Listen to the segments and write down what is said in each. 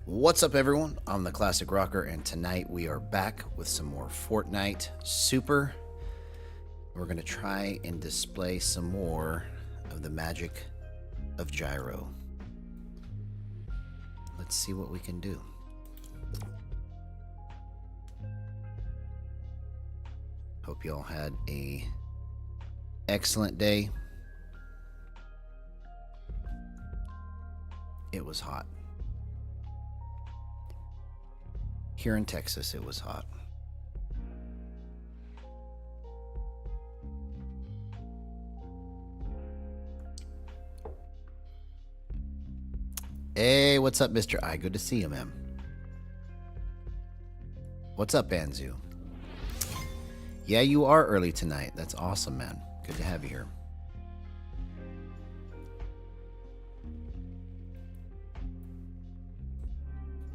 What's up, everyone? I'm the Classic Rocker, and tonight we are back with some more Fortnite Super. We're going to try and display some more of the magic of Gyro. Let's see what we can do. Hope you all had a excellent day. It was hot. Here in Texas, it was hot. Hey, what's up, Mr. I? Good to see you, man. What's up, Anzu? Yeah, you are early tonight. That's awesome, man. Good to have you here.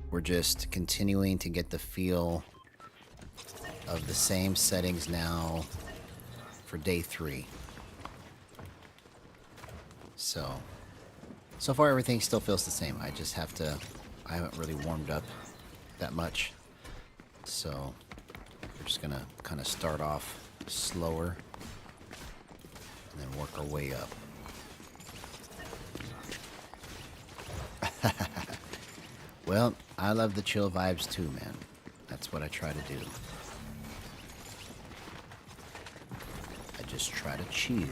We're just continuing to get the feel of the same settings now for day 3. So far everything still feels the same. I haven't really warmed up that much. So we're just gonna kind of start off slower and then work our way up. Well, I love the chill vibes too, man. That's what I try to do. I just try to chill.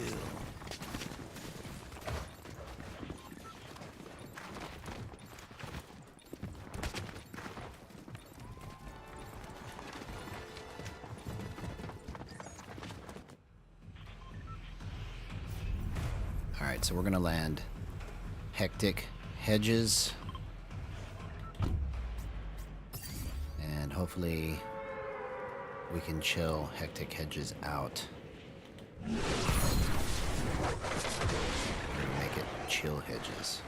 Alright, so we're gonna land Hectic Hedges. And hopefully we can chill Hectic Hedges out. Make it chill hedges.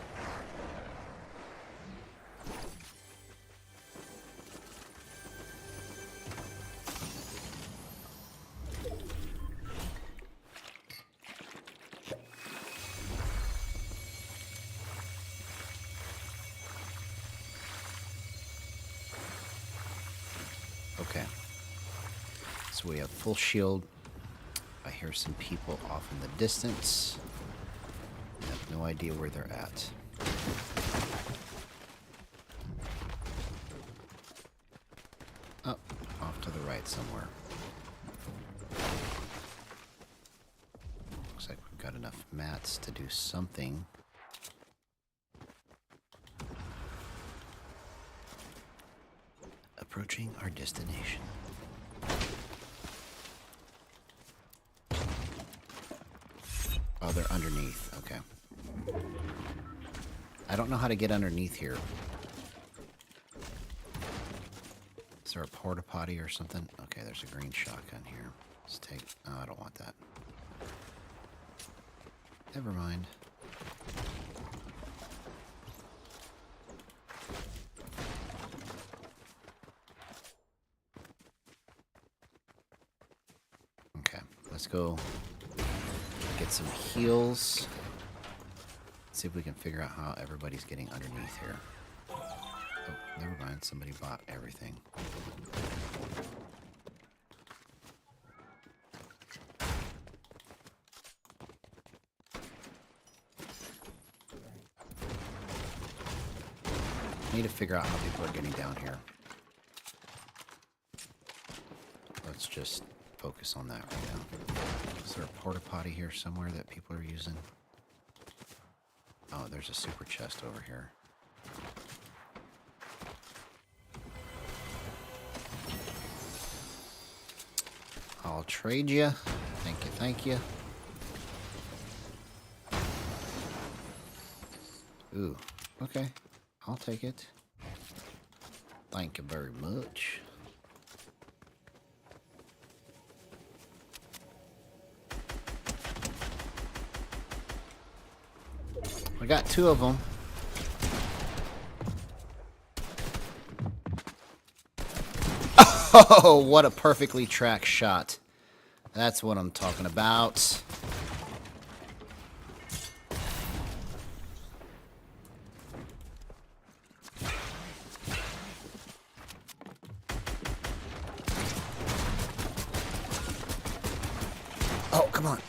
Okay, so we have full shield. I hear some people off in the distance. I have no idea where they're at. Oh, off to the right somewhere. Looks like we've got enough mats to do something. Approaching our destination. Oh, they're underneath. Okay. I don't know how to get underneath here. Is there a porta potty or something? Okay, there's a green shotgun here. Let's take... Oh, I don't want that. Never mind. Let's go get some heals. See if we can figure out how everybody's getting underneath here. Oh, never mind. Somebody bought everything. Need to figure out how people are getting down here. Let's just focus on that right now. Is there a porta potty here somewhere that people are using? Oh, there's a super chest over here. I'll trade you. Thank you, thank you. Ooh, okay. I'll take it. Thank you very much. I got 2 of them. Oh, what a perfectly tracked shot. That's what I'm talking about. Oh, come on.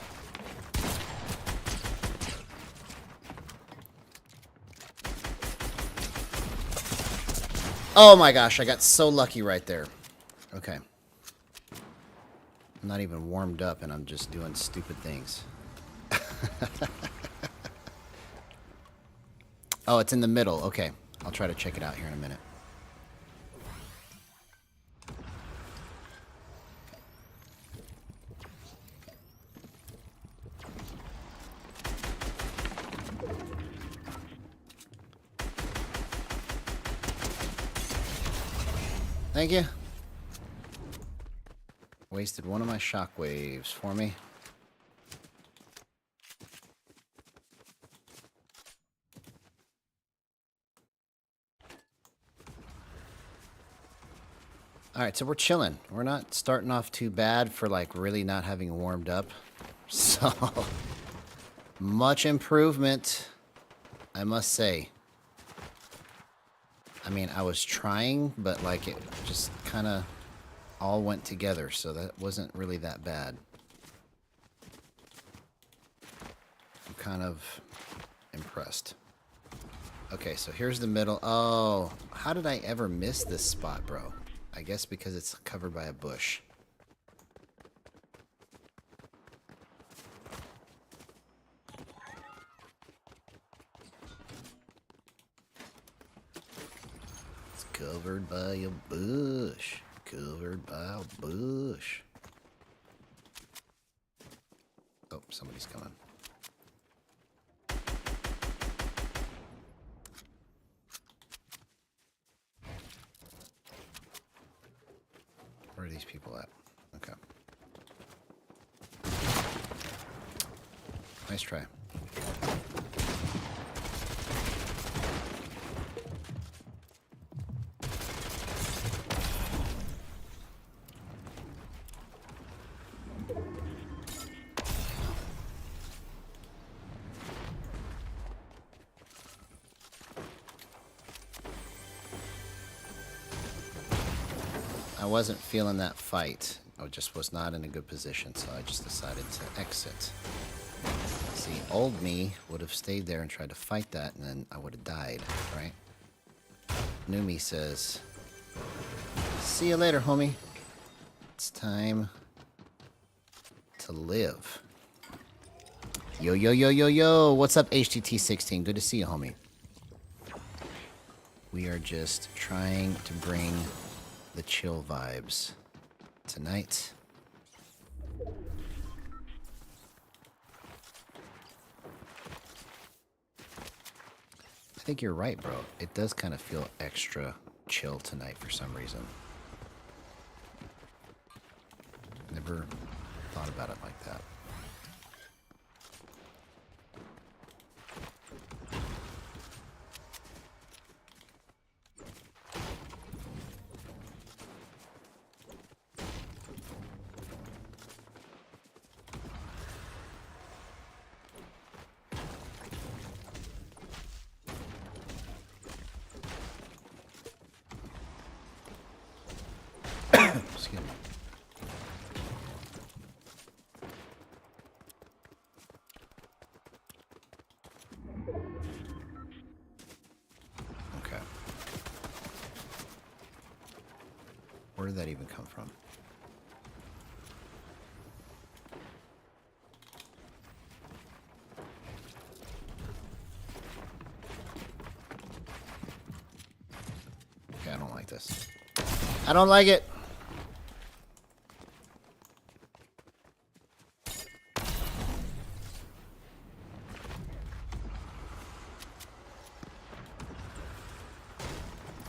Oh my gosh, I got so lucky right there. Okay. I'm not even warmed up and I'm just doing stupid things. Oh, it's in the middle. Okay. I'll try to check it out here in a minute. Thank you. Wasted one of my shockwaves for me. Alright, so we're chilling. We're not starting off too bad for like really not having warmed up. So, much improvement, I must say. I mean, I was trying, but like it just kind of all went together, so that wasn't really that bad. I'm kind of impressed. Okay, so here's the middle. Oh, how did I ever miss this spot, bro? I guess because it's covered by a bush. It's covered by a bush. Covered by a bush. Oh, somebody's coming. Where are these people at? Okay. Nice try. I wasn't feeling that fight. I just was not in a good position, so I just decided to exit. See, old me would have stayed there and tried to fight that, and then I would have died, right? New me says, see you later, homie. It's time to live. Yo, yo, yo, yo, yo. What's up, HTT16? Good to see you, homie. We are just trying to bring the chill vibes tonight. I think you're right, bro. It does kind of feel extra chill tonight for some reason. Never thought about it like that. Excuse me. Okay. Where did that even come from? Okay, I don't like this. I don't like it.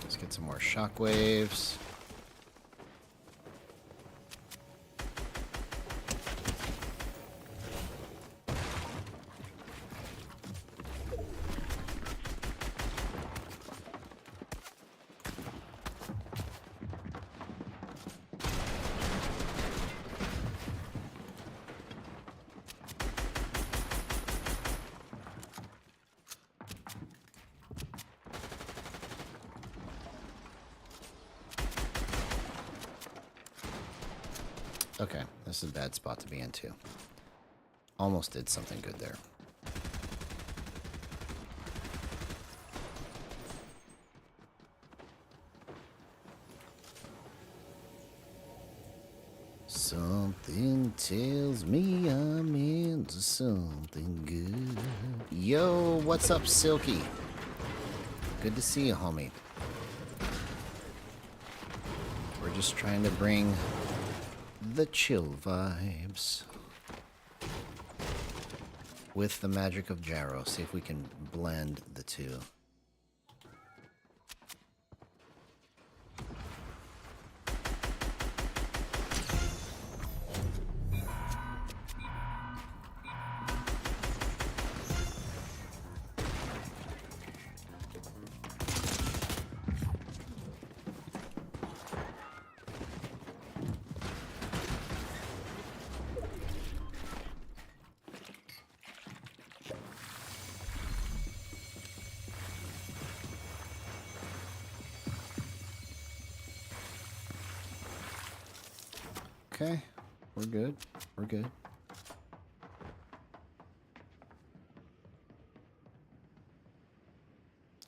Let's get some more shockwaves. Okay, this is a bad spot to be in too. Almost did something good there. Something tells me I'm into something good. Yo, what's up, Silky? Good to see you, homie. We're just trying to bring the chill vibes with the magic of Gyro. See if we can blend the two. Okay, we're good. We're good.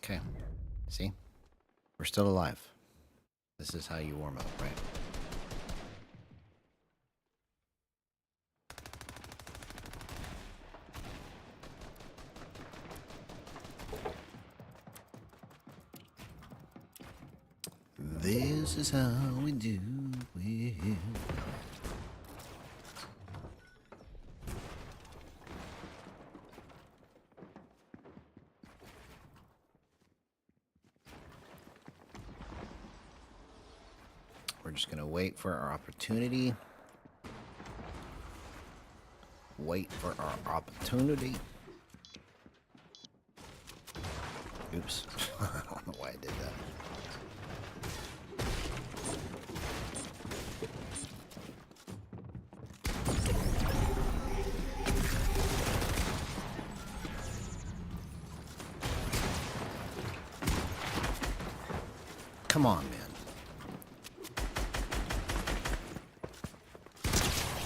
Okay, see? We're still alive. This is how you warm up, right? This is how we do it. We're just gonna wait for our opportunity. Wait for our opportunity. Oops. I don't know why I did that. Come on, man.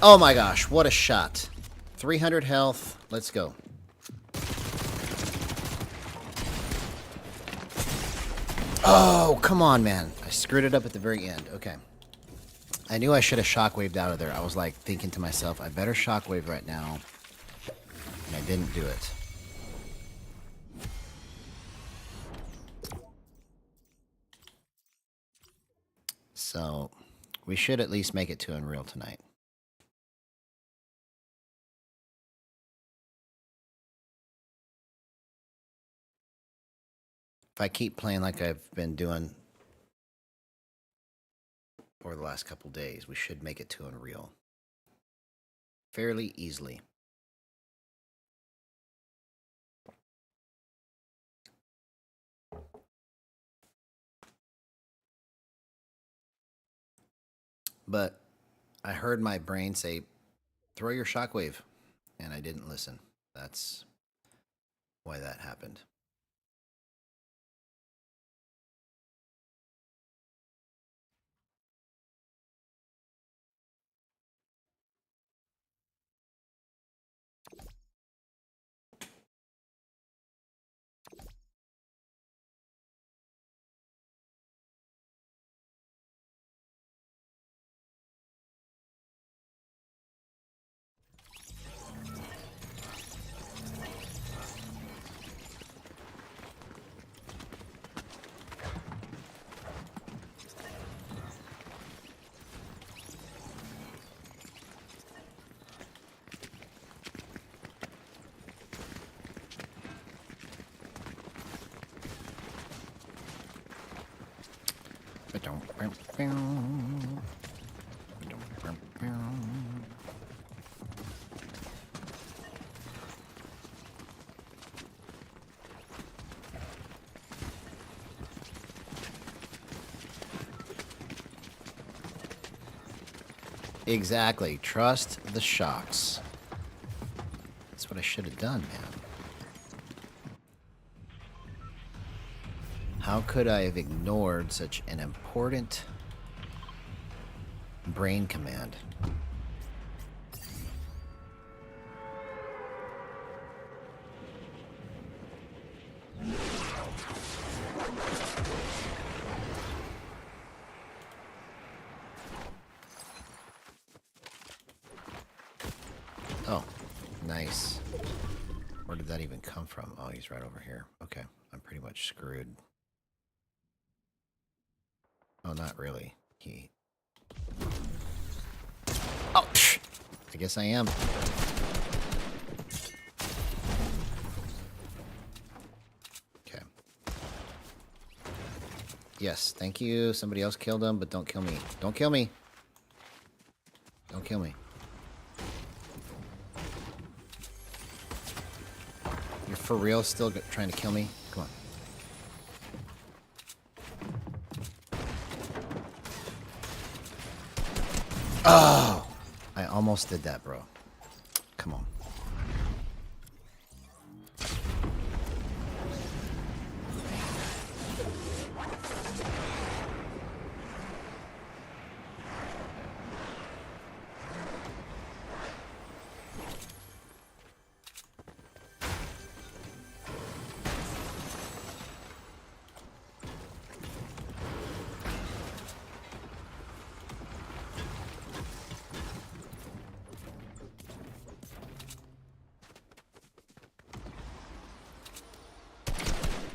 Oh my gosh, what a shot. 300 health. Let's go. Oh, come on, man. I screwed it up at the very end. Okay. I knew I should have shockwaved out of there. I was like thinking to myself, I better shockwave right now. And I didn't do it. So, we should at least make it to Unreal tonight. If I keep playing like I've been doing for the last couple days, we should make it to Unreal fairly easily. But I heard my brain say, throw your shockwave, and I didn't listen. That's why that happened. Exactly. Trust the shocks. That's what I should have done, man. How could I have ignored such an important brain command? that even come from? Oh, he's right over here. Okay, I'm pretty much screwed. Oh, not really. Oh, psh! I guess I am. Okay. Yes, thank you. Somebody else killed him, but don't kill me. Don't kill me. Don't kill me. You're for real still trying to kill me? Come on. Oh! I almost did that, bro. Come on.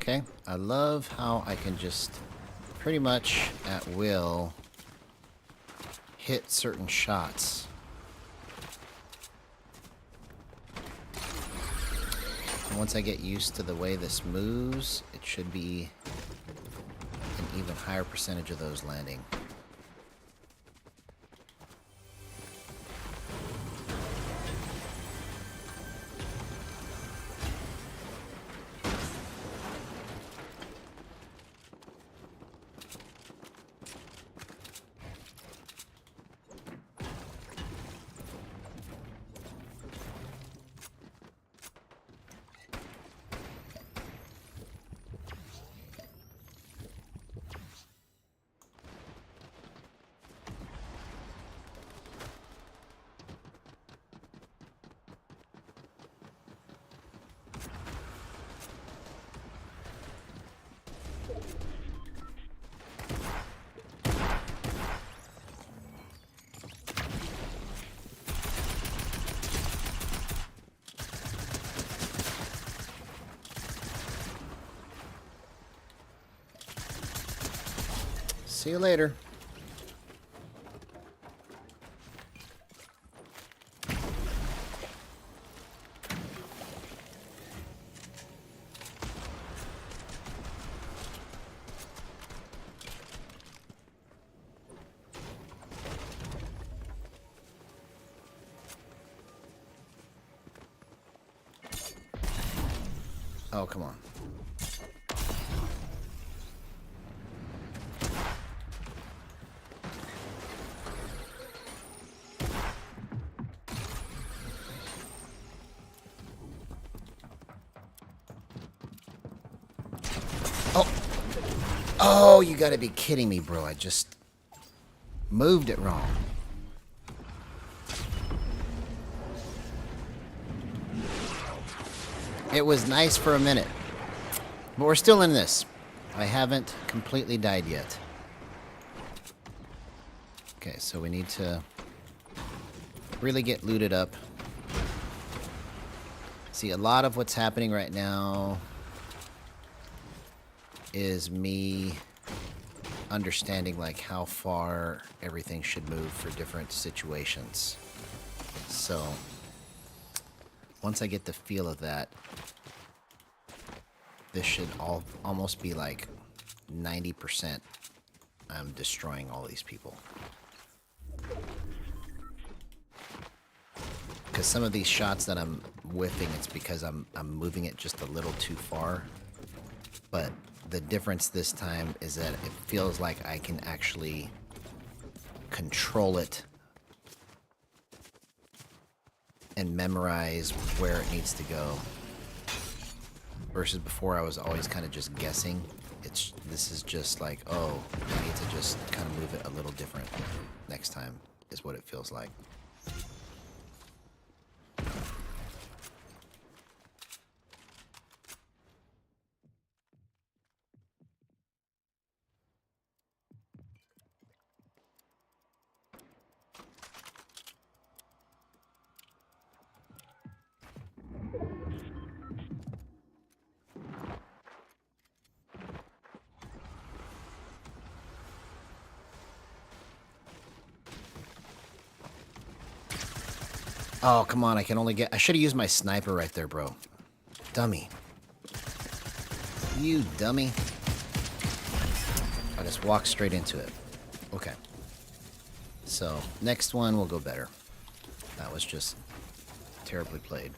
Okay, I love how I can just pretty much at will hit certain shots. And once I get used to the way this moves, it should be an even higher percentage of those landing. See you later. Oh, come on. Oh, you gotta be kidding me, bro. I just moved it wrong. It was nice for a minute. But we're still in this. I haven't completely died yet. Okay, so we need to really get looted up. See, a lot of what's happening right now is me understanding like how far everything should move for different situations. So once I get the feel of that, this should almost be like 90% I'm destroying all these people. Because some of these shots that I'm whiffing, it's because I'm moving it just a little too far. But the difference this time is that it feels like I can actually control it and memorize where it needs to go. Versus before I was always kind of just guessing. This is just like, oh, I need to just kind of move it a little different next time is what it feels like. Oh, come on. I can only get... I should have used my sniper right there, bro. Dummy. You dummy. I just walked straight into it. Okay. So, next one will go better. That was just terribly played.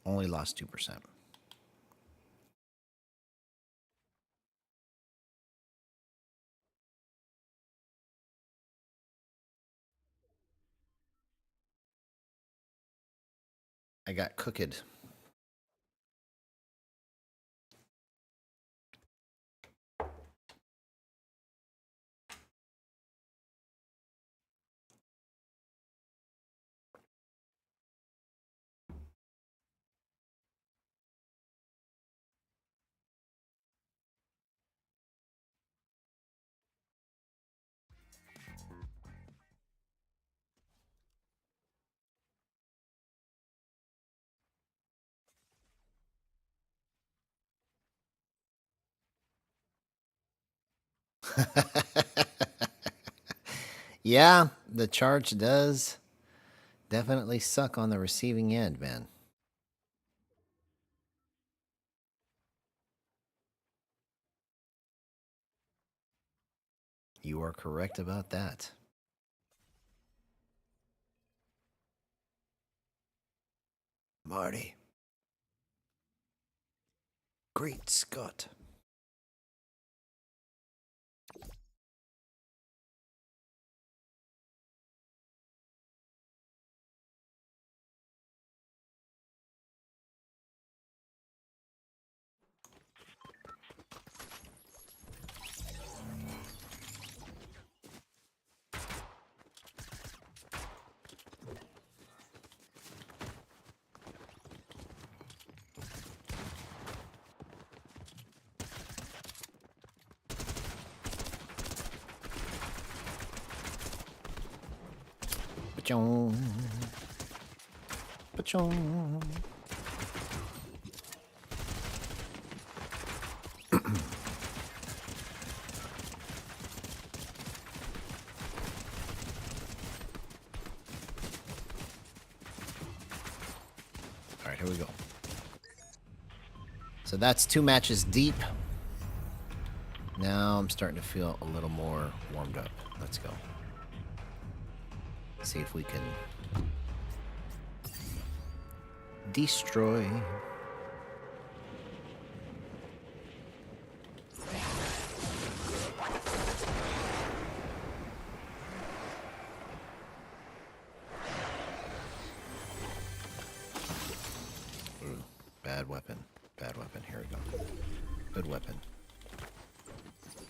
Only lost 2%. I got cooked. Yeah, the charge does definitely suck on the receiving end, man. You are correct about that. Marty. Great Scott. Ba-chong. Ba-chong. All right, here we go. So that's 2 matches deep. Now I'm starting to feel a little more warmed up. Let's go. See if we can destroy. Ooh, bad weapon. Bad weapon. Here we go. Good weapon.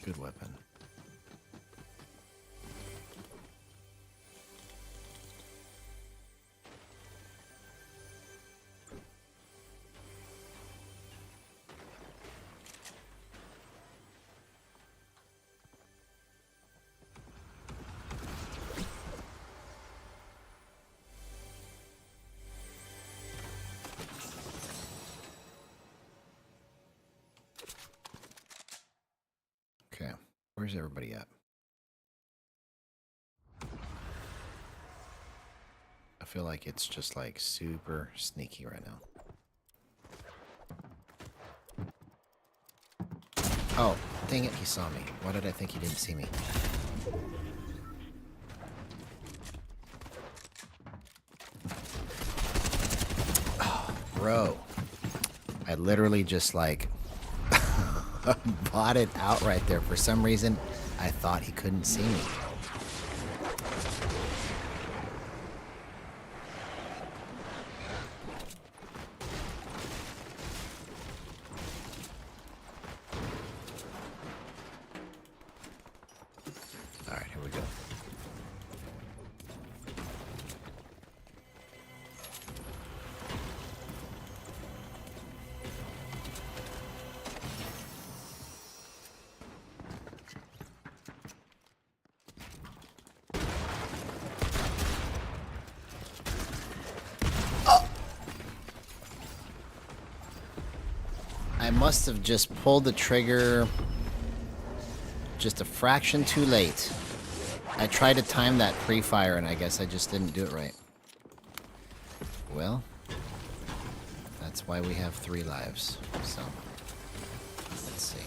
Good weapon. Okay, where's everybody at? I feel like it's just like super sneaky right now. Oh, dang it, he saw me. Why did I think he didn't see me? Oh, bro. I literally just like bought it out right there. For some reason, I thought he couldn't see me. All right, here we go. I must have just pulled the trigger just a fraction too late. I tried to time that pre-fire, and I guess I just didn't do it right. Well, that's why we have 3 lives. So, let's see.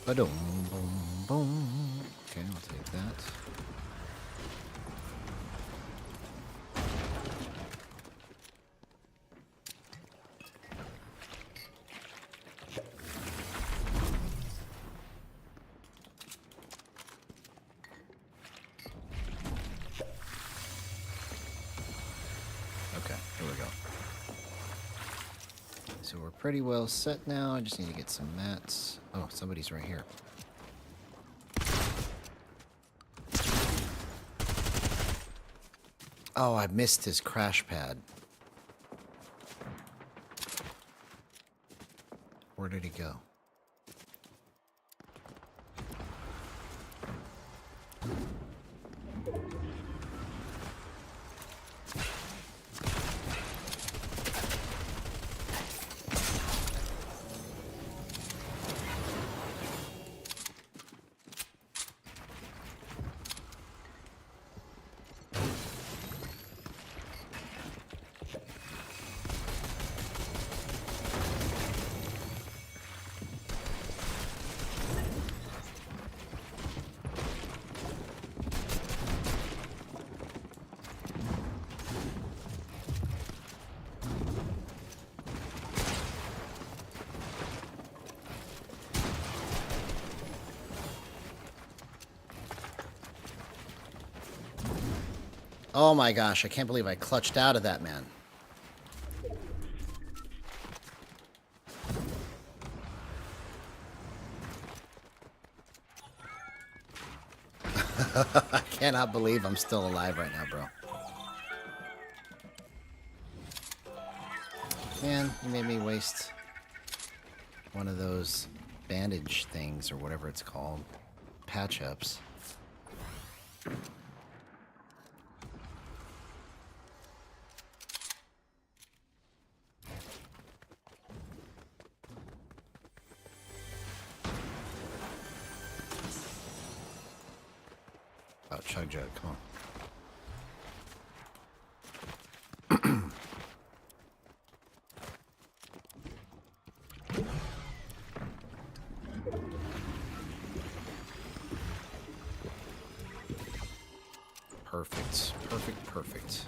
Ba-dum, boom, boom. Okay, I'll take that. Okay, here we go. So we're pretty well set now. I just need to get some mats. Oh, somebody's right here. Oh, I missed his crash pad. Where did he go? Oh my gosh, I can't believe I clutched out of that, man. I cannot believe I'm still alive right now, bro. Man, you made me waste one of those bandage things or whatever it's called. Patch-ups. Oh, Chug Jug, come on. Perfect, perfect, perfect.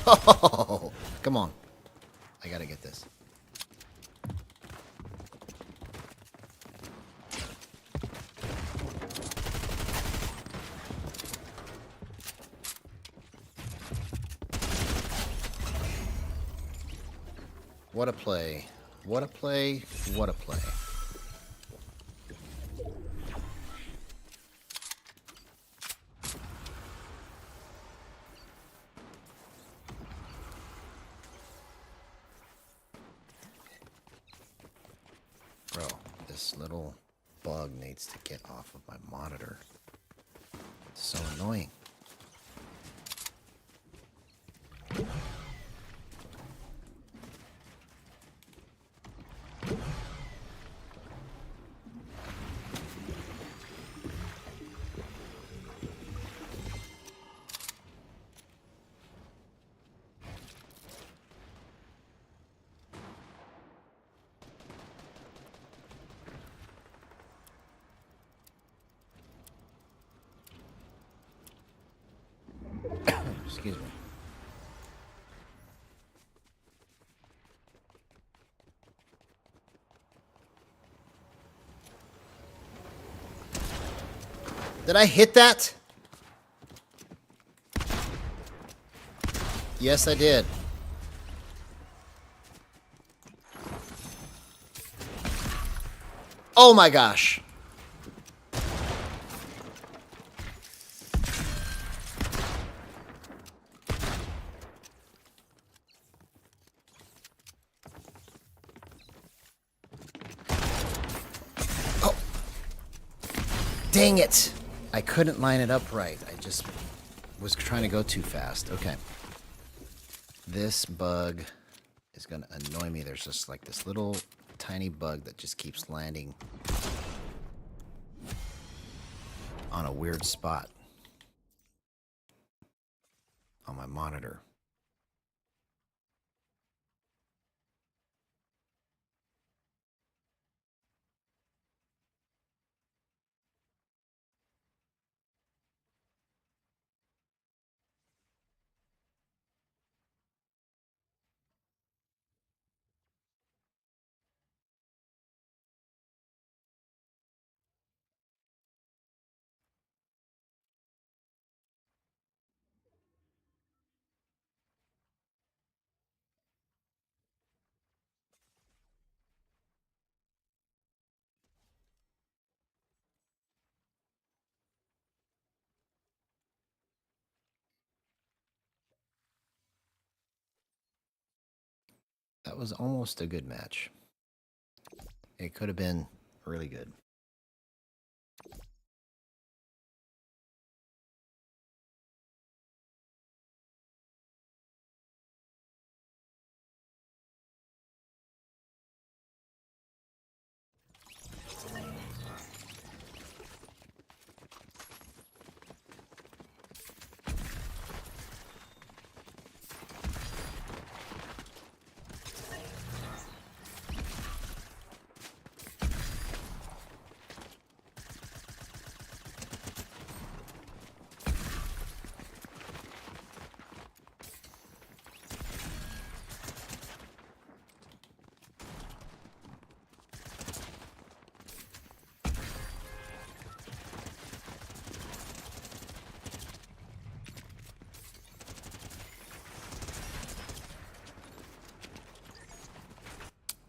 Oh, come on. I gotta get this. What a play. What a play. What a play. Bro, this little bug needs to get off of my monitor. It's so annoying. Excuse me. Did I hit that? Yes, I did. Oh my gosh. Oh. Dang it. I couldn't line it up right. I just was trying to go too fast. Okay. This bug is going to annoy me. There's just like this little tiny bug that just keeps landing on a weird spot on my monitor. That was almost a good match. It could have been really good.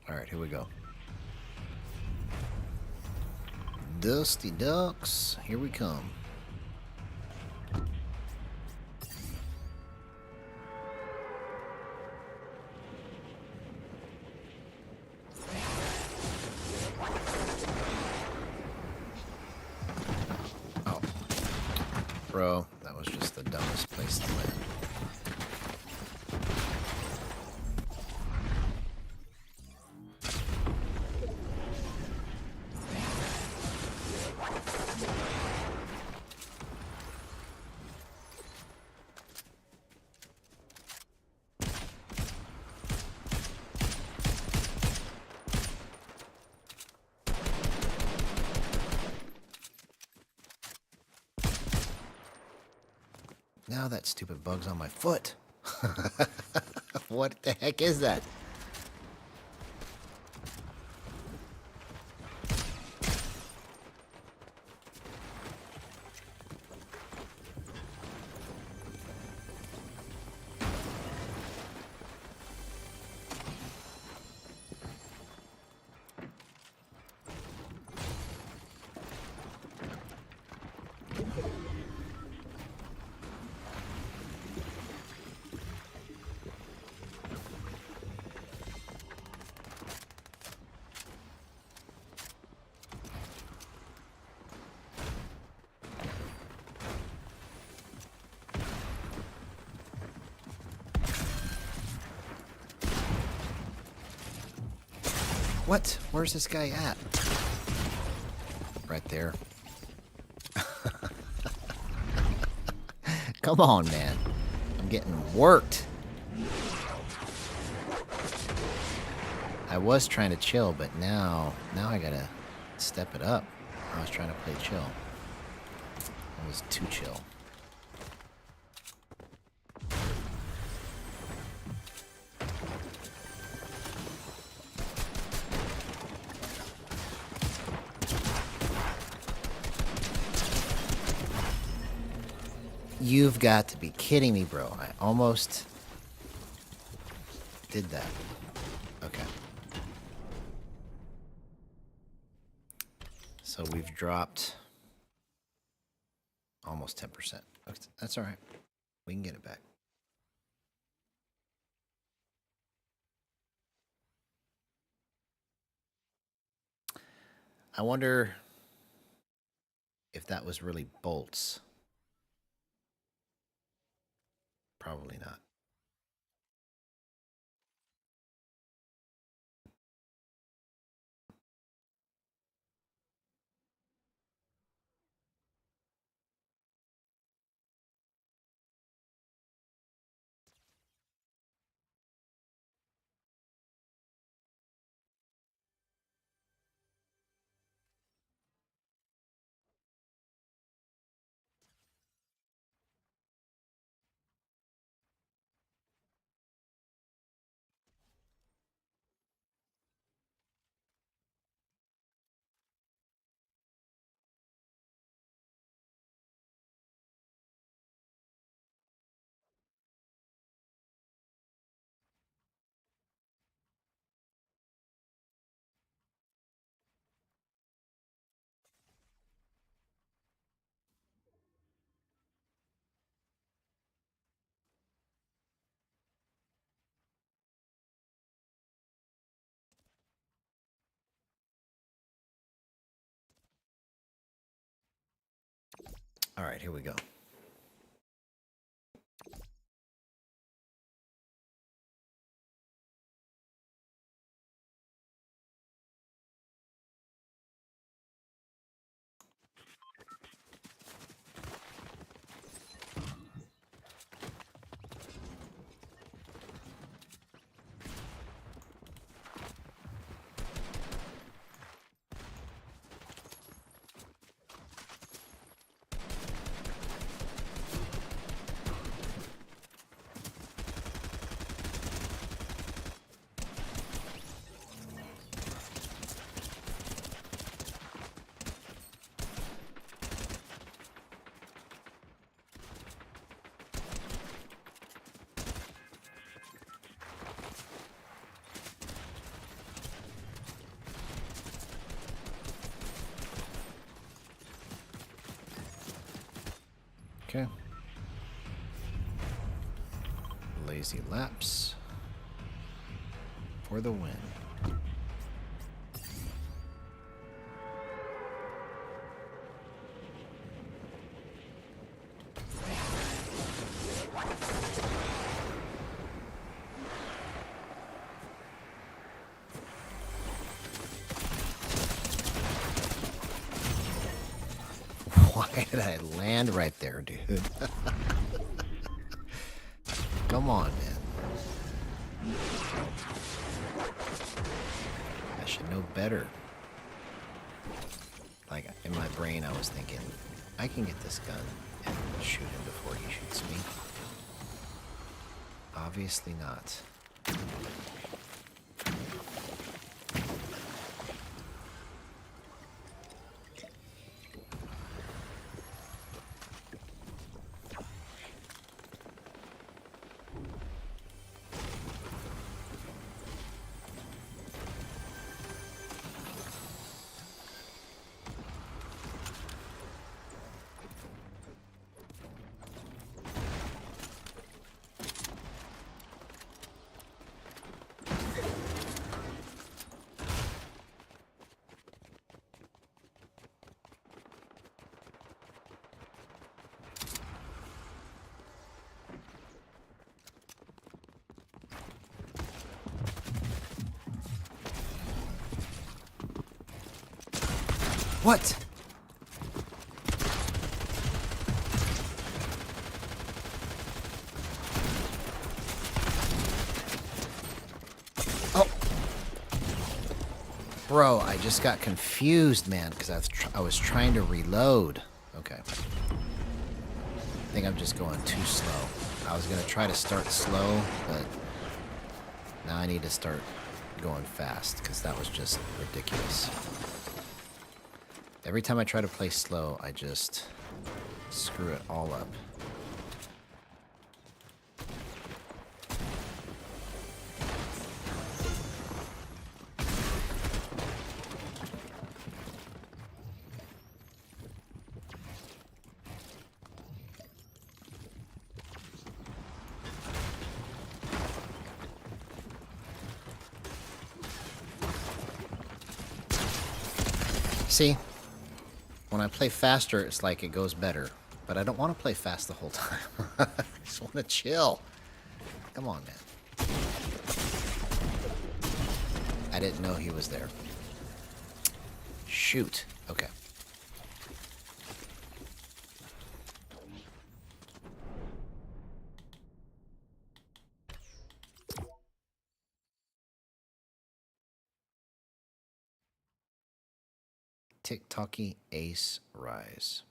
All right, here we go. Dusty Ducks, here we come. Oh, bro, that was just the dumbest place to land. Now that stupid bug's on my foot. What the heck is that? What? Where's this guy at? Right there. Come on, man. I'm getting worked. I was trying to chill, but now I gotta step it up. I was trying to play chill. It was too chill. You've got to be kidding me, bro. I almost did that. Okay. So we've dropped almost 10%. Okay, that's all right. We can get it back. I wonder if that was really bolts. Probably not. All right, here we go. Okay. Lazy laps for the win. Why did I land right there, dude? Come on, man. I should know better. Like, in my brain, I was thinking, I can get this gun and shoot him before he shoots me. Obviously not. What? Oh. Bro, I just got confused, man, because I was trying to reload. Okay. I think I'm just going too slow. I was going to try to start slow, but now I need to start going fast, because that was just ridiculous. Every time I try to play slow, I just screw it all up. See, when I play faster, it's like it goes better. But I don't want to play fast the whole time. I just want to chill. Come on, man. I didn't know he was there. Shoot. Okay. TikToky Ace Rise.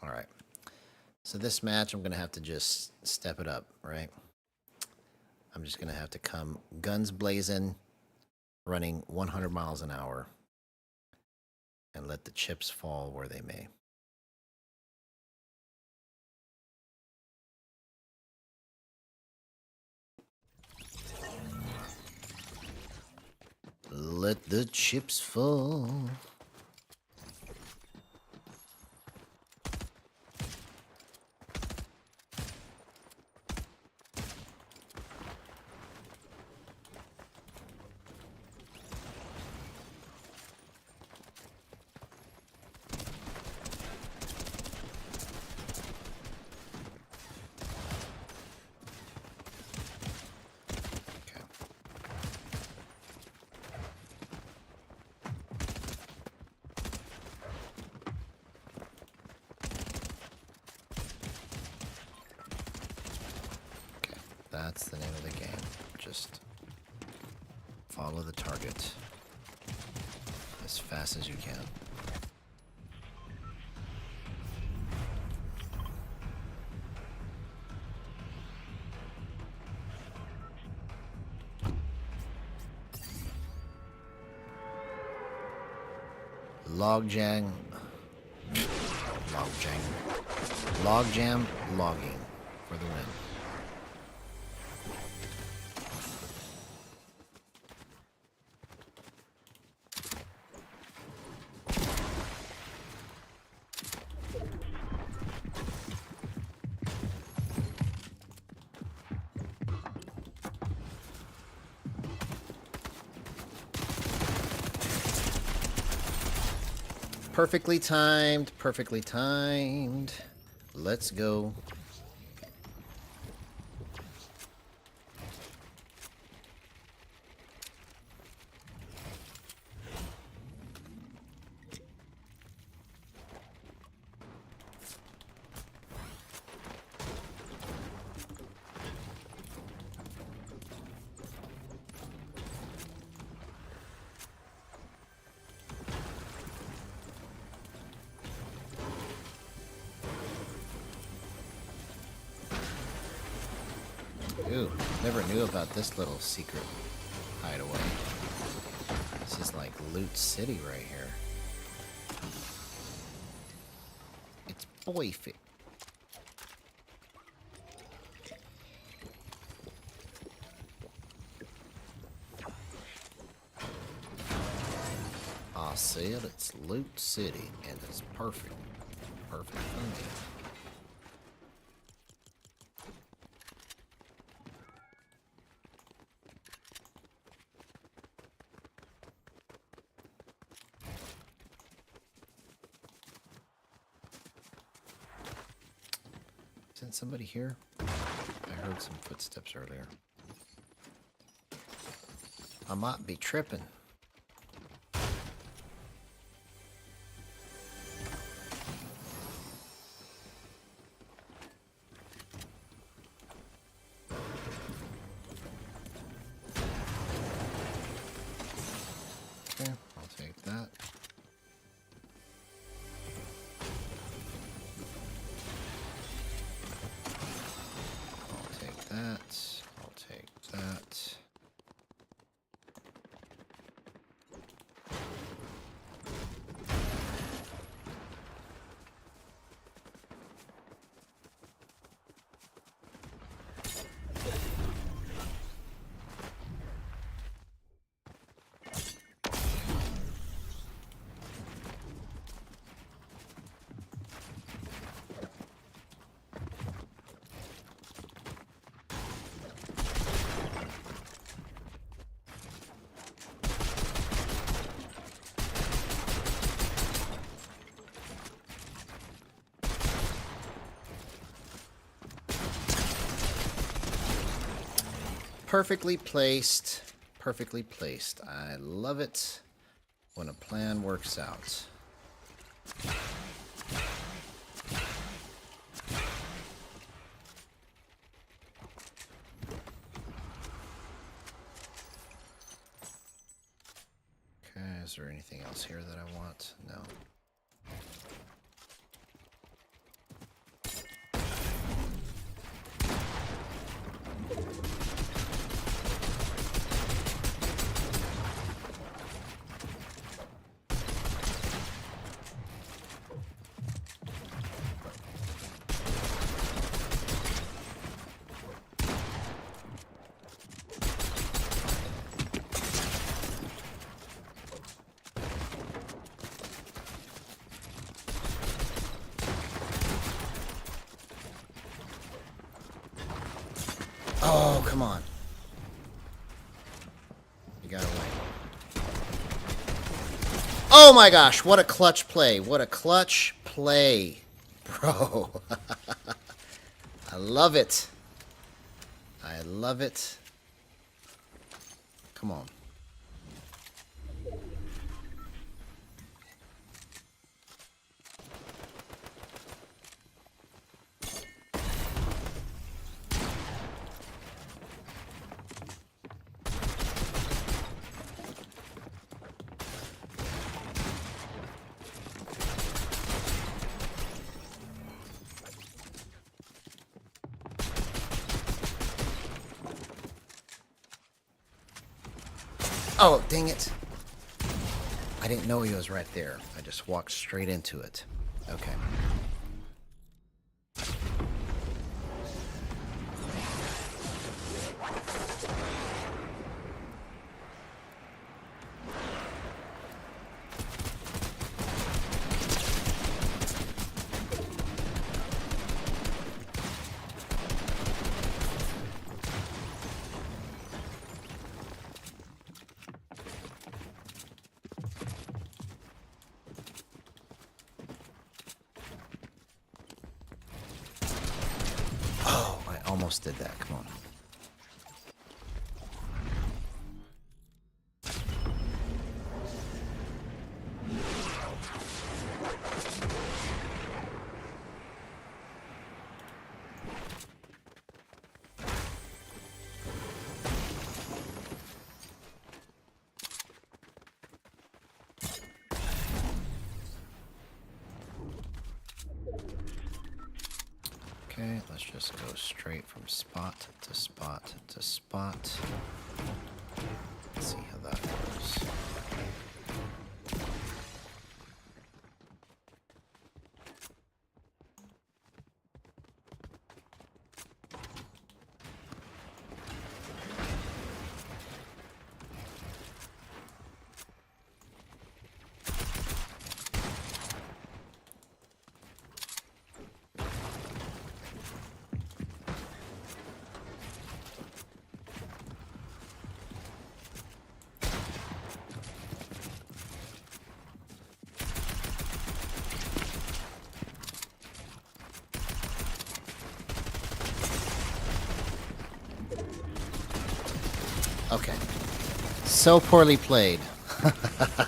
All right. So this match, I'm going to have to just step it up, right? I'm just going to have to come guns blazing, running 100 miles an hour, and let the chips fall where they may. Let the chips fall. That's the name of the game. Just follow the target as fast as you can. Logjam, logging for the win. Perfectly timed, perfectly timed. Let's go. Ooh, never knew about this little secret hideaway. This is like Loot City right here. It's boyfic. I said it's Loot City, and it's perfect. Perfect for me. Isn't somebody here? I heard some footsteps earlier. I might be tripping. Okay, I'll take that. I'll take that. Perfectly placed. Perfectly placed. I love it when a plan works out. Okay, is there anything else here that I want? No. Oh, come on. You got away. Oh my gosh, what a clutch play. What a clutch play. Bro. I love it. I love it. Come on. Oh, dang it. I didn't know he was right there. I just walked straight into it. Okay. Oh, I almost did that. Come on. Okay, let's just go straight from spot to spot to spot. Let's see how that goes. Okay. So poorly played.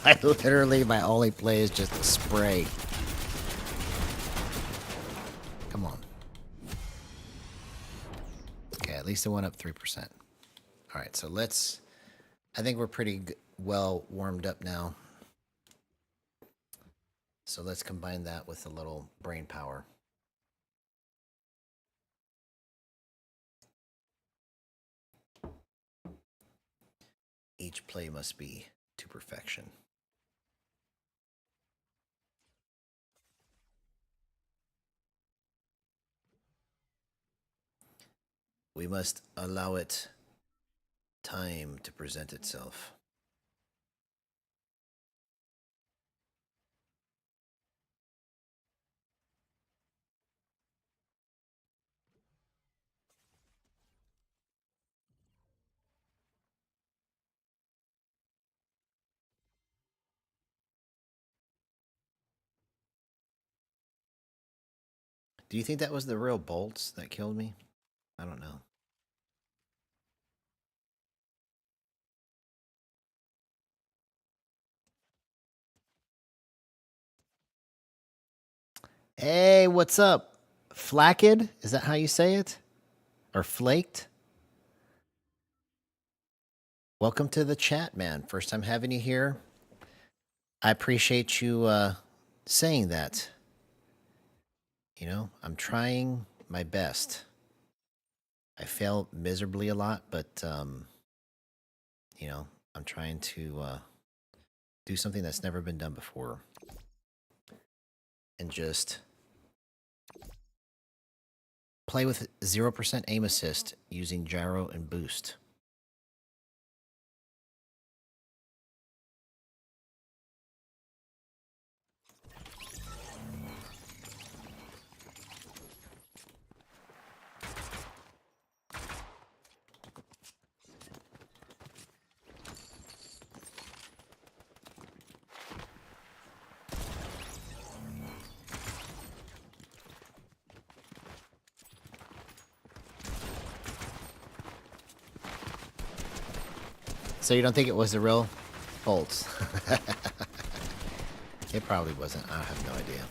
I literally, my only play is just a spray. Come on. Okay, at least it went up 3%. Alright, so let's... I think we're pretty well warmed up now. So let's combine that with a little brain power. Each play must be to perfection. We must allow it time to present itself. Do you think that was the real bolts that killed me? I don't know. Hey, what's up? Flacked? Is that how you say it? Or flaked? Welcome to the chat, man. First time having you here. I appreciate you saying that. You know, I'm trying my best. I fail miserably a lot, but, you know, I'm trying to do something that's never been done before. And just play with 0% aim assist using Gyro and Boost. So you don't think it was the real bolts? It probably wasn't. I have no idea.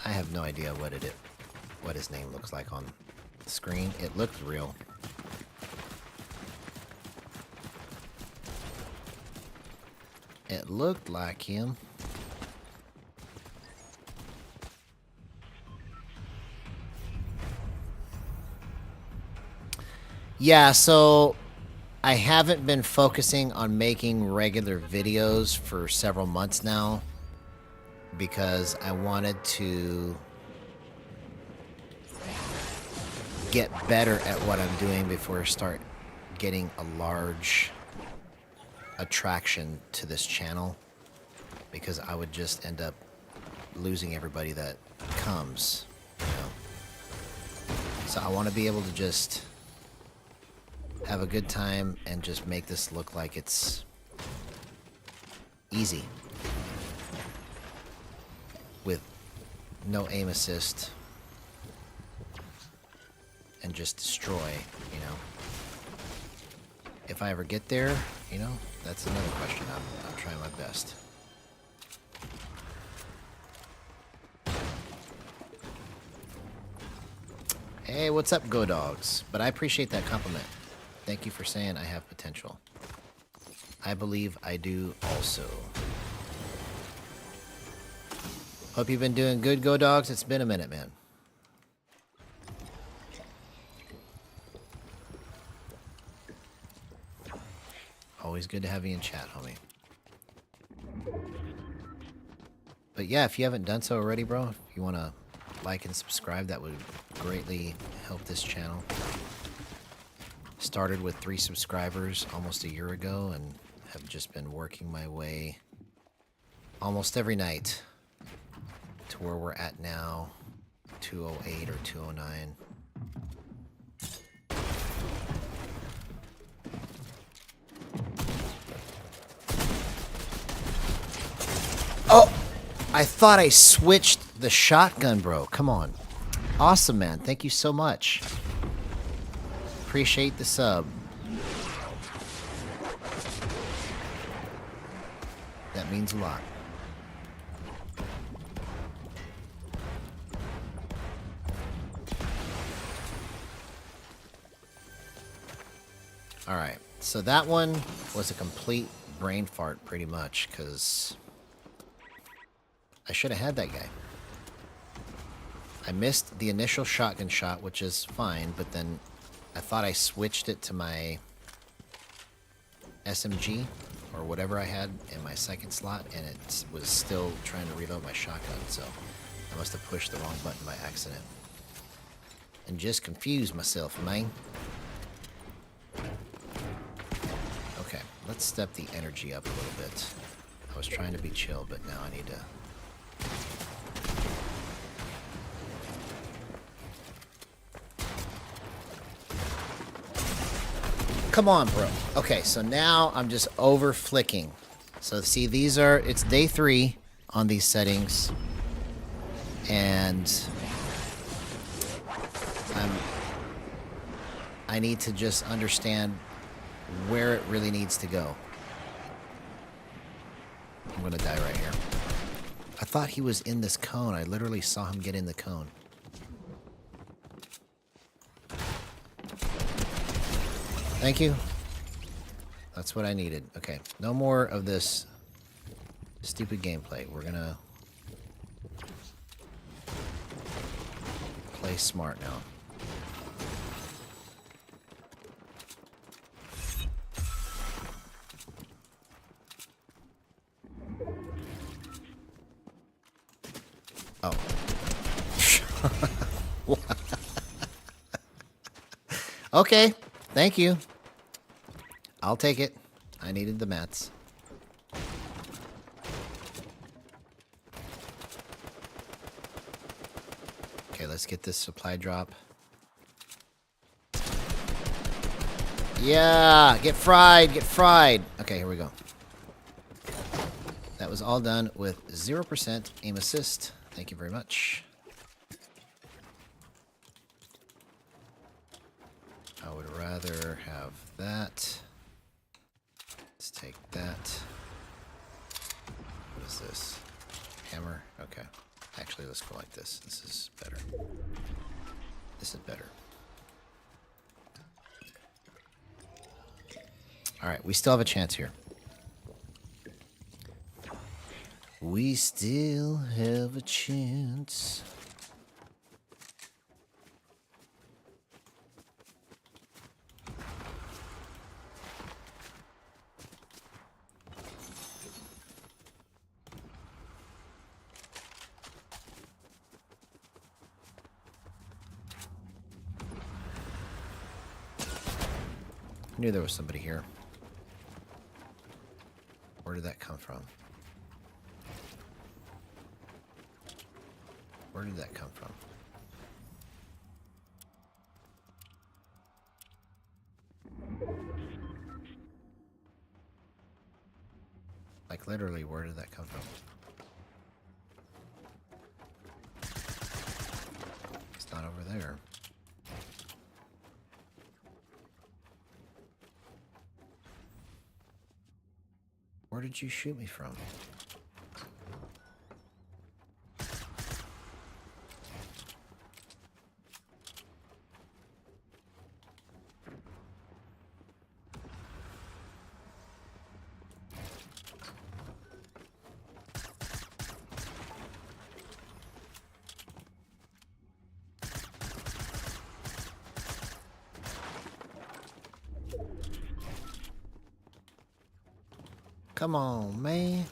I have no idea what his name looks like on the screen. It looked real. It looked like him. Yeah, so I haven't been focusing on making regular videos for several months now because I wanted to get better at what I'm doing before I start getting a large attraction to this channel, because I would just end up losing everybody that comes, you know. So I want to be able to just have a good time and just make this look like it's easy with no aim assist and just destroy, you know. If I ever get there, you know, that's another question. I'm trying my best. Hey, what's up, Go Dogs? But I appreciate that compliment. Thank you for saying I have potential. I believe I do also. Hope you've been doing good, Go Dogs. It's been a minute, man. Always good to have you in chat, homie. But yeah, if you haven't done so already, bro, if you want to like and subscribe, that would greatly help this channel. Started with 3 subscribers almost a year ago and have just been working my way almost every night to where we're at now, 208 or 209. Oh, I thought I switched the shotgun, bro. Come on. Awesome, man. Thank you so much. Appreciate the sub. That means a lot. Alright, so that one was a complete brain fart pretty much, because I should have had that guy. I missed the initial shotgun shot, which is fine, but then I thought I switched it to my SMG or whatever I had in my second slot, and it was still trying to reload my shotgun, so I must have pushed the wrong button by accident. And just confused myself, man. Okay, let's step the energy up a little bit. I was trying to be chill, but now I need to... Come on, bro. Okay, so now I'm just over flicking. So see, these are, it's day 3 on these settings. And I need to just understand where it really needs to go. I'm gonna die right here. I thought he was in this cone. I literally saw him get in the cone. Thank you. That's what I needed. Okay, no more of this stupid gameplay. We're gonna play smart now. Oh. Okay, thank you. I'll take it. I needed the mats. Okay, let's get this supply drop. Yeah, get fried, get fried. Okay, here we go. That was all done with 0% aim assist. Thank you very much. I would rather have that. Let's take that. What is this? Hammer? Okay. Actually, let's go like this. This is better. This is better. Alright, we still have a chance here. We still have a chance. I knew there was somebody here. Where did that come from? Where did that come from? Like literally, where did that come from? It's not over there. Where did you shoot me from? Come on, man.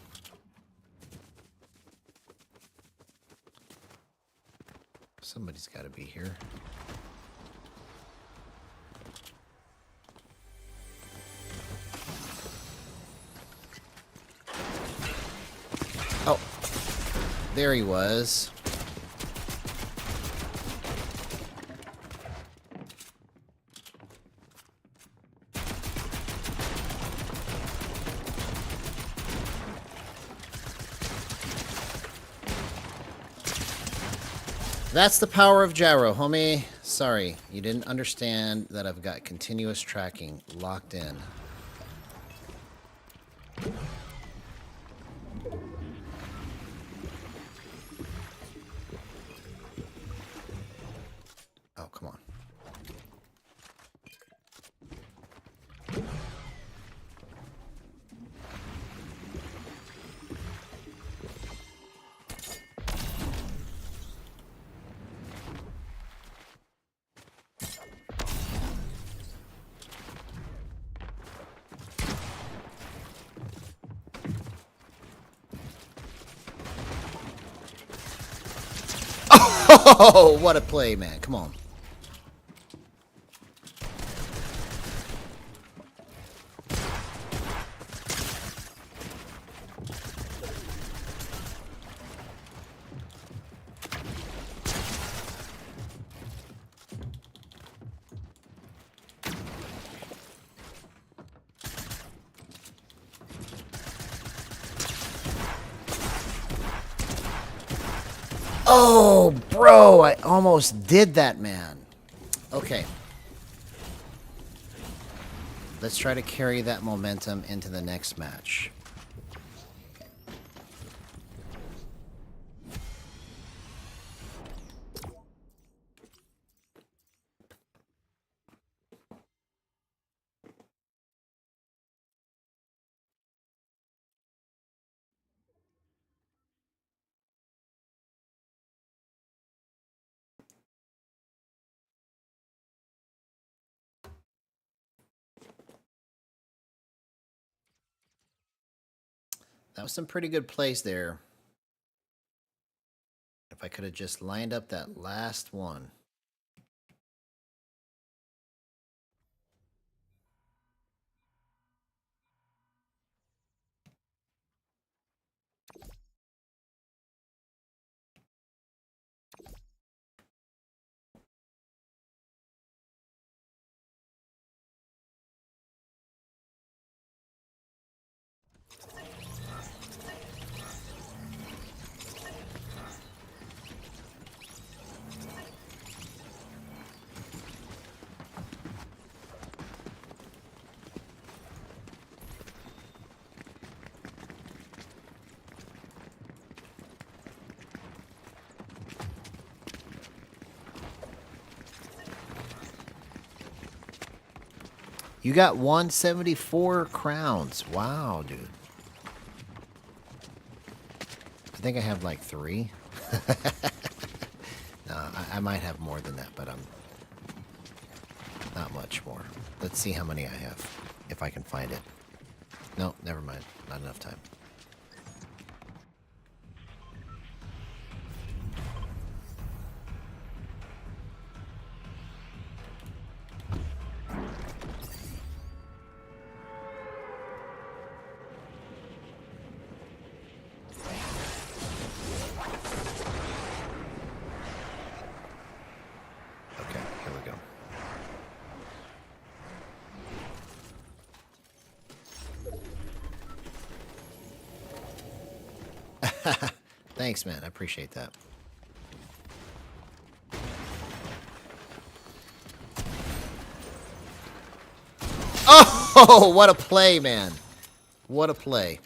Somebody's got to be here. Oh, there he was. That's the power of gyro, homie. Sorry, you didn't understand that I've got continuous tracking locked in. Oh, come on. Oh, what a play, man. Come on. Oh, bro, I almost did that, man. Okay. Let's try to carry that momentum into the next match. That was some pretty good plays there. If I could have just lined up that last one. You got 174 crowns. Wow, dude. I think I have like 3. No, I might have more than that, but I'm not much more. Let's see how many I have, if I can find it. No, never mind. Not enough time. Okay, here we go. Thanks, man. I appreciate that. Oh, what a play, man. What a play.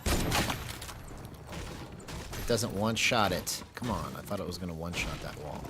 It doesn't one-shot it. Come on, I thought it was going to one-shot that wall.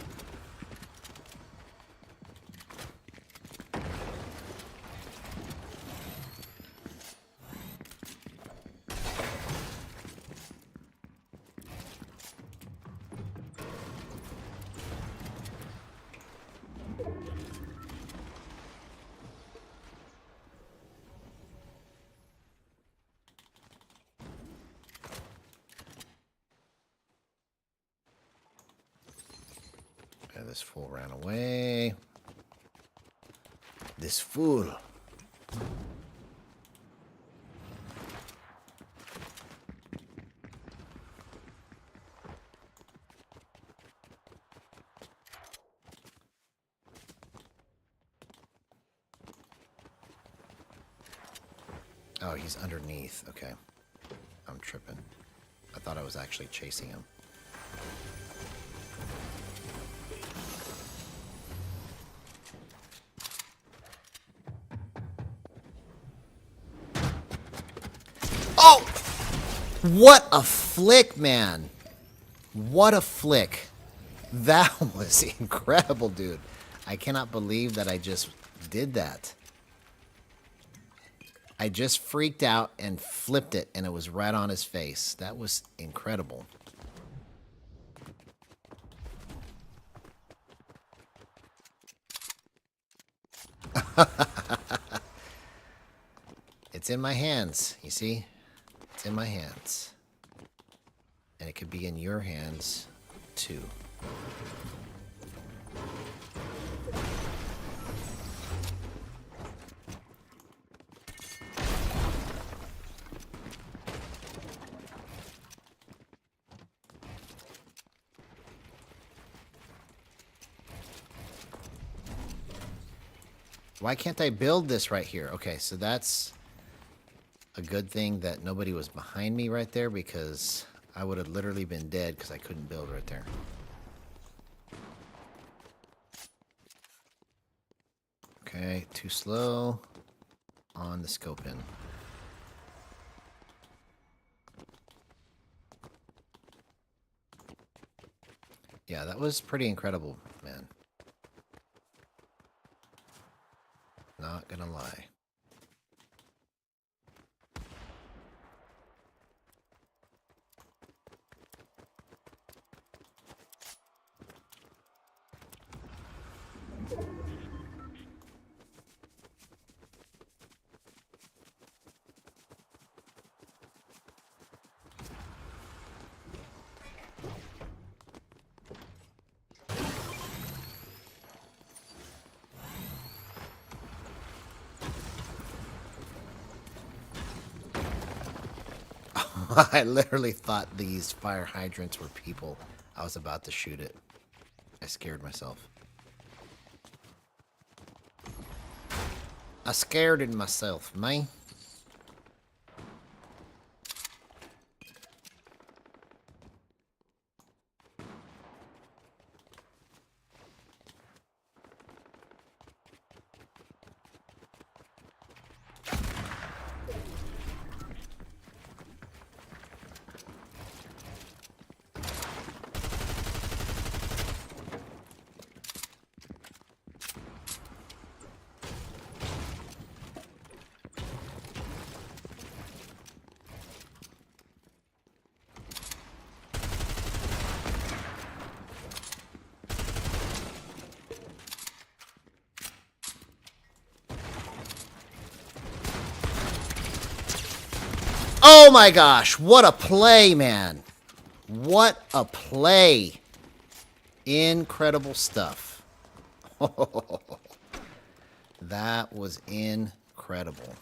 Okay, this fool ran away. This fool. Oh, he's underneath. Okay. I'm tripping. I thought I was actually chasing him. Oh! What a flick, man. What a flick. That was incredible, dude. I cannot believe that I just did that. I just freaked out and flipped it, and it was right on his face. That was incredible. It's in my hands, you see? It's in my hands. And it could be in your hands, too. Why can't I build this right here? Okay, so that's a good thing that nobody was behind me right there, because I would have literally been dead because I couldn't build right there. Okay, too slow on the scope in. Yeah, that was pretty incredible, man. Not gonna lie. I literally thought these fire hydrants were people. I was about to shoot it. I scared myself. I scared myself, man. Oh my gosh, what a play, man. What a play. Incredible stuff. That was incredible.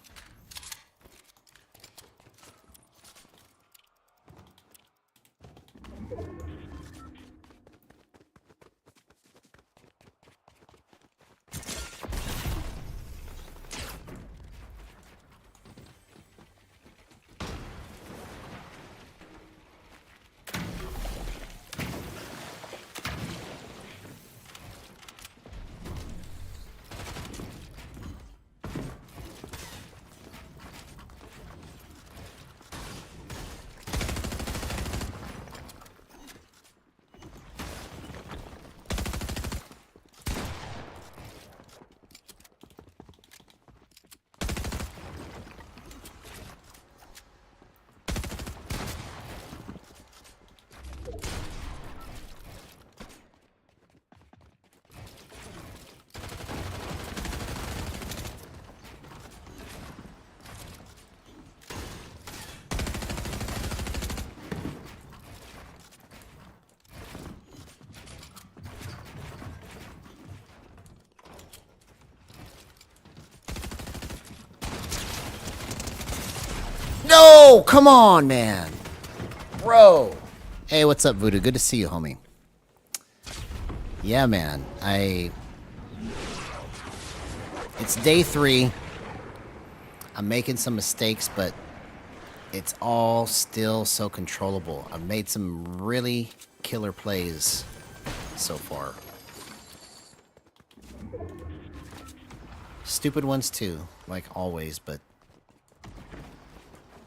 No, come on, man. Bro. Hey, what's up, Voodoo? Good to see you, homie. Yeah, man. It's day 3. I'm making some mistakes, but it's all still so controllable. I've made some really killer plays so far. Stupid ones too, like always, but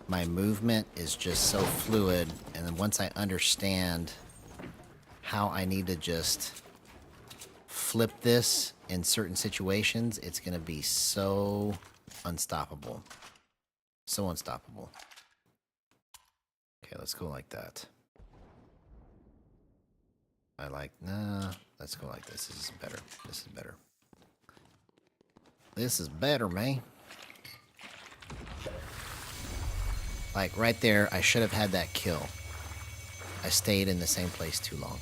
my movement is just so fluid, and then once I understand how I need to just flip this in certain situations, it's going to be so unstoppable. So unstoppable. Okay, let's go like that. Nah, let's go like this. This is better. This is better. This is better, man. Like, right there, I should have had that kill. I stayed in the same place too long.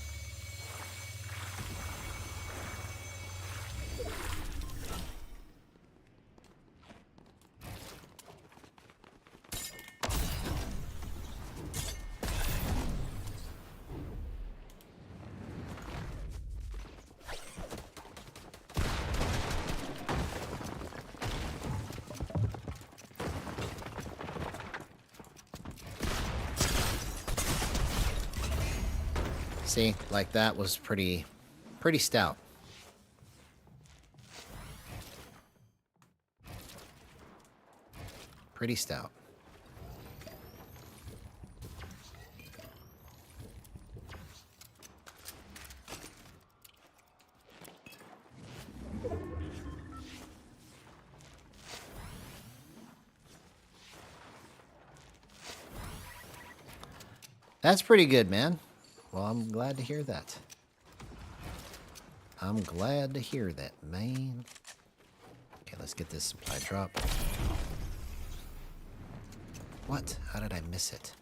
See, like that was pretty stout. Pretty stout. That's pretty good, man. Well, I'm glad to hear that. I'm glad to hear that, man. Okay, let's get this supply drop. What? How did I miss it?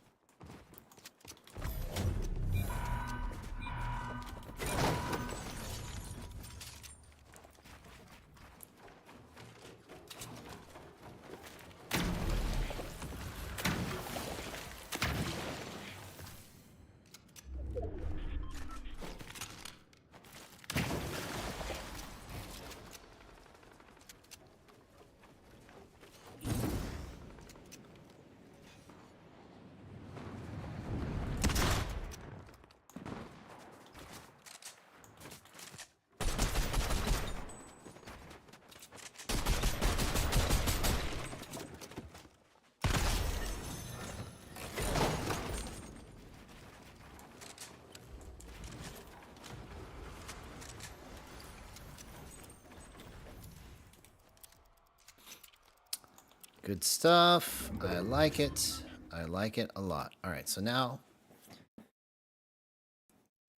Good stuff. I like it. I like it a lot. All right, so now,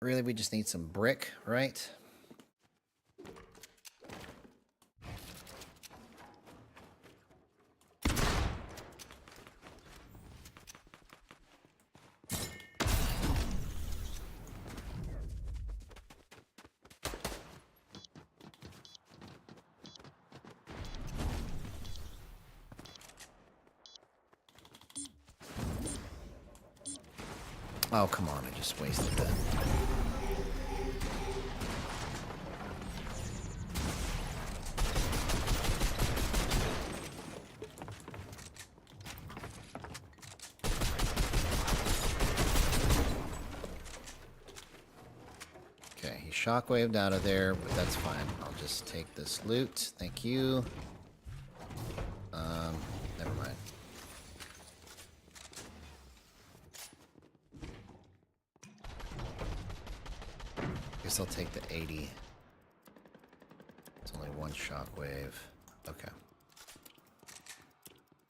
really, we just need some brick, right? Oh, come on, I just wasted that. Okay, he shockwaved out of there, but that's fine. I'll just take this loot. Thank you. Never mind. Guess I'll take the 80. It's only one shockwave. Okay.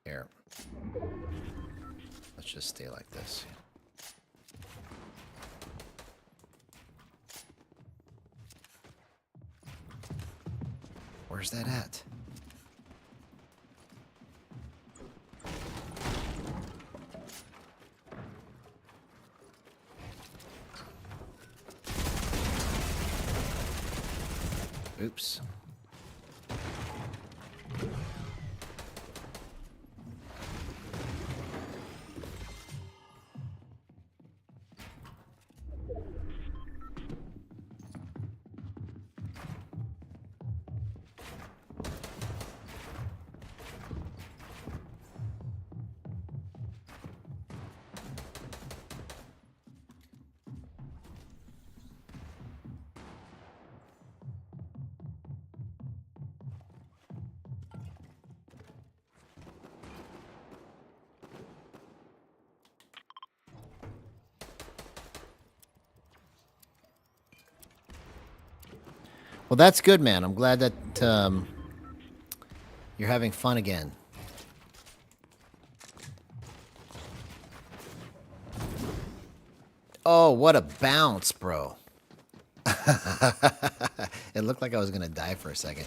Here. Let's just stay like this. Where's that at? Oops. Well, that's good, man. I'm glad that you're having fun again. Oh, what a bounce, bro. It looked like I was going to die for a second.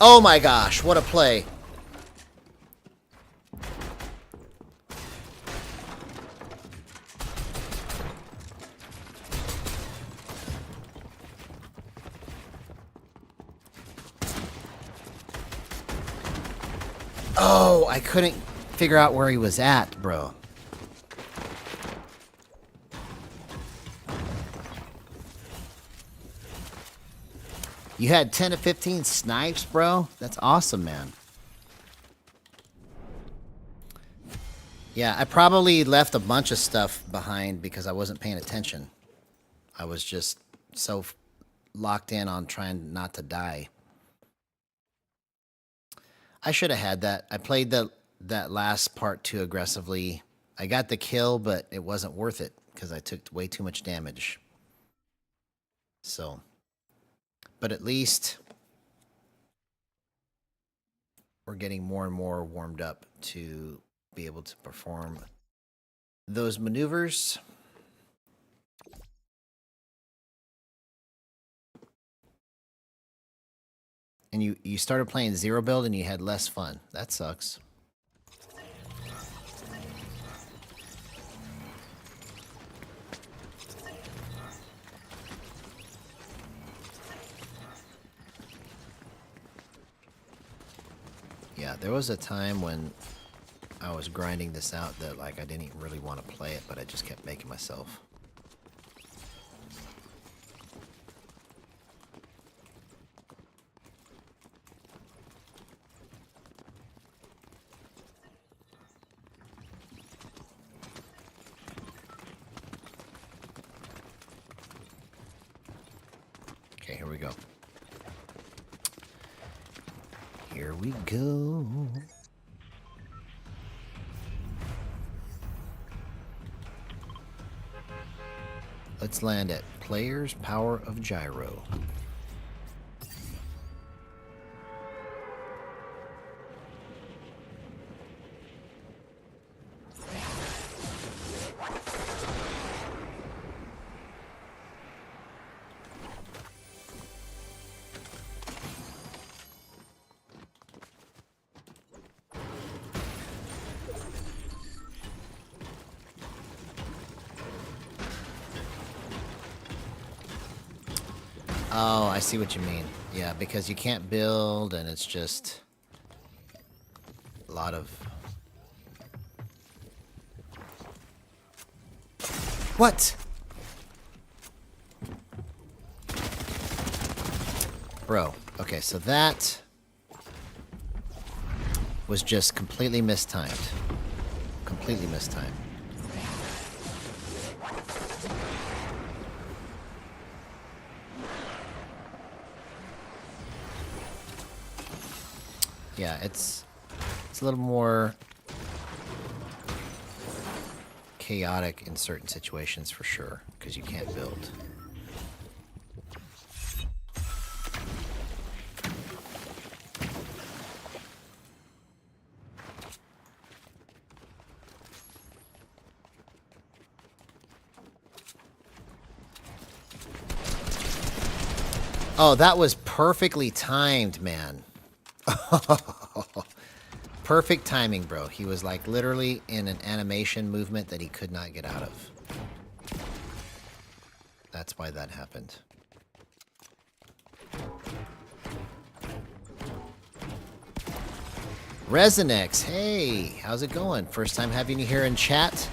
Oh my gosh, what a play. Oh, I couldn't figure out where he was at, bro. You had 10 to 15 snipes, bro? That's awesome, man. Yeah, I probably left a bunch of stuff behind because I wasn't paying attention. I was just so locked in on trying not to die. I should have had that. I played that last part too aggressively. I got the kill, but it wasn't worth it because I took way too much damage. So, but at least we're getting more and more warmed up to be able to perform those maneuvers. And you started playing zero build and you had less fun. That sucks. Yeah, there was a time when I was grinding this out that like I didn't really want to play it, but I just kept making myself. Okay, here we go. Here we go. Let's land at Player's Power of Gyro. Oh, I see what you mean. Yeah, because you can't build and it's just a lot of... What? Bro, okay, so that was just completely mistimed. Completely mistimed. Yeah, it's a little more chaotic in certain situations for sure, because you can't build. Oh, that was perfectly timed, man. Perfect timing, bro. He was like literally in an animation movement that he could not get out of. That's why that happened. Resonex, hey, how's it going? First time having you here in chat.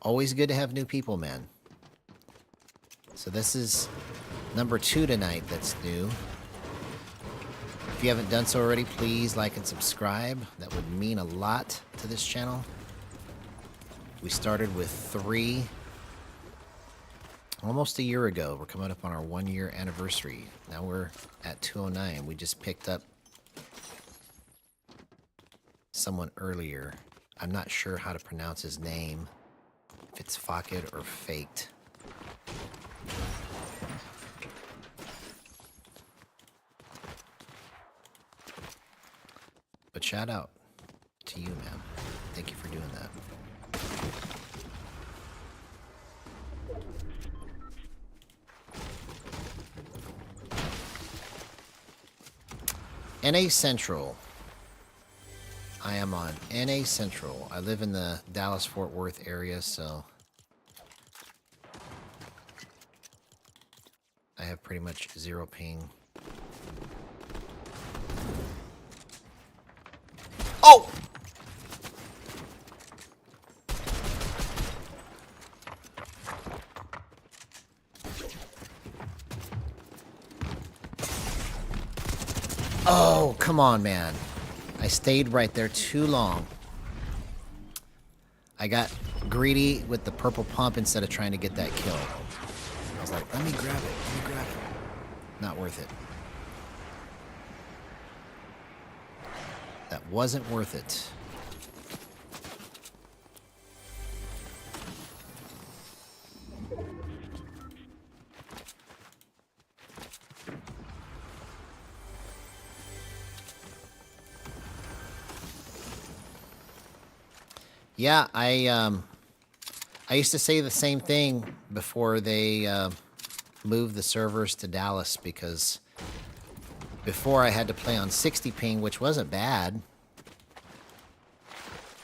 Always good to have new people, man. So this is number 2 tonight that's new. If you haven't done so already, please like and subscribe. That would mean a lot to this channel. We started with 3 almost a year ago. We're coming up on our 1-year anniversary. Now we're at 209. We just picked up someone earlier. I'm not sure how to pronounce his name. If it's Faked or Faked. But shout out to you, man. Thank you for doing that. NA Central. I am on NA Central. I live in the Dallas-Fort Worth area, so I have pretty much 0 ping. Oh! Oh, come on, man. I stayed right there too long. I got greedy with the purple pump instead of trying to get that kill. I was was like, let me grab it. Let me grab it. Not worth it. That wasn't worth it. Yeah, I used to say the same thing before they moved the servers to Dallas, because before I had to play on 60 ping, which wasn't bad,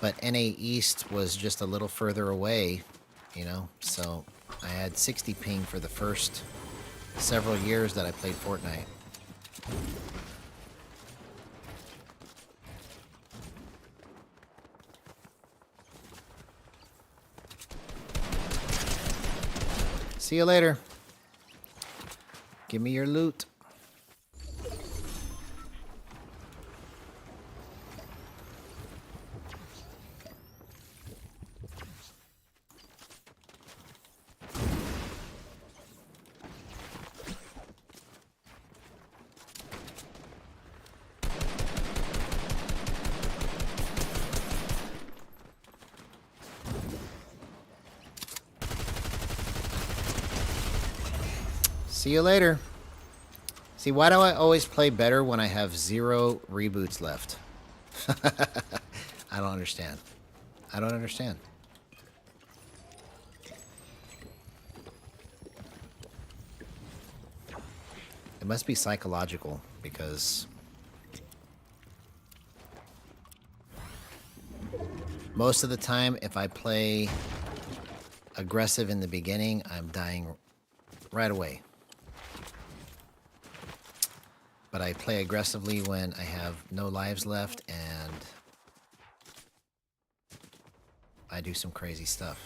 but NA East was just a little further away, you know, so I had 60 ping for the first several years that I played Fortnite. See you later. Give me your loot. See you later. See, why do I always play better when I have 0 reboots left? I don't understand. I don't understand. It must be psychological, because most of the time, if I play aggressive in the beginning, I'm dying right away. But I play aggressively when I have no lives left and I do some crazy stuff.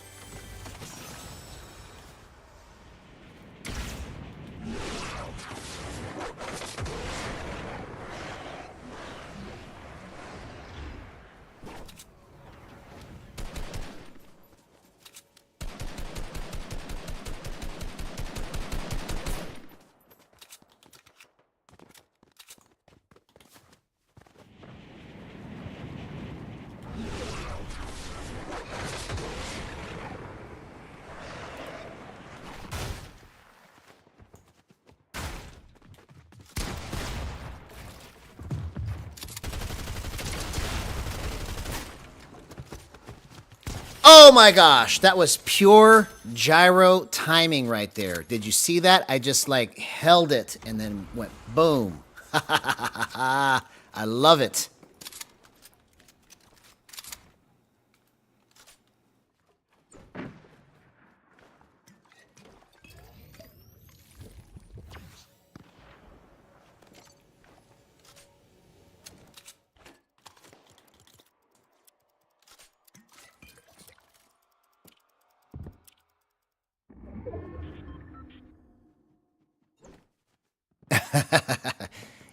Oh my gosh, that was pure gyro timing right there. Did you see that? I just like held it and then went boom. I love it.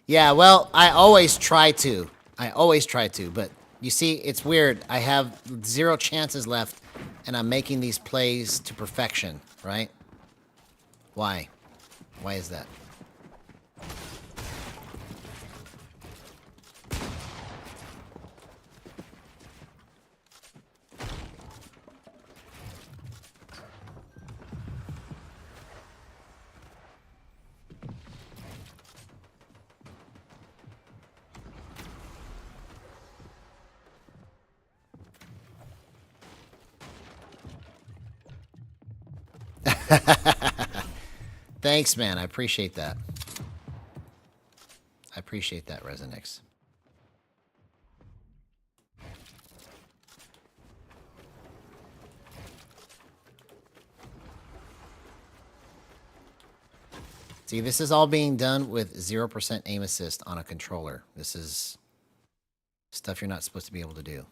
Yeah, well, I always try to. But you see, it's weird. I have 0 chances left, and I'm making these plays to perfection, right? Why? Why is that? Thanks, man. I appreciate that. I appreciate that, Resonix. See, this is all being done with 0% aim assist on a controller. This is stuff you're not supposed to be able to do.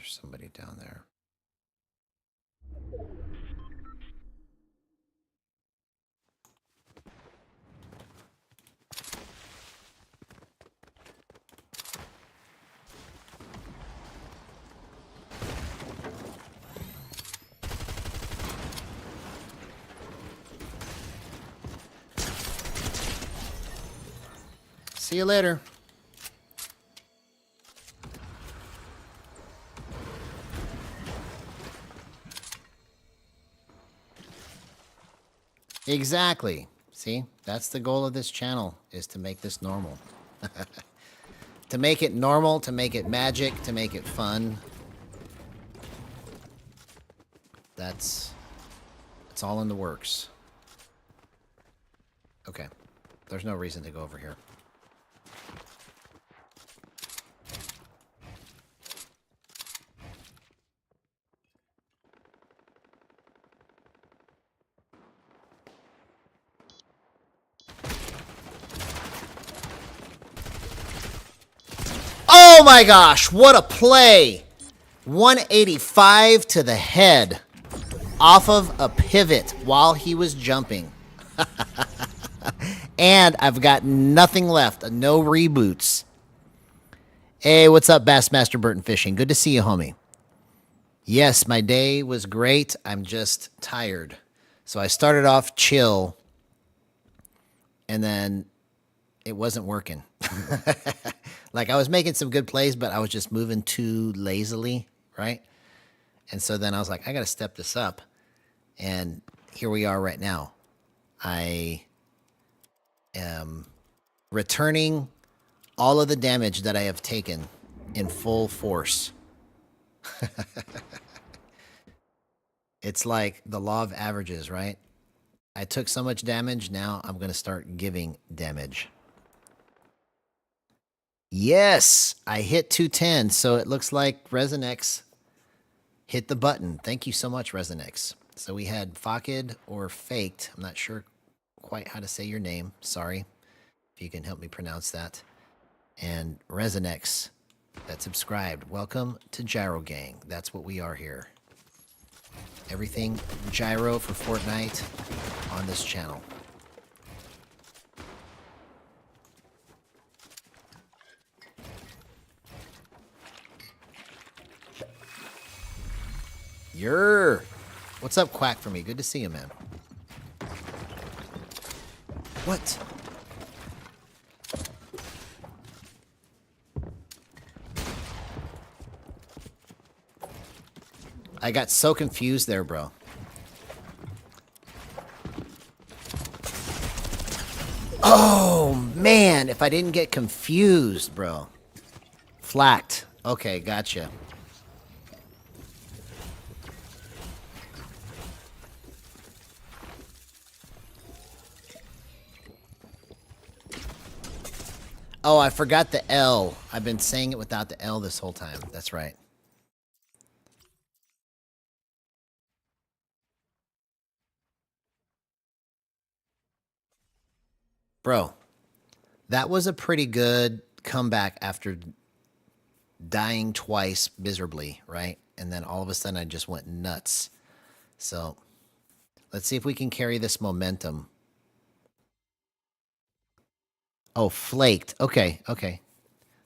There's somebody down there. See you later. Exactly. See, that's the goal of this channel, is to make this normal. To make it normal, to make it magic, to make it fun. It's all in the works. Okay. There's no reason to go over here. Oh my gosh, what a play! 185 to the head off of a pivot while he was jumping. And I've got nothing left, no reboots. Hey, what's up, Bassmaster Burton Fishing? Good to see you, homie. Yes, my day was great. I'm just tired. So I started off chill, and then it wasn't working. Like, I was making some good plays, but I was just moving too lazily, right? And so then I was like, I got to step this up. And here we are right now. I am returning all of the damage that I have taken in full force. It's like the law of averages, right? I took so much damage, now I'm going to start giving damage. Yes, I hit 210, so it looks like Resinix hit the button. Thank you so much, Resinix. So we had Fakid or Faked. I'm not sure quite how to say your name. Sorry if you can help me pronounce that. And Resinix that subscribed. Welcome to Gyro Gang. That's what we are here. Everything Gyro for Fortnite on this channel. What's up, Quack, for me? Good to see you, man. What? I got so confused there, bro. Oh, man. If I didn't get confused, bro. Flacked. Okay, gotcha. Oh, I forgot the L. I've been saying it without the L this whole time. That's right. Bro, that was a pretty good comeback after dying twice miserably, right? And then all of a sudden I just went nuts. So let's see if we can carry this momentum. Oh, flaked. Okay, okay.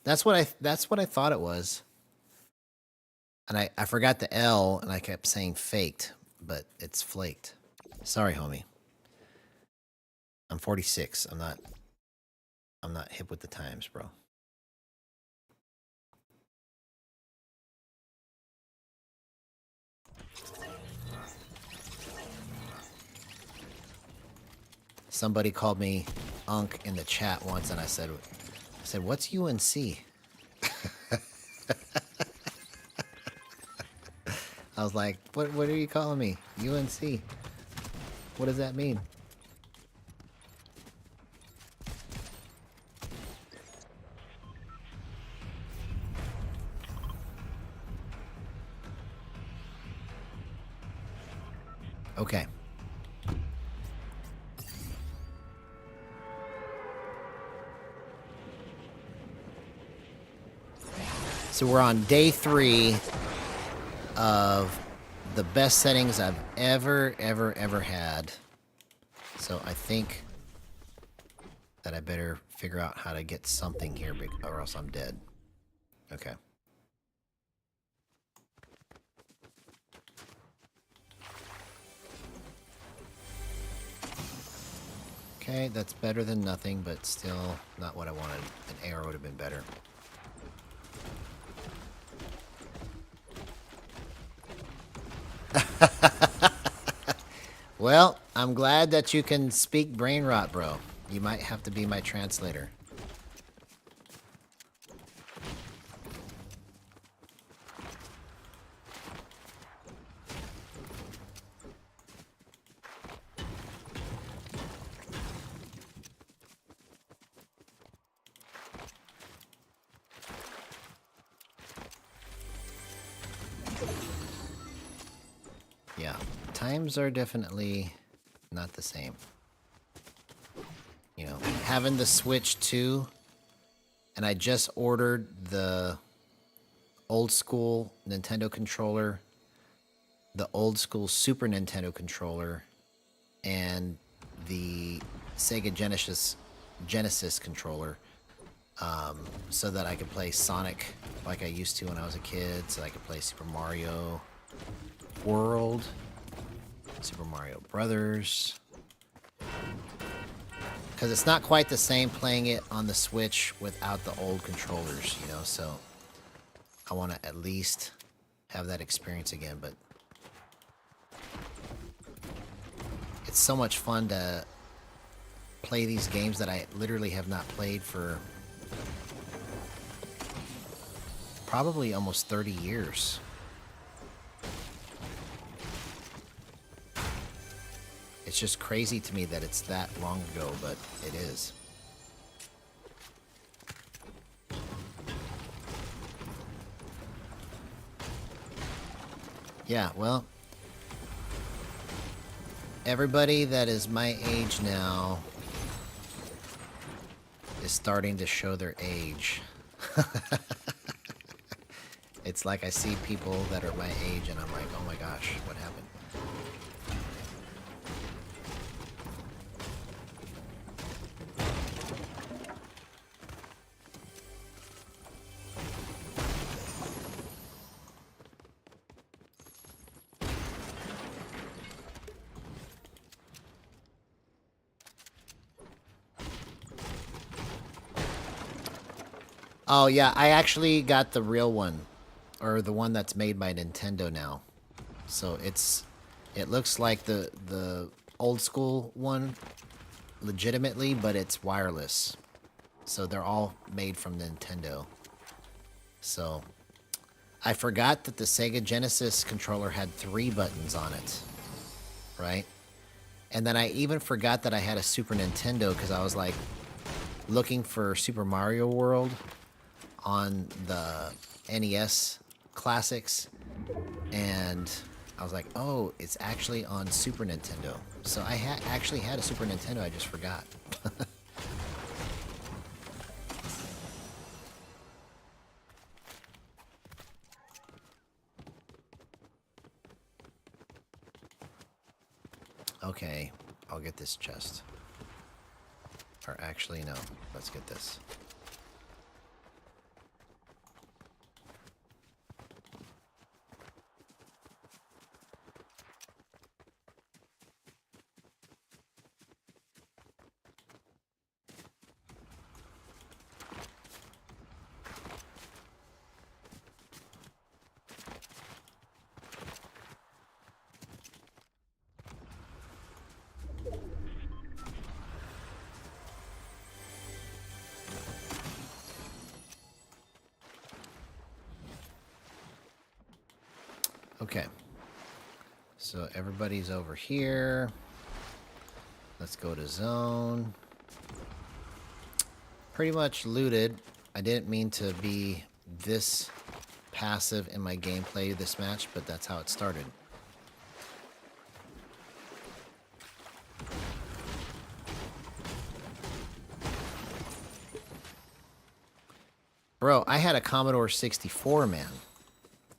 That's what I thought it was. And I forgot the L and I kept saying faked, but it's flaked. Sorry, homie. I'm 46. I'm not hip with the times, bro. Somebody called me Unk in the chat once, and I said, what's UNC? I was like, what are you calling me? UNC. What does that mean? Okay. So we're on day 3 of the best settings I've ever had. So I think that I better figure out how to get something here, or else I'm dead. Okay. Okay, that's better than nothing, but still not what I wanted. An arrow would have been better. Well, I'm glad that you can speak brain rot, bro. You might have to be my translator. Yeah, times are definitely not the same. You know, having the Switch 2, and I just ordered the old school Nintendo controller, the old school Super Nintendo controller, and the Sega Genesis controller, so that I could play Sonic like I used to when I was a kid, so I could play Super Mario World, Super Mario Brothers. Because it's not quite the same playing it on the Switch without the old controllers, you know, so I want to at least have that experience again, but it's so much fun to play these games that I literally have not played for probably almost 30 years. It's just crazy to me that it's that long ago, but it is. Yeah, well, everybody that is my age now is starting to show their age. It's like I see people that are my age and I'm like, oh my gosh, what happened? Oh yeah, I actually got the real one, or the one that's made by Nintendo now. So it looks like the old school one legitimately, but it's wireless. So they're all made from Nintendo. So I forgot that the Sega Genesis controller had 3 buttons on it, right? And then I even forgot that I had a Super Nintendo because I was like looking for Super Mario World on the NES Classics, and I was like, oh, it's actually on Super Nintendo. So I actually had a Super Nintendo, I just forgot. Okay, I'll get this chest. Or actually, no, let's get this. Okay, so everybody's over here. Let's go to zone. Pretty much looted. I didn't mean to be this passive in my gameplay this match, but that's how it started. Bro, I had a Commodore 64, man.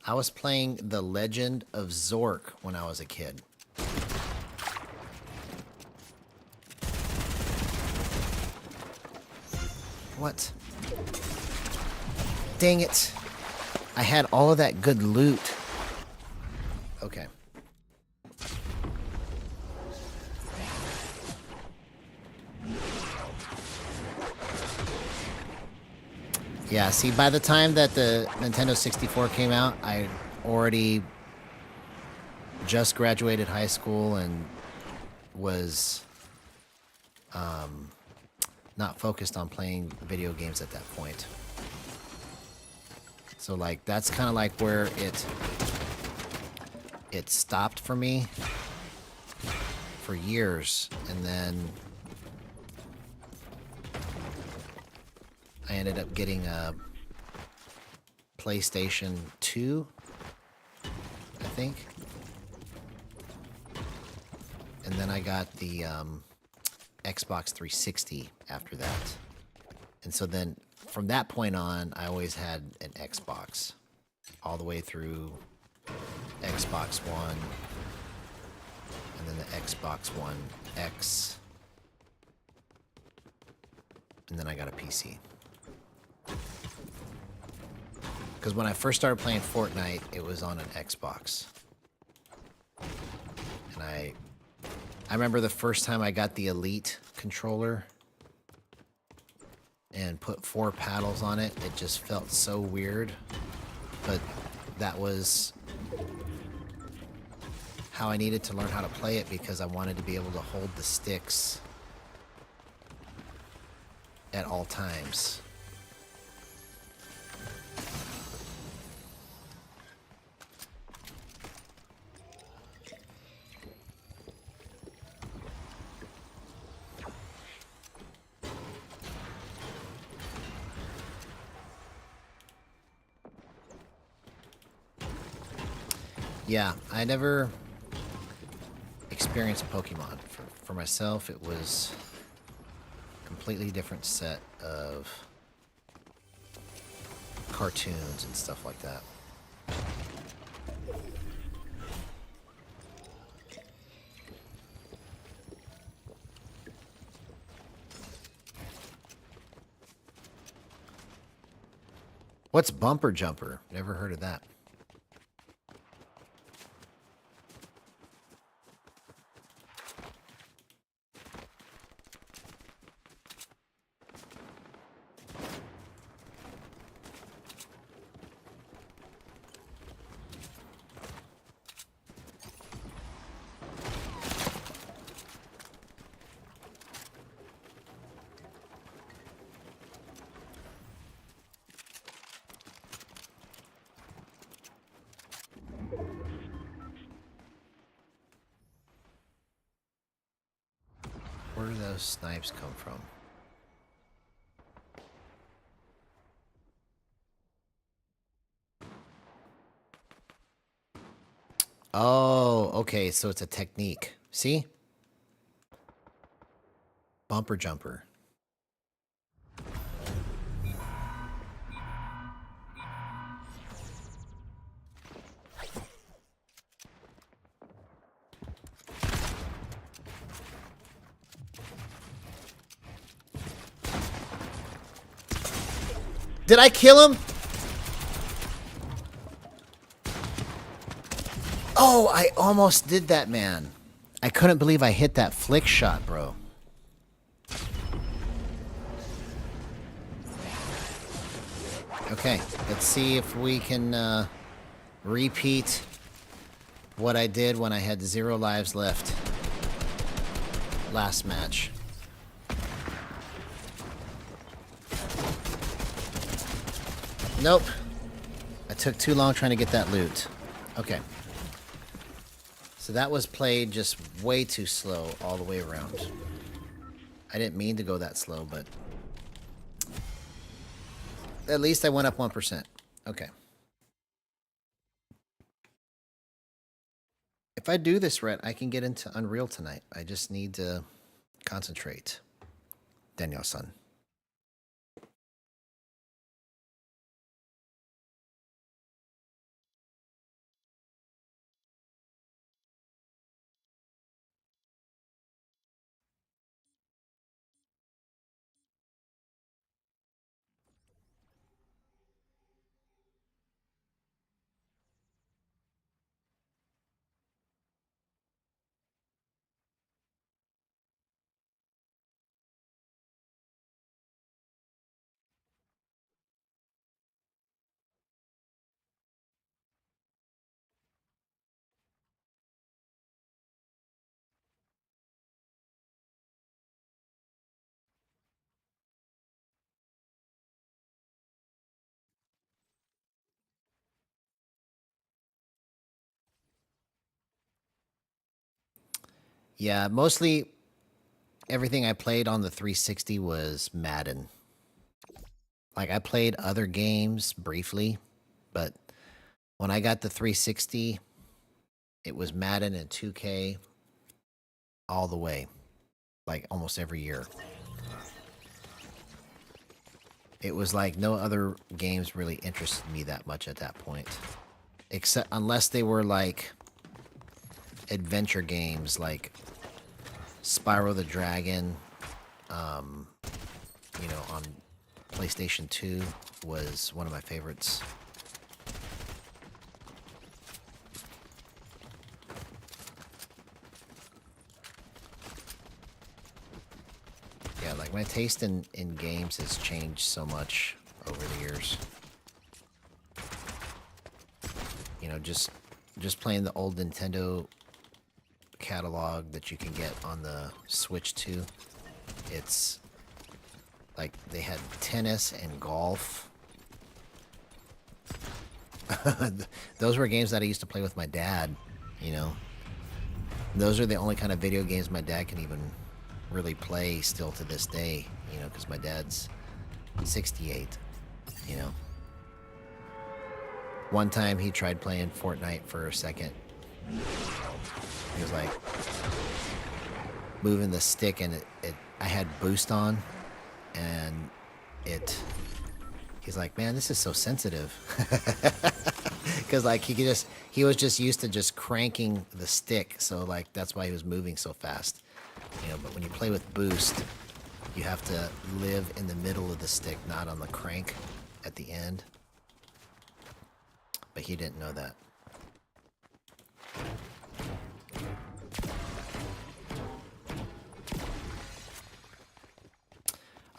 I was playing The Legend of Zork when I was a kid. What? Dang it. I had all of that good loot. Okay. Yeah, see, by the time that the Nintendo 64 came out, I already just graduated high school and was not focused on playing video games at that point. So, like, that's kind of like where it stopped for me for years, and then I ended up getting a PlayStation 2, I think. And then I got the Xbox 360 after that. And so then from that point on, I always had an Xbox all the way through Xbox One, and then the Xbox One X, and then I got a PC. Because when I first started playing Fortnite, it was on an Xbox. And I remember the first time I got the Elite controller and put 4 paddles on it, it just felt so weird. But that was how I needed to learn how to play it, because I wanted to be able to hold the sticks at all times. Yeah, I never experienced Pokemon. For myself, it was a completely different set of cartoons and stuff like that. What's Bumper Jumper? Never heard of that. Where do those snipes come from? Oh, okay, so it's a technique. See? Bumper Jumper. Did I kill him? Oh, I almost did that, man. I couldn't believe I hit that flick shot, bro. Okay, let's see if we can repeat what I did when I had 0 lives left last match. Nope. I took too long trying to get that loot. Okay. So that was played just way too slow all the way around. I didn't mean to go that slow, but at least I went up 1%. Okay. If I do this right, I can get into Unreal tonight. I just need to concentrate. Daniel-san. Yeah, mostly everything I played on the 360 was Madden. Like, I played other games briefly, but when I got the 360, it was Madden and 2K all the way, like almost every year. It was like no other games really interested me that much at that point. Except unless they were like adventure games like Spyro the Dragon, you know, on PlayStation 2 was one of my favorites. Yeah, like my taste in games has changed so much over the years. You know, just playing the old Nintendo catalog that you can get on the Switch 2. It's like they had tennis and golf. Those were games that I used to play with my dad, you know. Those are the only kind of video games my dad can even really play still to this day, you know, because my dad's 68, you know. One time he tried playing Fortnite for a second. He was like moving the stick and I had boost on and he's like, man, this is so sensitive. Because like he was just used to just cranking the stick, so like that's why he was moving so fast, you know. But when you play with boost, you have to live in the middle of the stick, not on the crank at the end. But he didn't know that.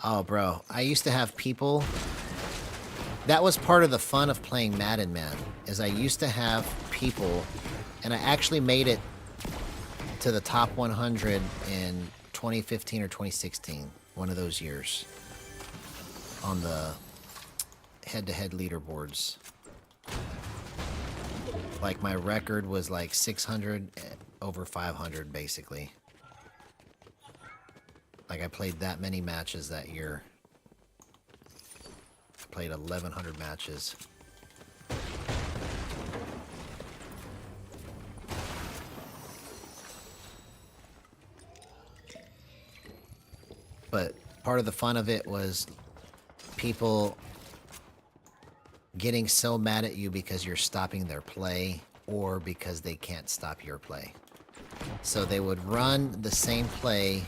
Oh, bro, I used to have people. That was part of the fun of playing Madden, man, is I used to have people, and I actually made it to the top 100 in 2015 or 2016, one of those years, on the head-to-head leaderboards. Like, my record was like 600 over 500, basically. Like, I played that many matches that year. I played 1,100 matches. But part of the fun of it was people getting so mad at you because you're stopping their play or because they can't stop your play. So they would run the same play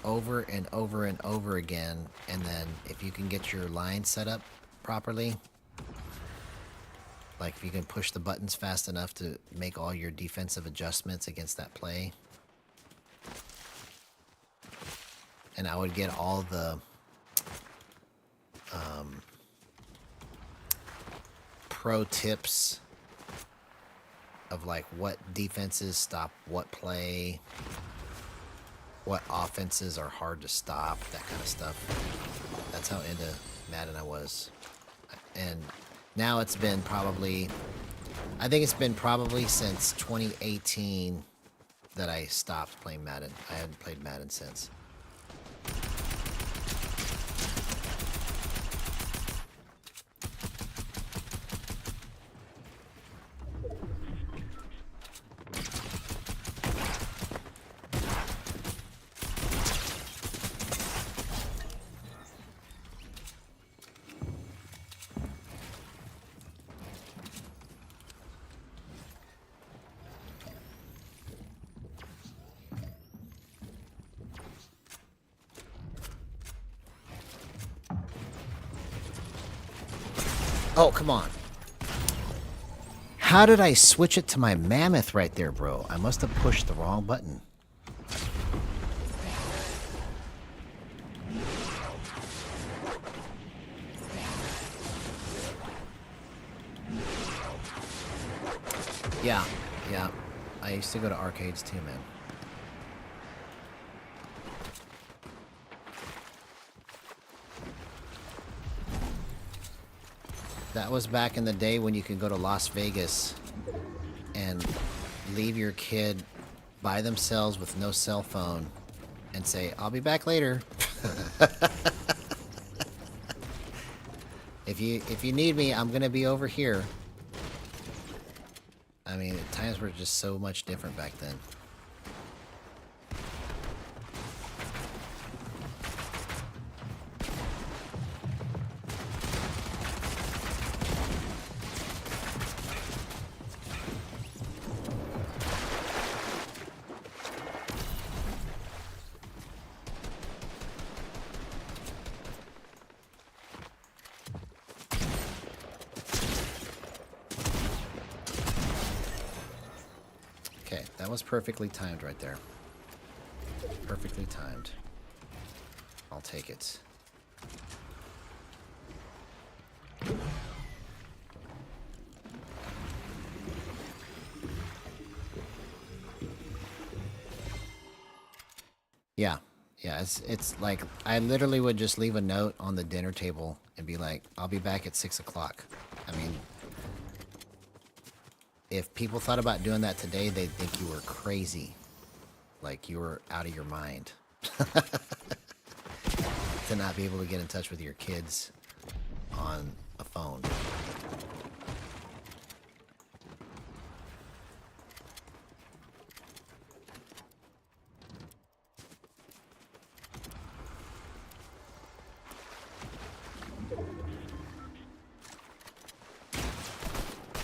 over and over and over again, and then if you can get your line set up properly, like if you can push the buttons fast enough to make all your defensive adjustments against that play, and I would get all the pro tips of like what defenses stop what play, what offenses are hard to stop, that kind of stuff. That's how into Madden I was. And now it's been probably, I think it's been probably since 2018 that I stopped playing Madden. I hadn't played Madden since. Oh, come on. How did I switch it to my mammoth right there, bro? I must have pushed the wrong button. Yeah. I used to go to arcades too, man. That was back in the day when you could go to Las Vegas and leave your kid by themselves with no cell phone and say, I'll be back later. If you need me, I'm gonna be over here. I mean, times were just so much different back then. Okay, that was perfectly timed right there. Perfectly timed. I'll take it. Yeah, it's like I literally would just leave a note on the dinner table and be like, I'll be back at 6 o'clock. I mean, if people thought about doing that today, they'd think you were crazy. Like you were out of your mind. To not be able to get in touch with your kids on a phone.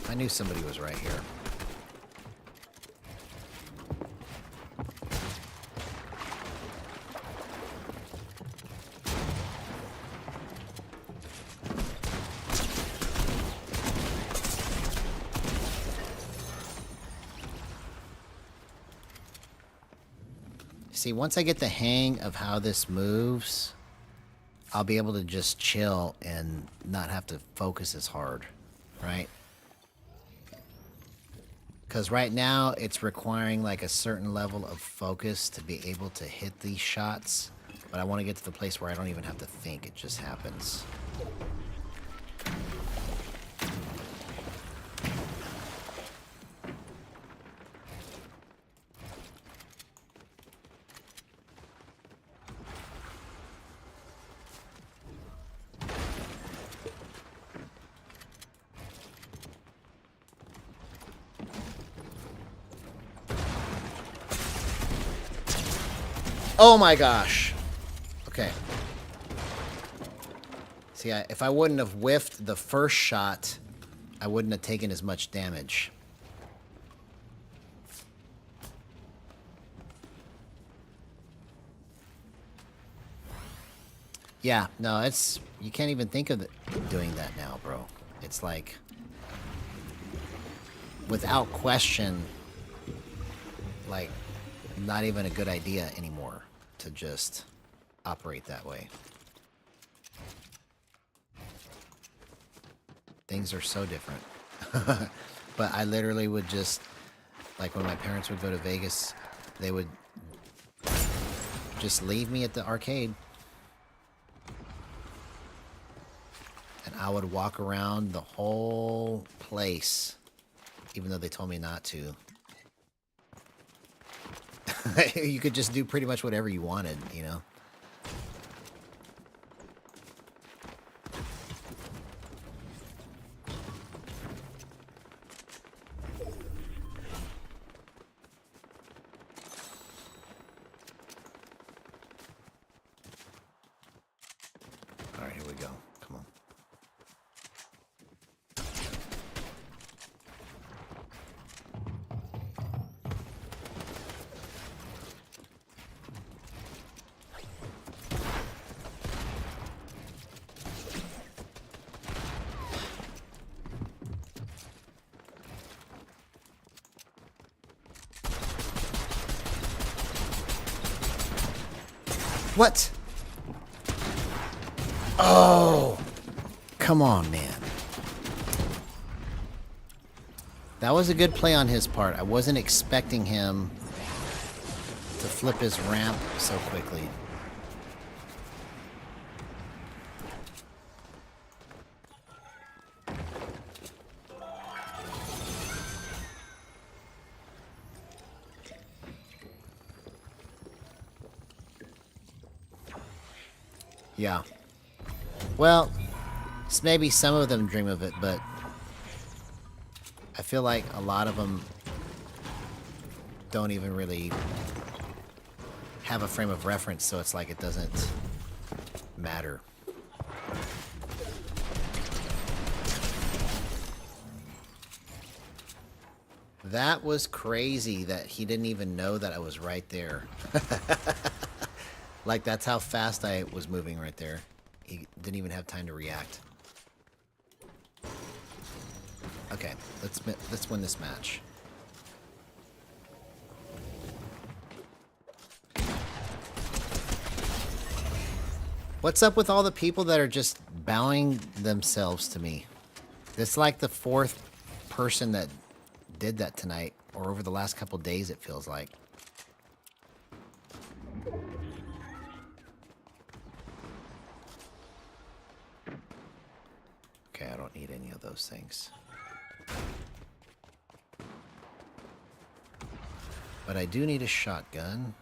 I knew somebody was right here. See, once I get the hang of how this moves, I'll be able to just chill and not have to focus as hard, right? Because right now, it's requiring like a certain level of focus to be able to hit these shots. But I want to get to the place where I don't even have to think, it just happens. Oh my gosh. Okay. See, if I wouldn't have whiffed the first shot, I wouldn't have taken as much damage. Yeah, no, it's... You can't even think of doing that now, bro. It's like... Without question, like, not even a good idea anymore to just operate that way. Things are so different. But I literally would just, like when my parents would go to Vegas, they would just leave me at the arcade. And I would walk around the whole place, even though they told me not to. You could just do pretty much whatever you wanted, you know? Alright, here we go. Come on. What? Oh! Come on, man. That was a good play on his part. I wasn't expecting him to flip his ramp so quickly. Yeah. Well, maybe some of them dream of it, but I feel like a lot of them don't even really have a frame of reference, so it's like it doesn't matter. That was crazy that he didn't even know that I was right there. Like, that's how fast I was moving right there. He didn't even have time to react. Okay, let's win this match. What's up with all the people that are just bowing themselves to me? It's like the fourth person that did that tonight, or over the last couple days, it feels like. Okay, I don't need any of those things. But I do need a shotgun.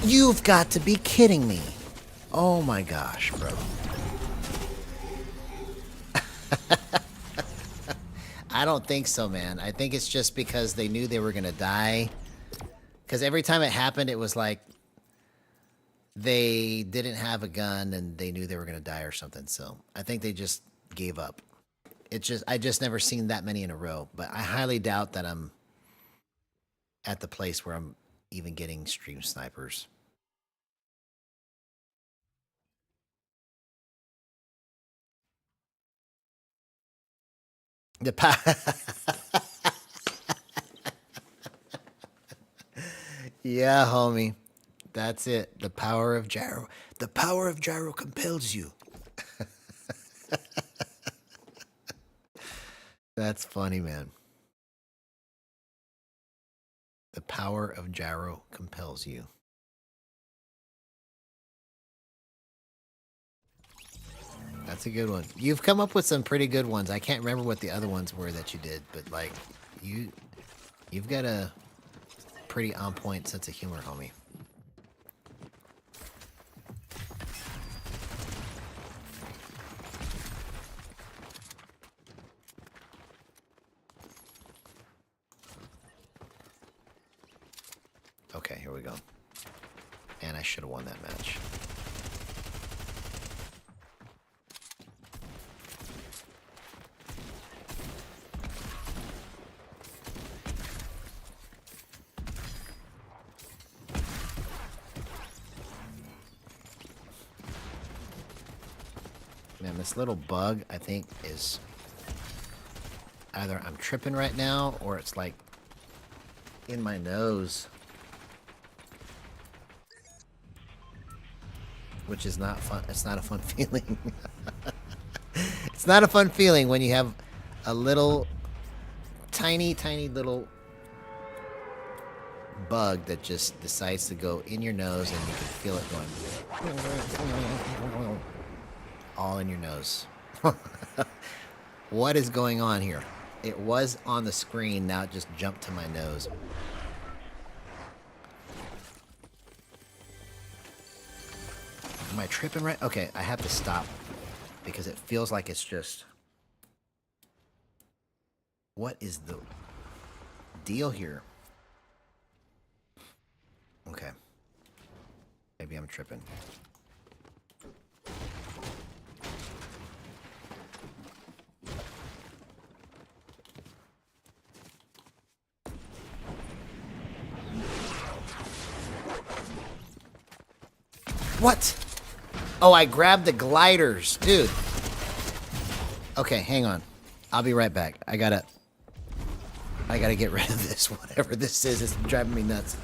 You've got to be kidding me. Oh my gosh, bro. I don't think so, man. I think it's just because they knew they were going to die. Because every time it happened, it was like they didn't have a gun and they knew they were going to die or something. So I think they just gave up. I just never seen that many in a row. But I highly doubt that I'm at the place where I'm even getting stream snipers. The yeah, homie. That's it. The power of gyro. The power of gyro compels you. That's funny, man. The power of gyro compels you. That's a good one. You've come up with some pretty good ones. I can't remember what the other ones were that you did, but like you've got a pretty on point sense of humor, homie. Okay, here we go. And I should have won that match. Man, this little bug, I think, is either I'm tripping right now or it's like in my nose. Which is not fun. It's not a fun feeling. It's not a fun feeling when you have a little, tiny little bug that just decides to go in your nose and you can feel it going all in your nose. What is going on here? It was on the screen, now it just jumped to my nose. Am I tripping right? Okay, I have to stop because it feels like it's just... What is the deal here? Okay. Maybe I'm tripping. What? Oh, I grabbed the gliders. Dude. Okay, hang on. I'll be right back. I gotta get rid of this, whatever this is. It's driving me nuts.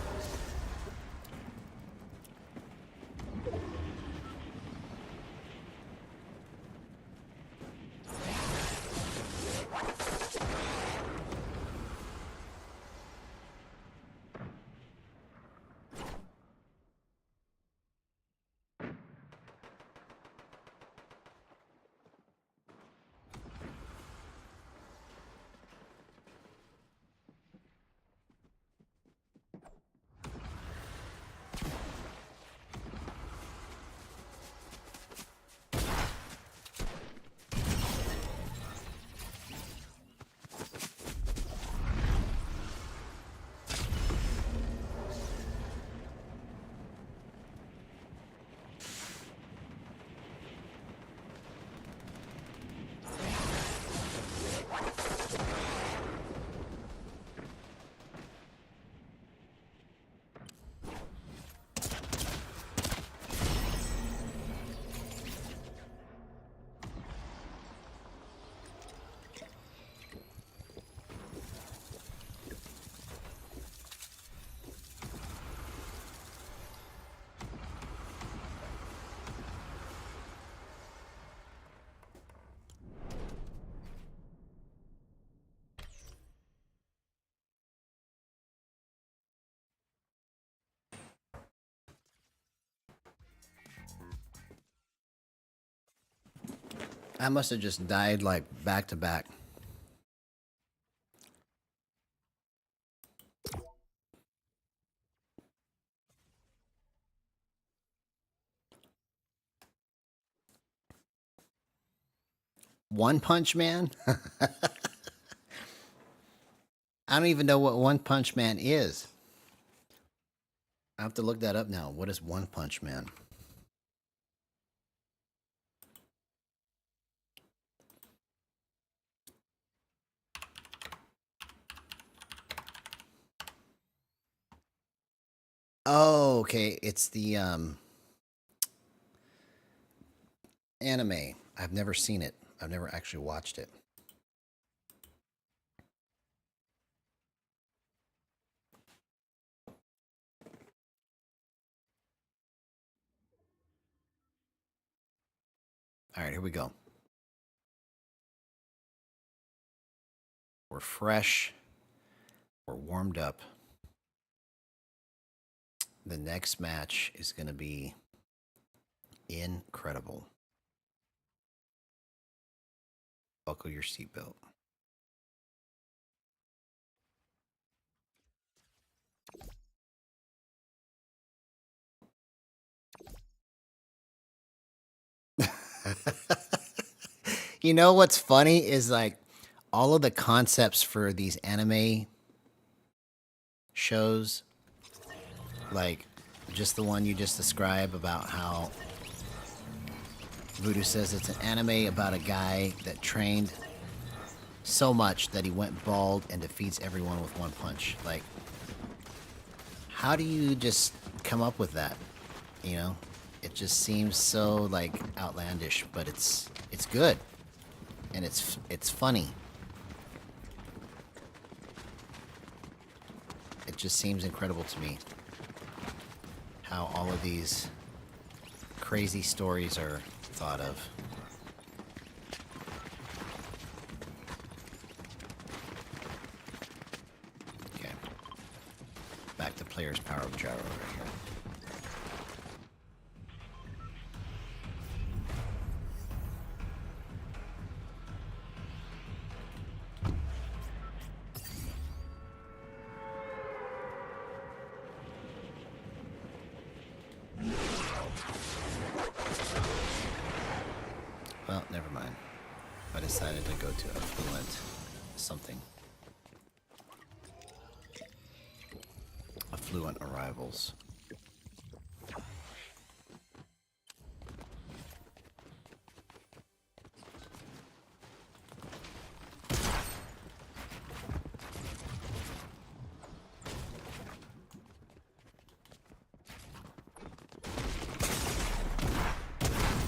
I must have just died like back to back. One Punch Man? I don't even know what One Punch Man is. I have to look that up now. What is One Punch Man? Oh, okay. It's the anime. I've never seen it. I've never actually watched it. All right, here we go. We're fresh. We're warmed up. The next match is going to be incredible. Buckle your seatbelt. You know what's funny is like all of the concepts for these anime shows, like just the one you just described about how Voodoo says it's an anime about a guy that trained so much that he went bald and defeats everyone with one punch. Like, how do you just come up with that? You know, it just seems so like outlandish, but it's good and it's funny. It just seems incredible to me how all of these crazy stories are thought of. Okay. Back to player's power of Gyro right here. Well, never mind. I decided to go to affluent something. Affluent arrivals.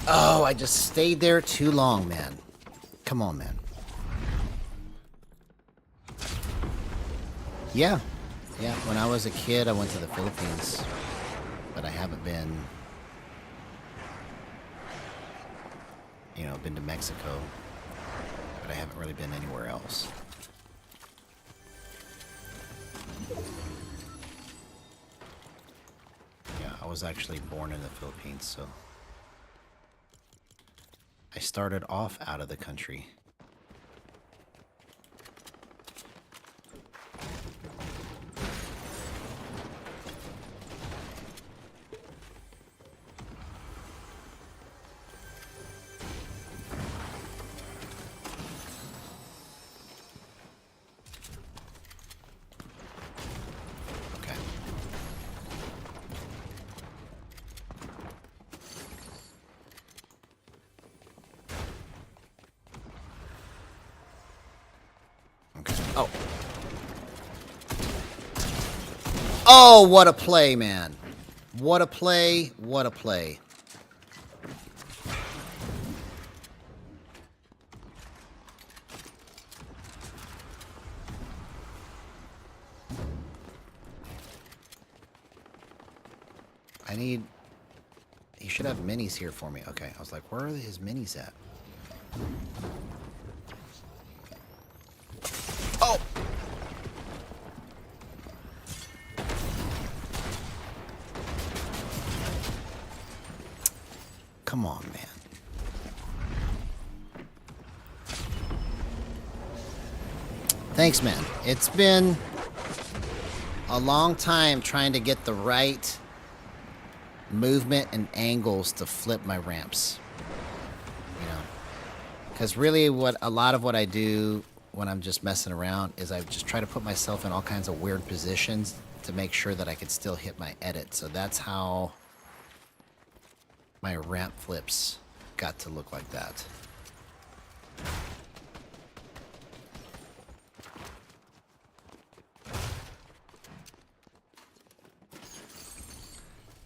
Oh, I just stayed there too long, man. Come on, man. Yeah. Yeah, when I was a kid, I went to the Philippines. But I haven't been... You know, been to Mexico. But I haven't really been anywhere else. Yeah, I was actually born in the Philippines, so... I started off out of the country. Okay. Oh. Oh, what a play, man. What a play. What a play. I need... He should have minis here for me. Okay, I was like, where are his minis at? Oh! Come on, man. Thanks, man. It's been a long time trying to get the right movement and angles to flip my ramps. You know, because really a lot of what I do when I'm just messing around is I just try to put myself in all kinds of weird positions to make sure that I can still hit my edit. So that's how my ramp flips got to look like that.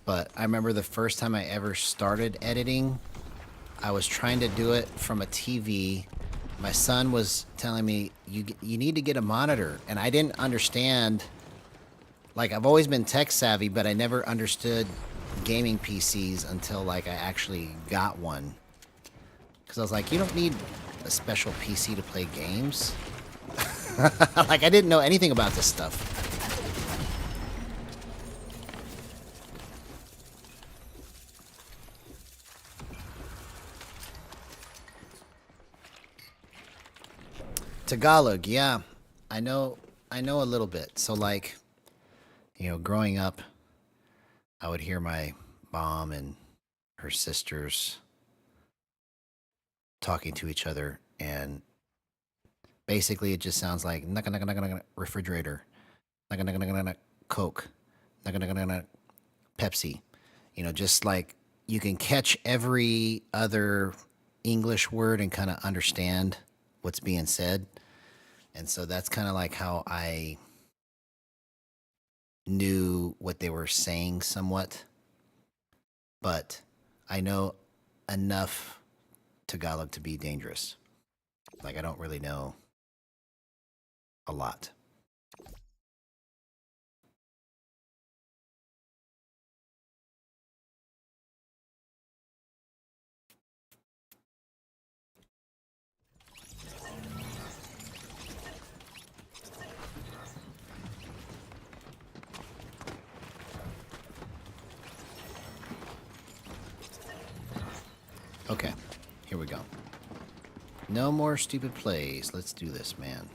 But I remember the first time I ever started editing, I was trying to do it from a TV. My son was telling me, you need to get a monitor. And I didn't understand. Like, I've always been tech savvy, but I never understood gaming PCs until, like, I actually got one. Because I was like, you don't need a special PC to play games. Like, I didn't know anything about this stuff. Tagalog, yeah. I know a little bit. So, like, you know, growing up, I would hear my mom and her sisters talking to each other, and basically it just sounds like naka naka naka naka refrigerator, naka naka naka naka Coke, naka naka naka Pepsi. You know, just like you can catch every other English word and kind of understand what's being said. And so that's kind of like how I knew what they were saying somewhat. But I know enough Tagalog to be dangerous. Like, I don't really know a lot. Okay, here we go. No more stupid plays. Let's do this, man.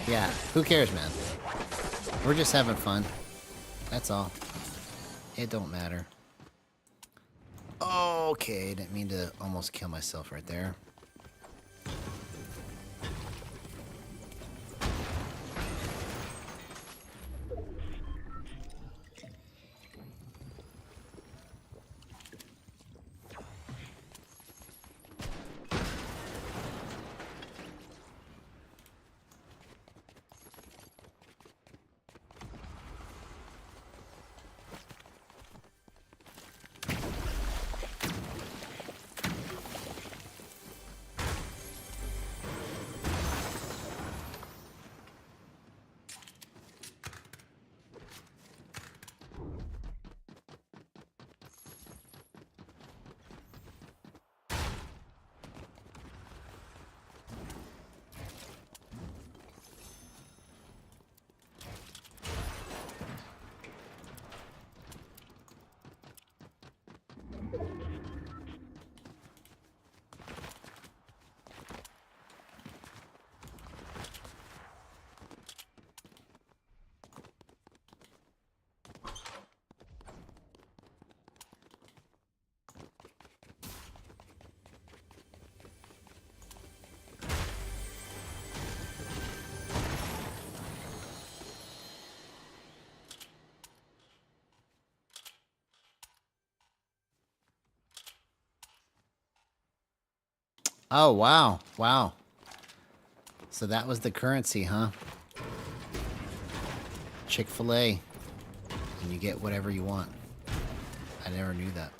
Yeah, who cares, man? We're just having fun. That's all. It don't matter. Okay, didn't mean to almost kill myself right there. Oh, wow. Wow. So that was the currency, huh? Chick-fil-A. And you get whatever you want. I never knew that.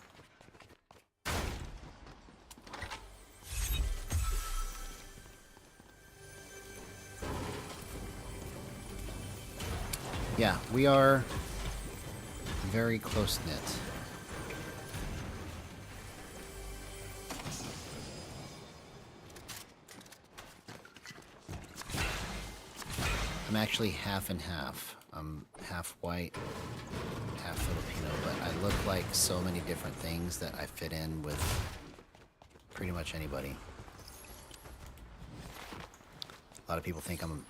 Yeah, we are very close-knit. I'm actually half and half. I'm half white, half Filipino, but I look like so many different things that I fit in with pretty much anybody. A lot of people think I'm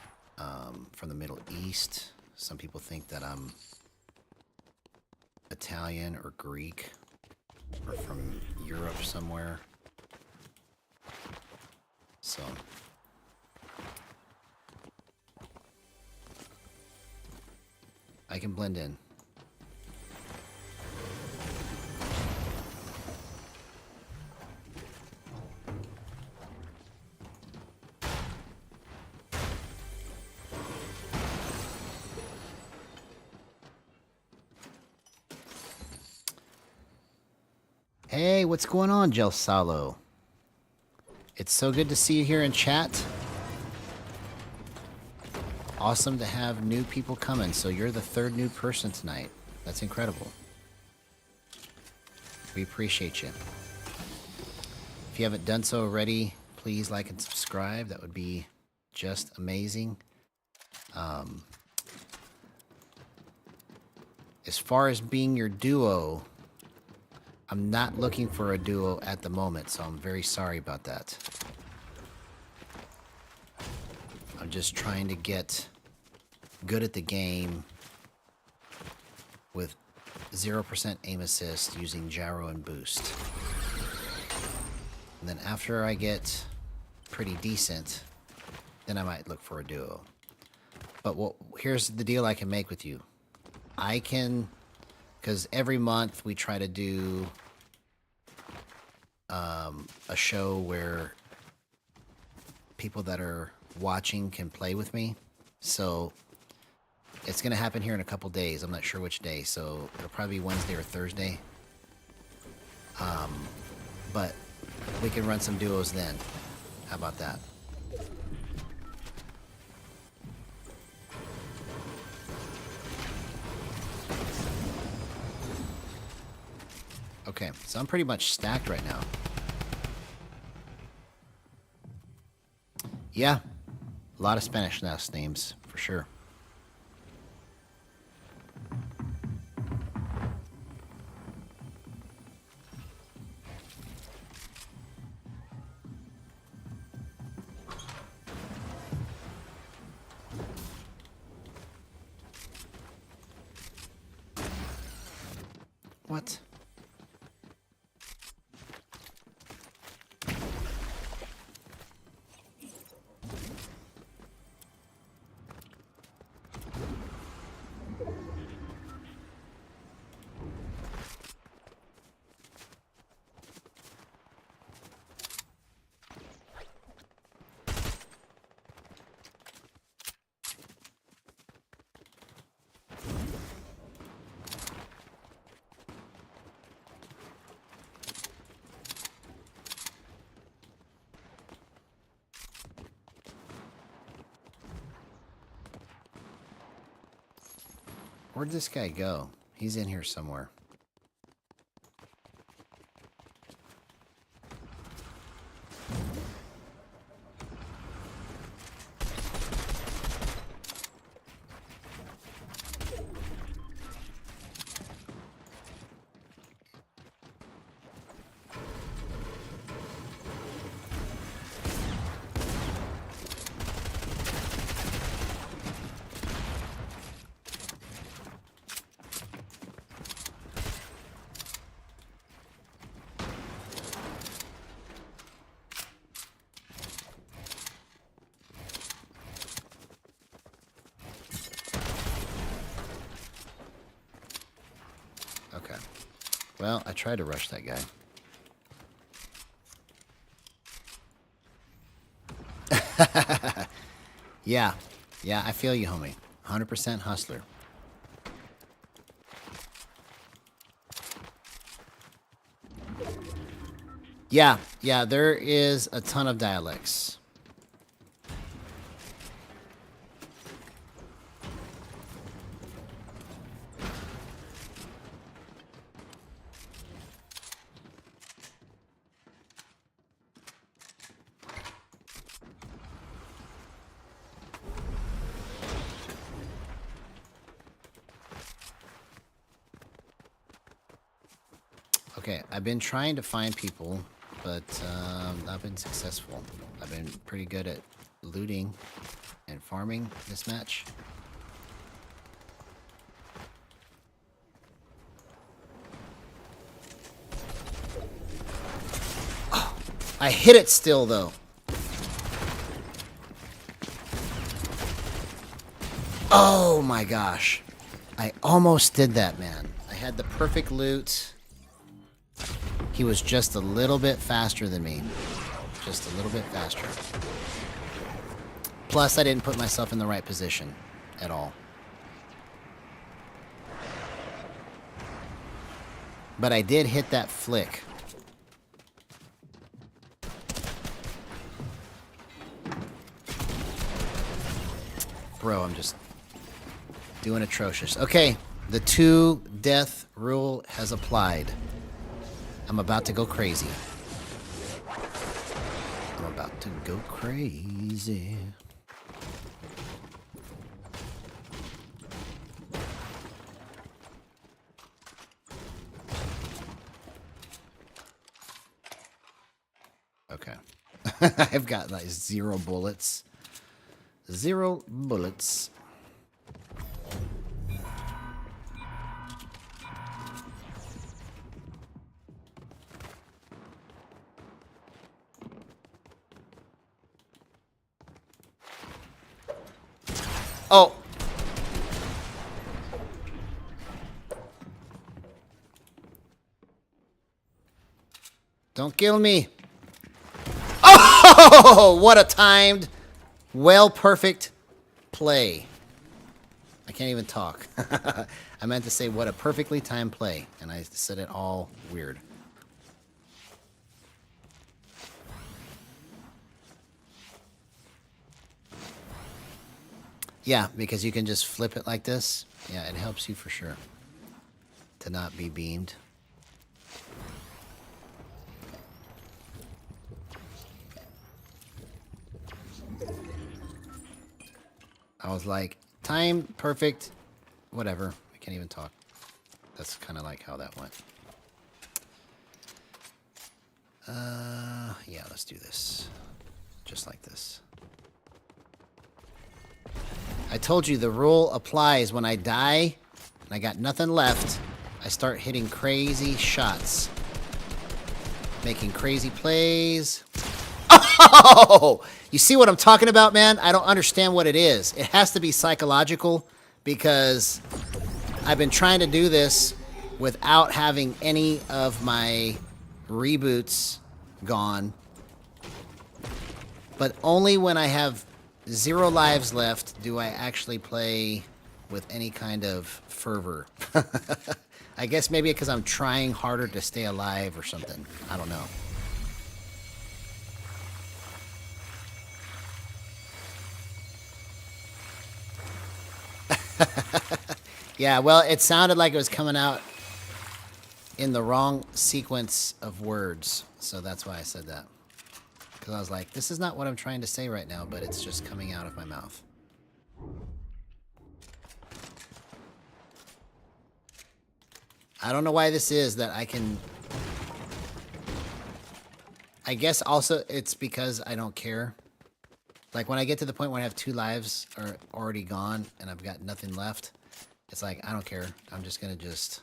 from the Middle East. Some people think that I'm Italian or Greek or from Europe somewhere. So I can blend in. Hey, what's going on, Gel Salo? It's so good to see you here in chat. Awesome to have new people coming. So you're the third new person tonight. That's incredible. We appreciate you. If you haven't done so already, please like and subscribe. That would be just amazing. As far as being your duo, I'm not looking for a duo at the moment, so I'm very sorry about that. I'm just trying to get good at the game with 0% aim assist using Gyro and Boost. And then after I get pretty decent, then I might look for a duo. But here's the deal I can make with you. I can, because every month we try to do a show where people that are watching can play with me. So it's going to happen here in a couple days. I'm not sure which day, so it'll probably be Wednesday or Thursday. But we can run some duos then. How about that? Okay, so I'm pretty much stacked right now. Yeah, a lot of Spanish last names, for sure. What? Where'd this guy go? He's in here somewhere. Okay. Well, I tried to rush that guy. Yeah. Yeah, I feel you, homie. 100% hustler. Yeah, yeah, there is a ton of dialects. Okay, I've been trying to find people, but not been successful. I've been pretty good at looting and farming this match. Oh, I hit it still, though. Oh my gosh. I almost did that, man. I had the perfect loot. He was just a little bit faster than me. Just a little bit faster. Plus, I didn't put myself in the right position at all. But I did hit that flick. Bro, I'm just doing atrocious. Okay, the 2-death rule has applied. I'm about to go crazy. I'm about to go crazy. Okay. I've got like 0 bullets. 0 bullets. Oh! Don't kill me! Oh! What a timed, well, perfect play. I can't even talk. I meant to say what a perfectly timed play, and I said it all weird. Yeah, because you can just flip it like this. Yeah, it helps you for sure to not be beamed. I was like, time, perfect, whatever. I can't even talk. That's kind of like how that went. Yeah, let's do this. Just like this. I told you the rule applies when I die and I got nothing left. I start hitting crazy shots. Making crazy plays. Oh! You see what I'm talking about, man? I don't understand what it is. It has to be psychological because I've been trying to do this without having any of my reboots gone. But only when I have 0 lives left do I actually play with any kind of fervor. I guess maybe because I'm trying harder to stay alive or something. I don't know. Yeah, well, it sounded like it was coming out in the wrong sequence of words. So that's why I said that. Because I was like, this is not what I'm trying to say right now, but it's just coming out of my mouth. I don't know why this is that I can... I guess also it's because I don't care. Like when I get to the point where I have 2 lives are already gone and I've got nothing left, it's like, I don't care. I'm just going to just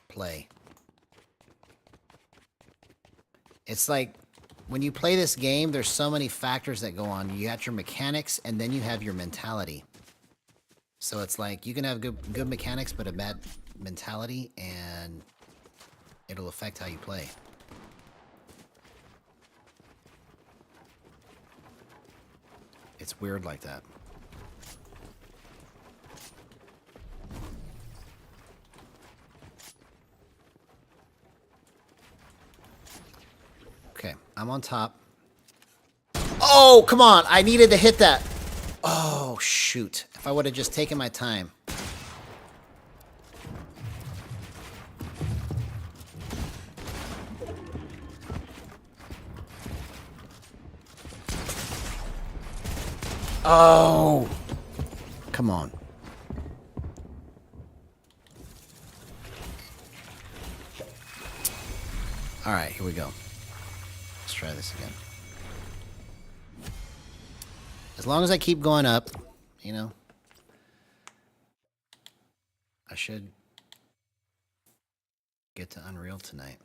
play. It's like when you play this game, there's so many factors that go on. You got your mechanics and then you have your mentality. So it's like you can have good mechanics but a bad mentality and it'll affect how you play. It's weird like that. Okay, I'm on top. Oh, come on. I needed to hit that. Oh, shoot. If I would have just taken my time. Oh. Come on. All right, here we go. Let's try this again. As long as I keep going up, you know, I should get to Unreal tonight.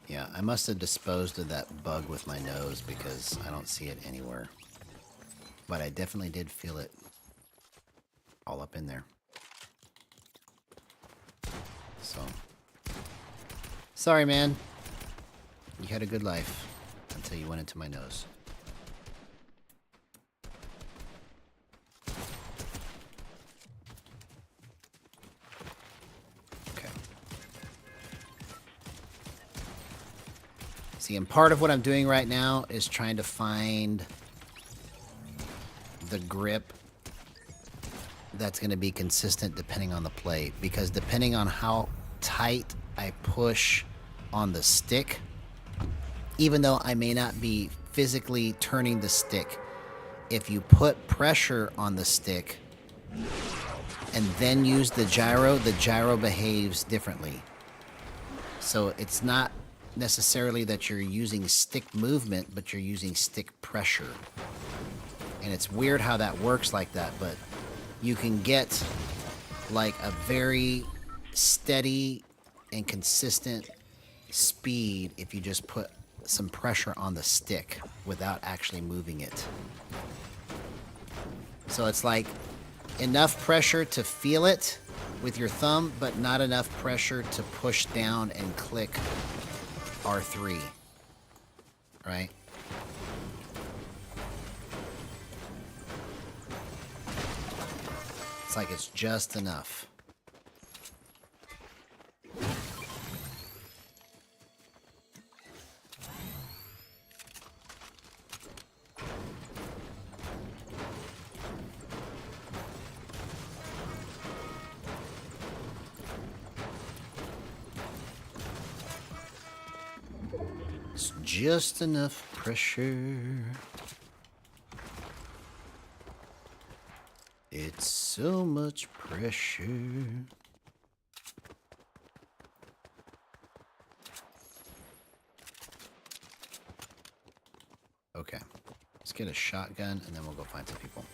Yeah, I must have disposed of that bug with my nose because I don't see it anywhere. But I definitely did feel it all up in there. So, sorry, man. You had a good life until you went into my nose. Okay. See, and part of what I'm doing right now is trying to find the grip that's going to be consistent depending on the play, because depending on how tight I push on the stick, even though I may not be physically turning the stick, if you put pressure on the stick and then use the gyro behaves differently. So it's not necessarily that you're using stick movement, but you're using stick pressure. And it's weird how that works like that, but you can get like a very steady and consistent speed if you just put some pressure on the stick without actually moving it. So it's like enough pressure to feel it with your thumb, but not enough pressure to push down and click R3, right? It's like it's just enough. It's just enough pressure. It's so much pressure. Okay, let's get a shotgun and then we'll go find some people.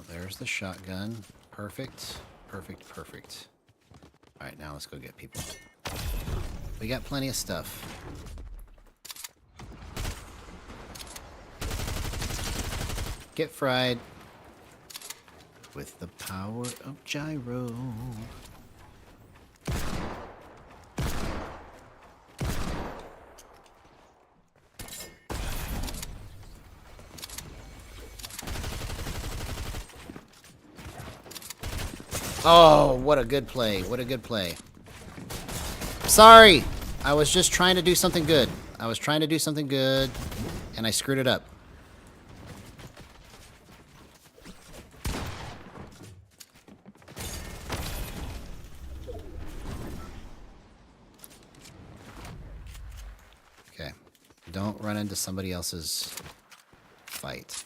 There's the shotgun. Perfect. Perfect, perfect. Alright, now let's go get people. We got plenty of stuff. Get fried. With the power of gyro. Oh, what a good play. What a good play. Sorry. I was just trying to do something good. I was trying to do something good, and I screwed it up. Don't run into somebody else's fight.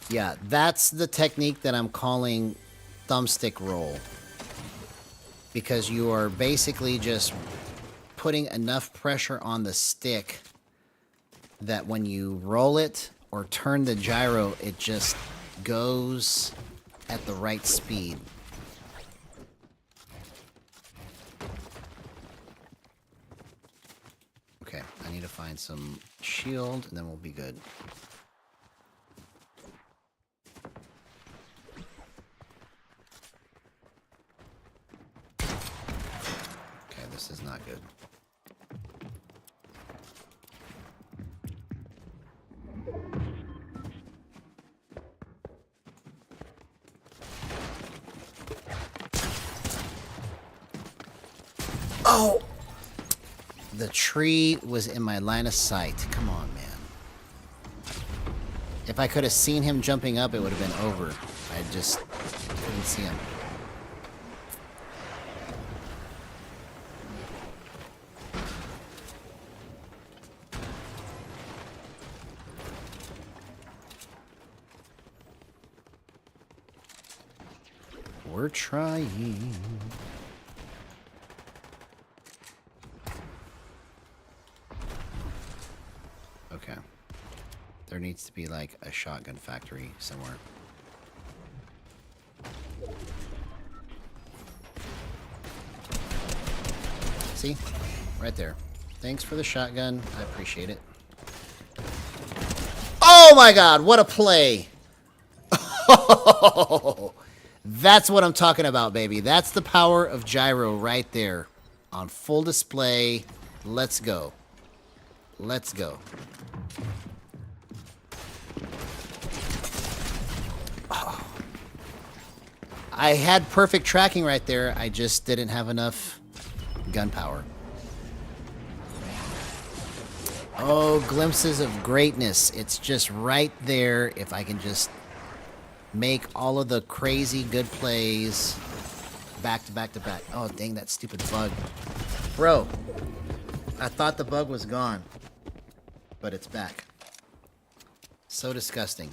Yeah, that's the technique that I'm calling thumbstick roll. Because you are basically just putting enough pressure on the stick that when you roll it or turn the gyro, it just goes at the right speed. Okay, I need to find some shield and then we'll be good. Okay, this is not good. Oh! The tree was in my line of sight. Come on, man. If I could have seen him jumping up, it would have been over. I just couldn't see him. We're trying. Okay. There needs to be like a shotgun factory somewhere. See? Right there. Thanks for the shotgun. I appreciate it. Oh my god, what a play! That's what I'm talking about, baby. That's the power of gyro right there. On full display. Let's go. Let's go. Oh. I had perfect tracking right there. I just didn't have enough gunpowder. Oh, glimpses of greatness. It's just right there. If I can just make all of the crazy good plays back to back to back. Oh, dang, that stupid bug. Bro, I thought the bug was gone, but it's back. So disgusting.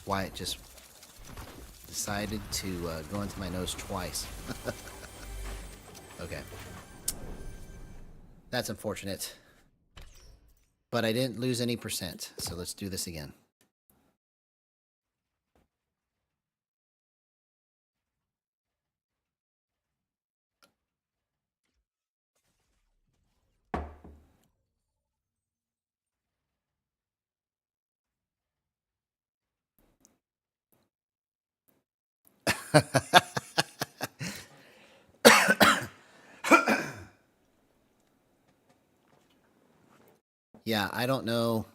Why it just decided to go into my nose twice. Okay. That's unfortunate. But I didn't lose any percent, so let's do this again. Yeah, I don't know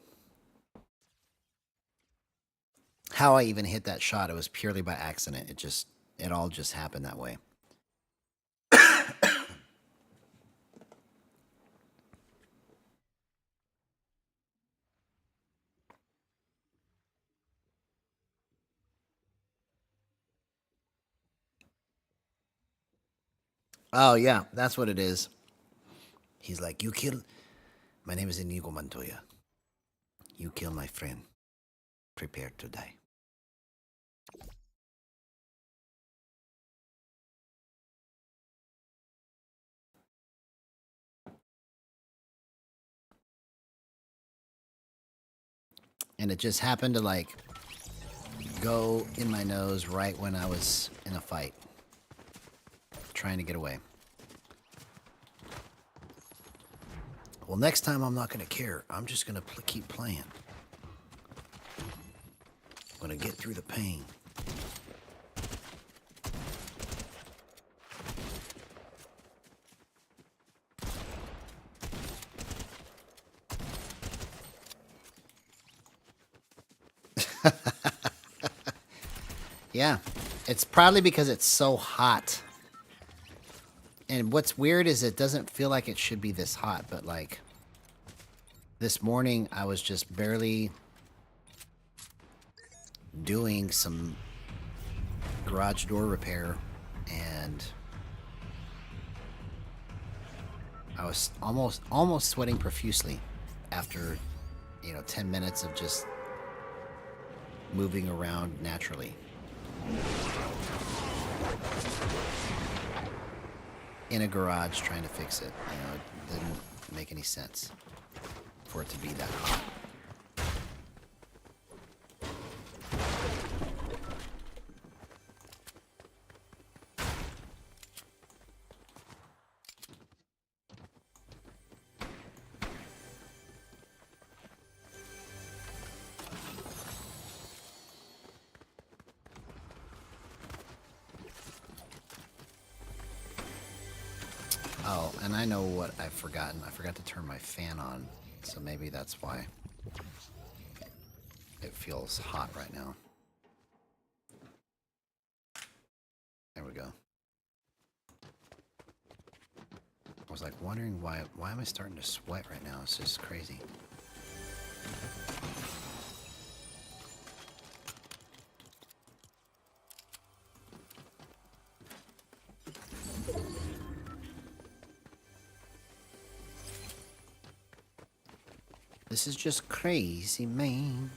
how I even hit that shot. It was purely by accident. It all just happened that way. Oh, yeah, that's what it is. He's like, you killed... My name is Inigo Montoya. You kill my friend. Prepare to die. And it just happened to, like, go in my nose right when I was in a fight. Trying to get away. Well, next time I'm not going to care. I'm just going to keep playing. I'm going to get through the pain. Yeah, it's probably because it's so hot. And what's weird is it doesn't feel like it should be this hot, but like this morning I was just barely doing some garage door repair, and I was almost sweating profusely after, 10 minutes of just moving around naturally in a garage trying to fix it. It didn't make any sense for it to be that hot. Oh, and I know what I've forgotten. I forgot to turn my fan on, so maybe that's why it feels hot right now. There we go. I was like wondering why am I starting to sweat right now? It's just crazy. This is just crazy, man.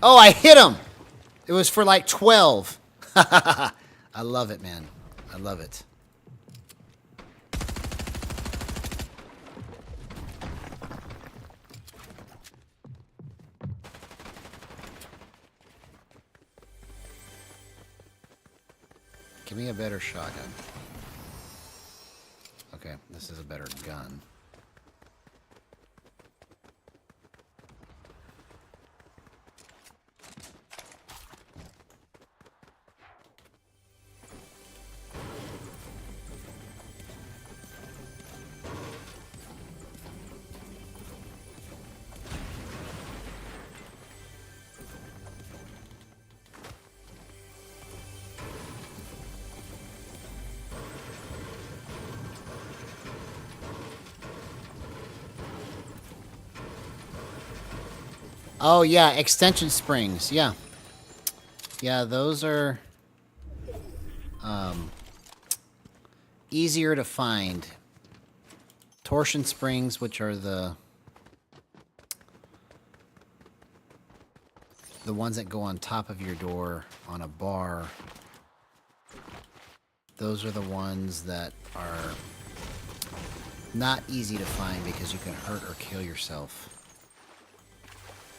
Oh, I hit him! It was for like 12. I love it, man. I love it. Give me a better shotgun. Okay, this is a better gun. Oh, yeah, extension springs, yeah. Yeah, those are easier to find. Torsion springs, which are the ones that go on top of your door on a bar, those are the ones that are not easy to find because you can hurt or kill yourself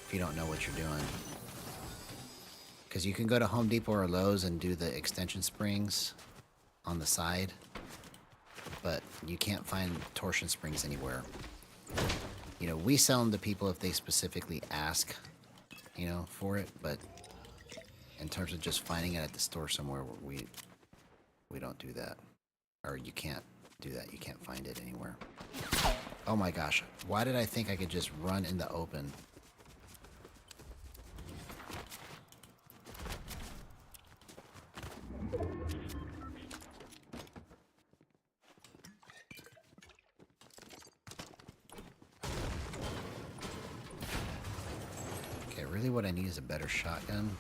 if you don't know what you're doing. Because you can go to Home Depot or Lowe's and do the extension springs on the side, but you can't find torsion springs anywhere. We sell them to people if they specifically ask, for it, but in terms of just finding it at the store somewhere, we don't do that. Or you can't do that. You can't find it anywhere. Oh my gosh. Why did I think I could just run in the open? Okay, really what I need is a better shotgun.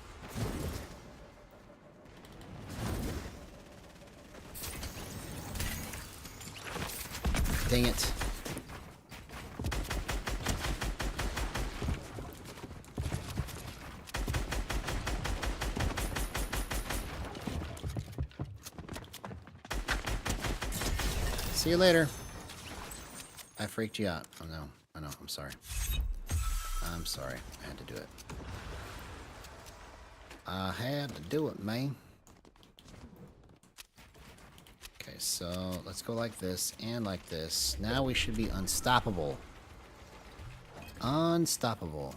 Dang it. See you later. I freaked you out. Oh no. Oh no, I'm sorry. I'm sorry. I had to do it. I had to do it, man. Okay, so let's go like this and like this. Now we should be unstoppable. Unstoppable.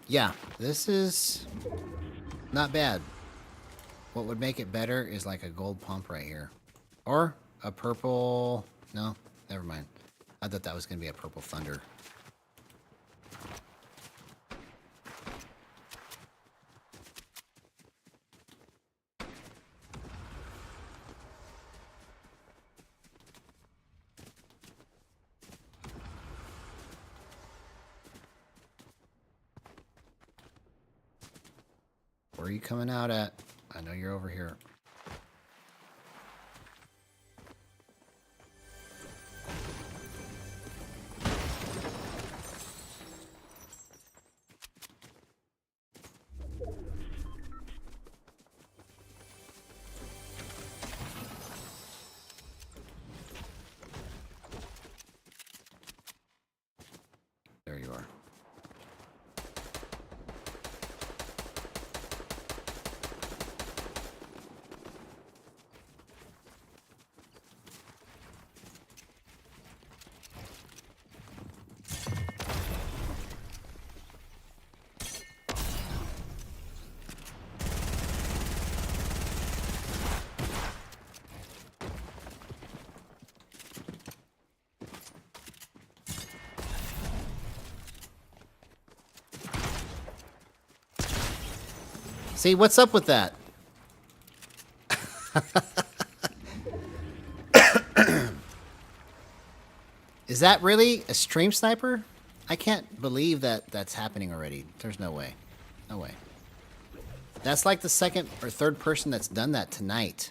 Yeah, this is not bad. What would make it better is like a gold pump right here. Or a purple... No, never mind. I thought that was going to be a purple thunder. Where are you coming out at? I know you're over here. There you are. See, what's up with that? Is that really a stream sniper? I can't believe that that's happening already. There's no way. No way. That's like the second or third person that's done that tonight.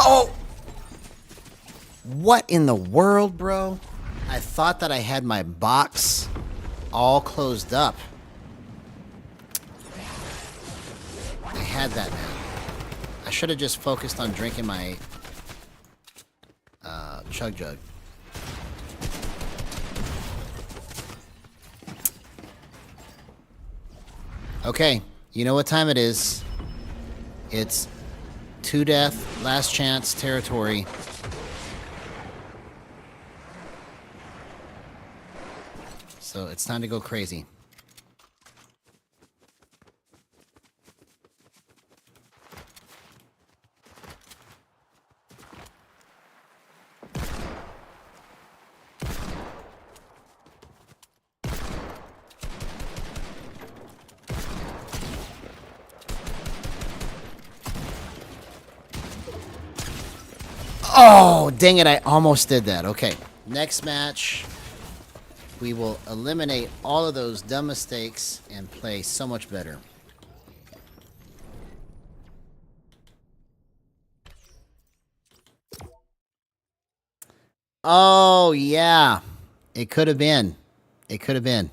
Oh! What in the world, bro? I thought that I had my box all closed up. I had that, man. I should have just focused on drinking my chug jug. Okay, you know what time it is. It's 2 death, last chance territory. So it's time to go crazy. Oh, dang it, I almost did that. Okay, next match, we will eliminate all of those dumb mistakes and play so much better. Oh, yeah. It could have been. It could have been.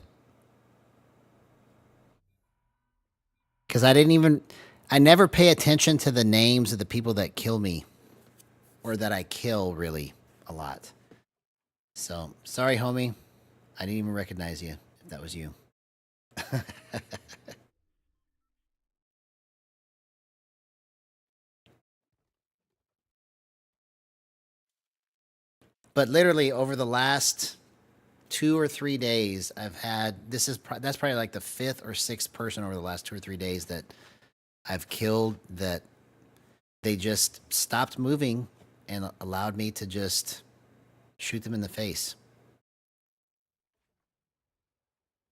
Because I never pay attention to the names of the people that kill me. Or that I kill, really, a lot. So, sorry, homie. I didn't even recognize you, if that was you. But literally, over the last 2 or 3 days, I've had... that's probably like the 5th or 6th person over the last 2 or 3 days that I've killed that they just stopped moving and allowed me to just shoot them in the face.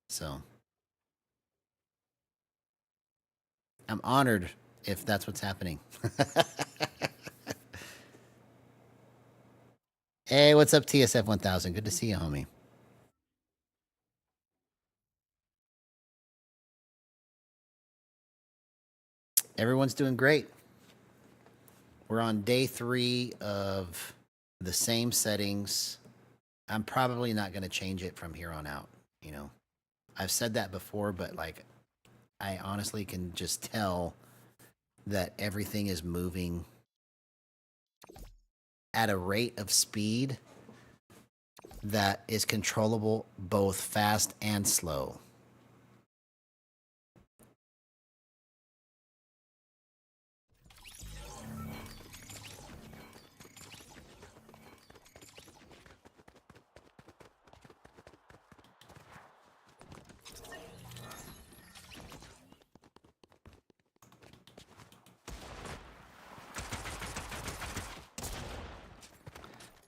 So I'm honored if that's what's happening. Hey, what's up, TSF 1000? Good to see you, homie. Everyone's doing great. We're on day 3 of the same settings. I'm probably not going to change it from here on out, you know. I've said that before, but like I honestly can just tell that everything is moving at a rate of speed that is controllable both fast and slow.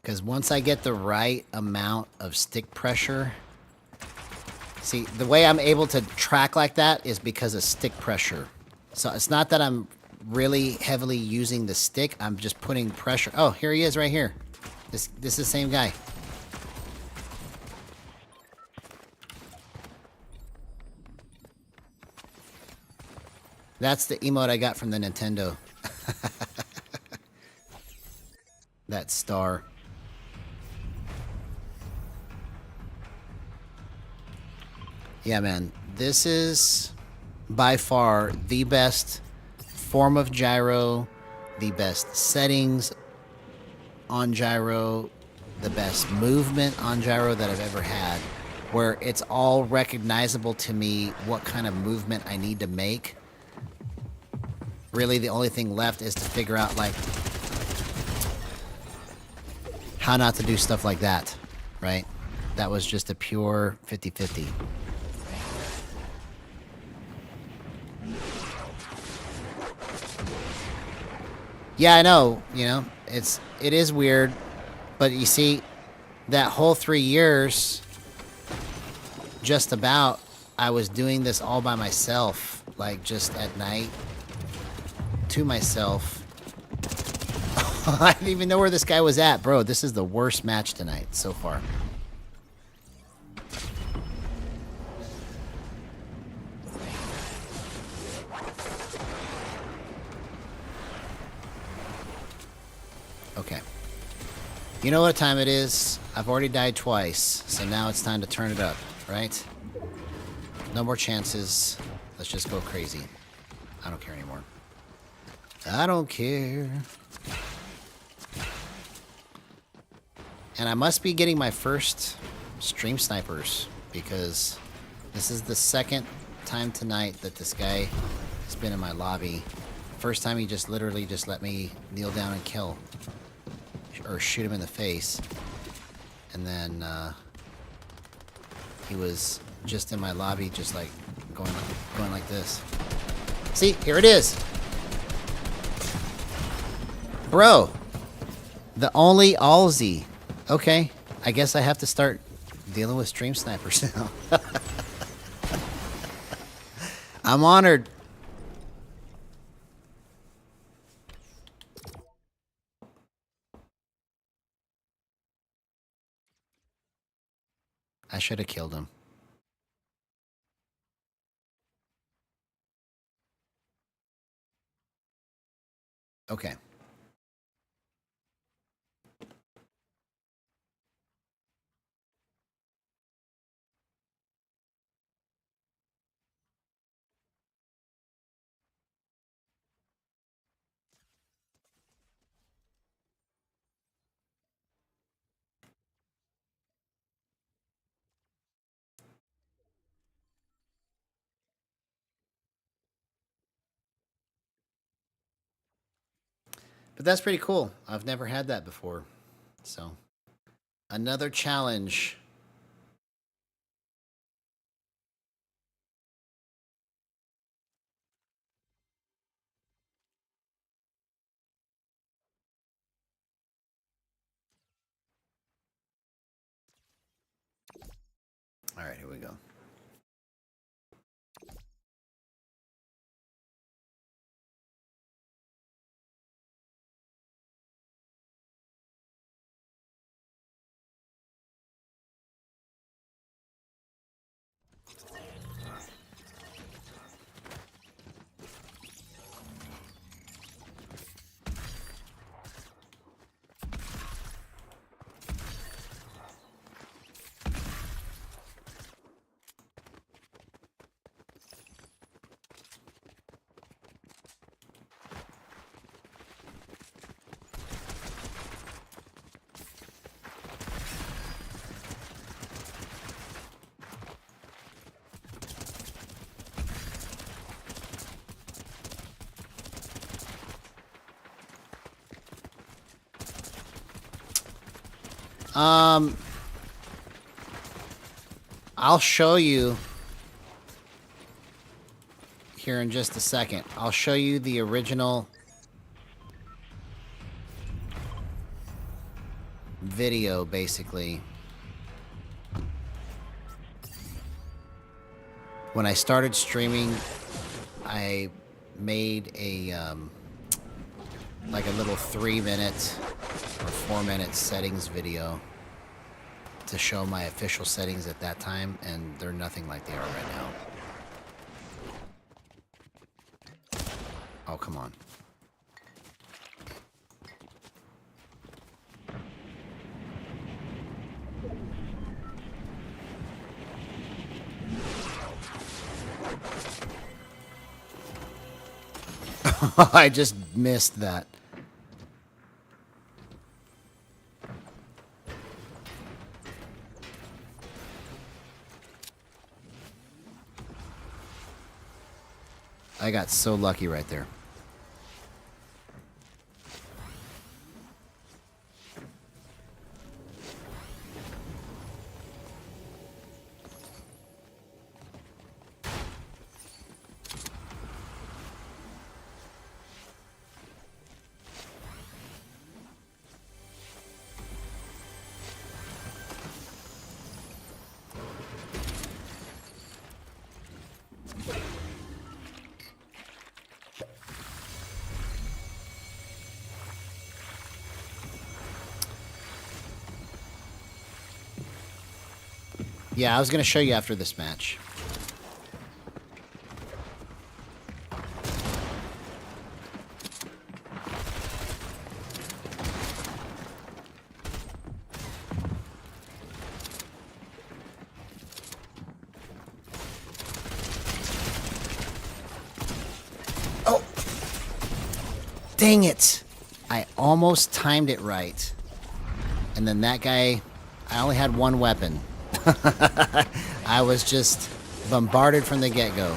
Because once I get the right amount of stick pressure... See, the way I'm able to track like that is because of stick pressure. So it's not that I'm really heavily using the stick. I'm just putting pressure. Oh, here he is right here. This is the same guy. That's the emote I got from the Nintendo. That star. Yeah, man. This is by far the best form of gyro, the best settings on gyro, the best movement on gyro that I've ever had, where it's all recognizable to me what kind of movement I need to make. Really, the only thing left is to figure out, like, how not to do stuff like that, right? That was just a pure 50-50. Yeah, I know, you know, it is weird, but you see, that whole 3 years, just about, I was doing this all by myself, like, just at night, to myself. I didn't even know where this guy was at, bro. This is the worst match tonight, so far. Okay. You know what time it is? I've already died twice, so now it's time to turn it up, right? No more chances. Let's just go crazy. I don't care anymore. I don't care. And I must be getting my first stream snipers, because this is the second time tonight that this guy has been in my lobby. First time he just literally just let me kneel down and kill. Or shoot him in the face. And then he was just in my lobby, just like going like this. See, here it is. Bro, the only Alzi. Okay, I guess I have to start dealing with stream snipers now. I'm honored. I should have killed him. Okay. But that's pretty cool. I've never had that before. So, another challenge. All right, here we go. I'll show you here in just a second. I'll show you the original video, basically. When I started streaming, I made a like a little 3-minute or 4-minute settings video to show my official settings at that time, and they're nothing like they are right now. Oh, come on. I just missed that. I got so lucky right there. Yeah, I was going to show you after this match. Oh! Dang it! I almost timed it right. And then that guy, I only had one weapon. I was just bombarded from the get-go.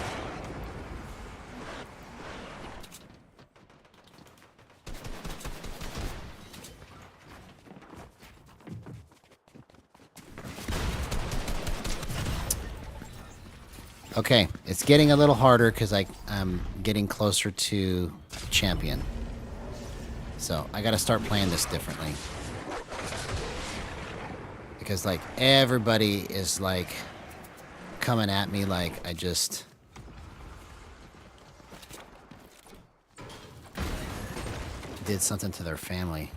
Okay, it's getting a little harder because I'm getting closer to champion. So I got to start playing this differently. Because, like, everybody is, like, coming at me like I just... did something to their family.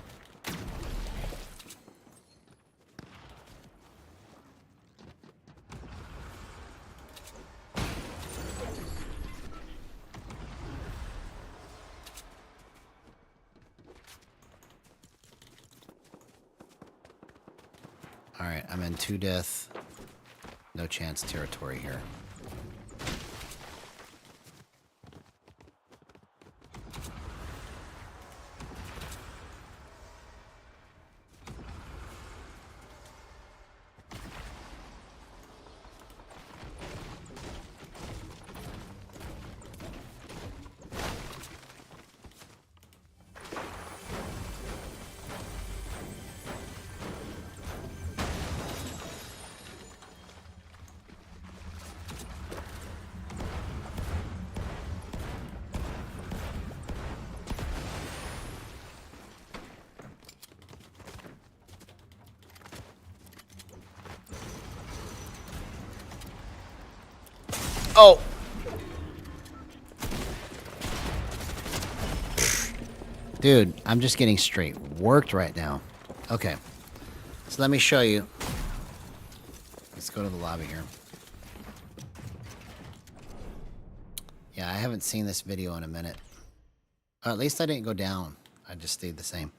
Alright, I'm in 2 death, no chance territory here. Oh! Dude, I'm just getting straight worked right now. Okay. So let me show you. Let's go to the lobby here. Yeah, I haven't seen this video in a minute. At least I didn't go down. I just stayed the same.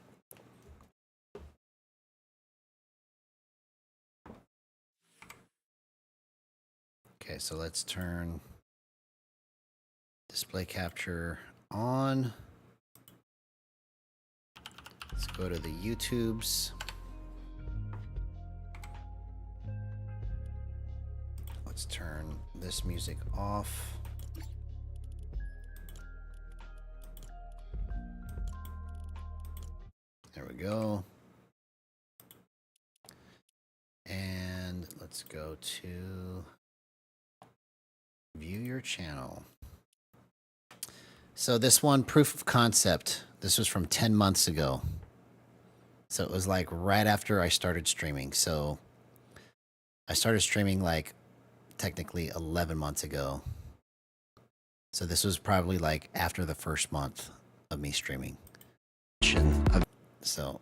Okay, so let's turn display capture on. Let's go to the YouTubes. Let's turn this music off. There we go. And let's go to view your channel. So this one, proof of concept. This was from 10 months ago. So it was like right after I started streaming. So I started streaming like technically 11 months ago. So this was probably like after the first month of me streaming. So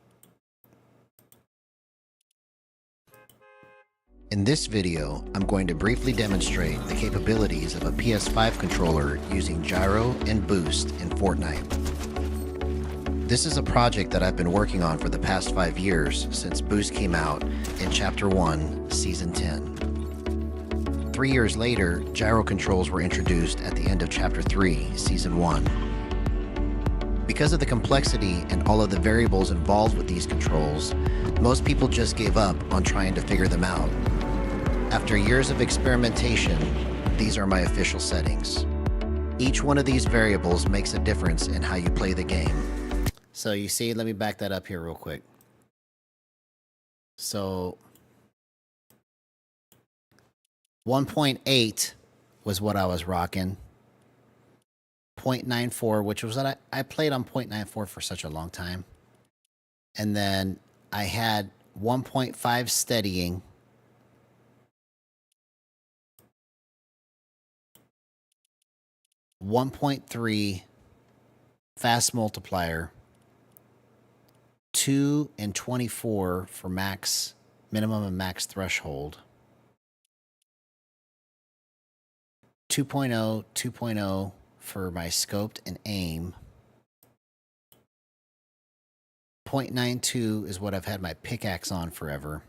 in this video, I'm going to briefly demonstrate the capabilities of a PS5 controller using Gyro and Boost in Fortnite. This is a project that I've been working on for the past 5 years since Boost came out in Chapter 1, Season 10. 3 years later, gyro controls were introduced at the end of Chapter 3, Season 1. Because of the complexity and all of the variables involved with these controls, most people just gave up on trying to figure them out. After years of experimentation, these are my official settings. Each one of these variables makes a difference in how you play the game. So you see, let me back that up here real quick. So 1.8 was what I was rocking. 0.94, which was what I played on 0.94 for such a long time. And then I had 1.5 steadying. .3 fast multiplier, 2 and 24 for max, minimum and max threshold, 2.0, 2.0 for my scoped and aim, 0.92 is what I've had my pickaxe on forever,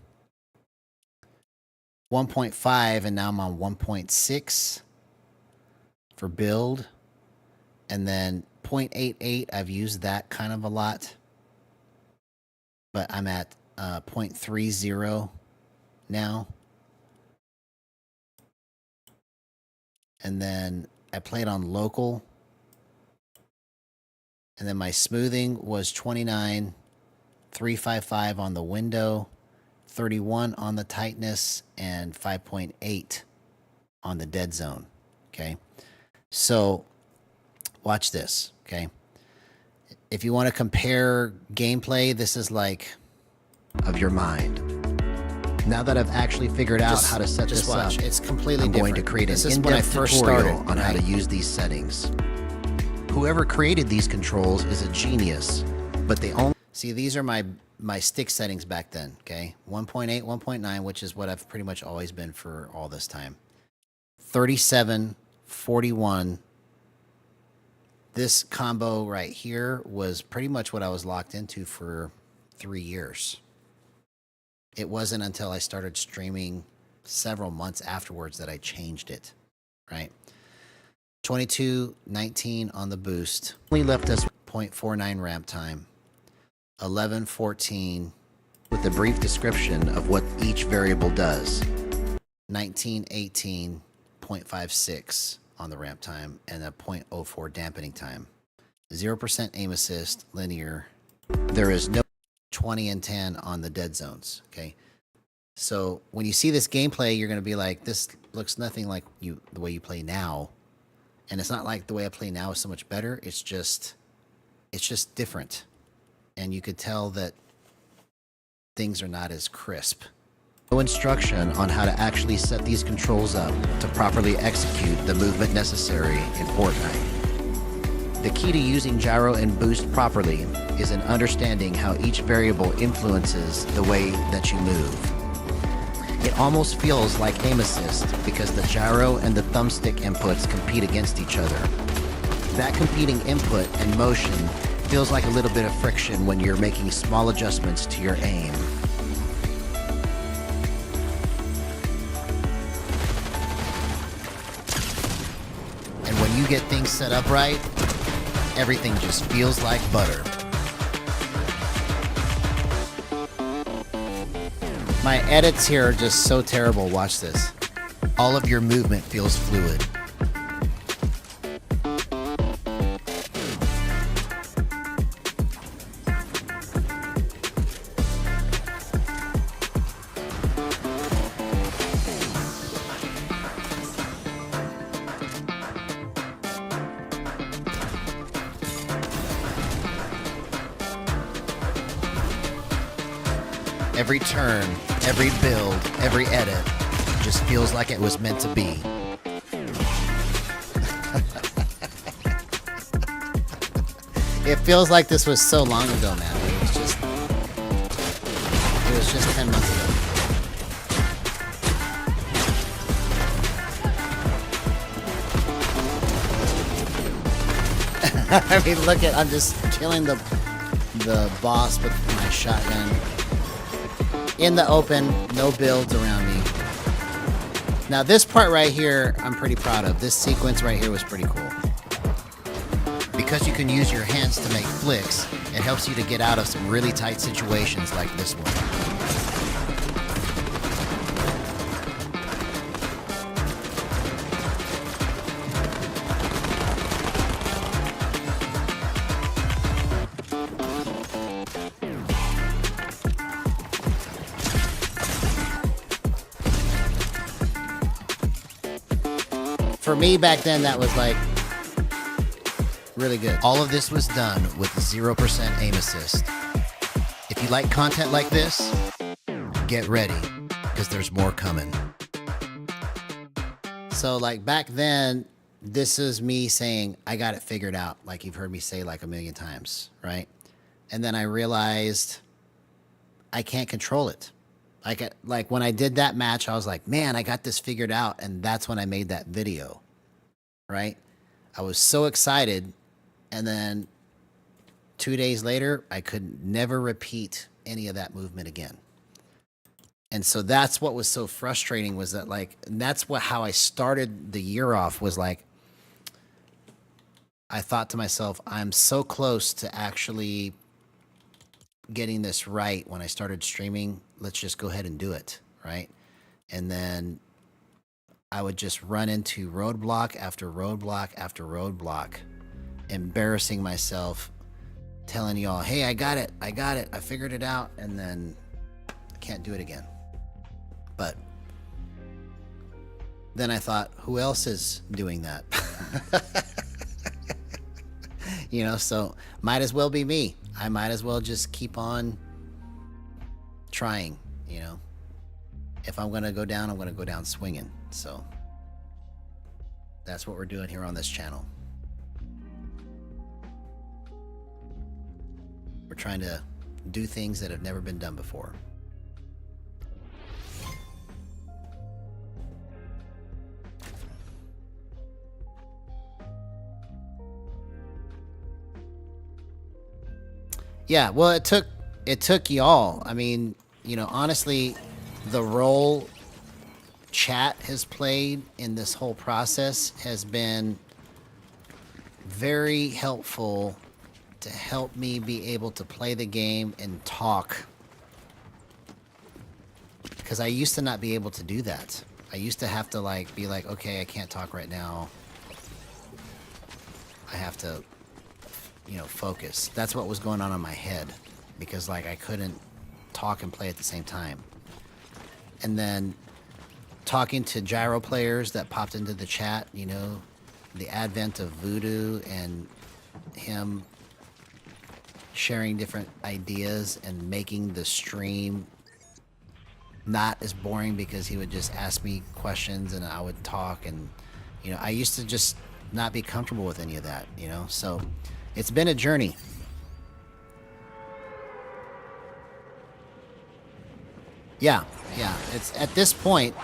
1.5 and now I'm on 1.6 for build, and then 0.88 I've used that kind of a lot, but I'm at 0.30 now. And then I played on local, and then my smoothing was 29, 355 on the window, 31 on the tightness, and 5.8 on the dead zone. Okay, so watch this. Okay, if you want to compare gameplay, this is like of your mind. Now that I've actually figured out how to set this up, it's completely different. I'm going to create an in-depth tutorial on how to use these settings. Whoever created these controls is a genius, but they only... See, these are my stick settings back then, okay? 1.8, 1.9, which is what I've pretty much always been for all this time. 37, 41. This combo right here was pretty much what I was locked into for 3 years. It wasn't until I started streaming several months afterwards that I changed it, right? 22, 19 on the boost. Only left us 0.49 ramp time. 11, 14 with a brief description of what each variable does. 19, 18, 0.56 on the ramp time and a 0.04 dampening time. 0% aim assist, linear. There is no 20 and 10 on the dead zones, okay? So when you see this gameplay, you're going to be like, this looks nothing like the way you play now. And it's not like the way I play now is so much better. It's just different. And you could tell that things are not as crisp. No instruction on how to actually set these controls up to properly execute the movement necessary in Fortnite. The key to using Gyro and Boost properly is in understanding how each variable influences the way that you move. It almost feels like aim assist because the gyro and the thumbstick inputs compete against each other. That competing input and motion feels like a little bit of friction when you're making small adjustments to your aim. And when you get things set up right, everything just feels like butter. My edits here are just so terrible. Watch this. All of your movement feels fluid. every turn, every build, every edit just feels like it was meant to be. It feels like this was so long ago, man. It was just 10 months ago. I mean, look at, I'm just killing the boss with my shotgun. In the open, no builds around me. Now this part right here, I'm pretty proud of. This sequence right here was pretty cool. Because you can use your hands to make flicks, it helps you to get out of some really tight situations like this one. For me back then, that was like really good. All of this was done with 0% aim assist. If you like content like this, get ready, because there's more coming. So like back then, this is me saying, I got it figured out, like you've heard me say like a million times, right? And then I realized I can't control it. Like when I did that match, I was like, man, I got this figured out. And that's when I made that video, right? I was so excited. And then 2 days later, I could never repeat any of that movement again. And so that's what was so frustrating, was that like, and that's how I started the year off, was like, I thought to myself, I'm so close to actually getting this right. When I started streaming, let's just go ahead and do it, right? And then I would just run into roadblock after roadblock after roadblock, embarrassing myself, telling y'all, hey, I got it, I figured it out, and then I can't do it again. But then I thought, who else is doing that? You know, so might as well be me. I might as well just keep on trying, you know. If I'm going to go down, I'm going to go down swinging. So that's what we're doing here on this channel. We're trying to do things that have never been done before. Yeah, well, it took y'all. I mean, you know, honestly, the role chat has played in this whole process has been very helpful to help me be able to play the game and talk. Because I used to not be able to do that. I used to have to like be like, okay, I can't talk right now. I have to, you know, focus. That's what was going on in my head, because like I couldn't talk and play at the same time. And then talking to gyro players that popped into the chat, you know, the advent of Voodoo and him sharing different ideas and making the stream not as boring, because he would just ask me questions and I would talk, and you know, I used to just not be comfortable with any of that, you know. So it's been a journey. Yeah, it's at this point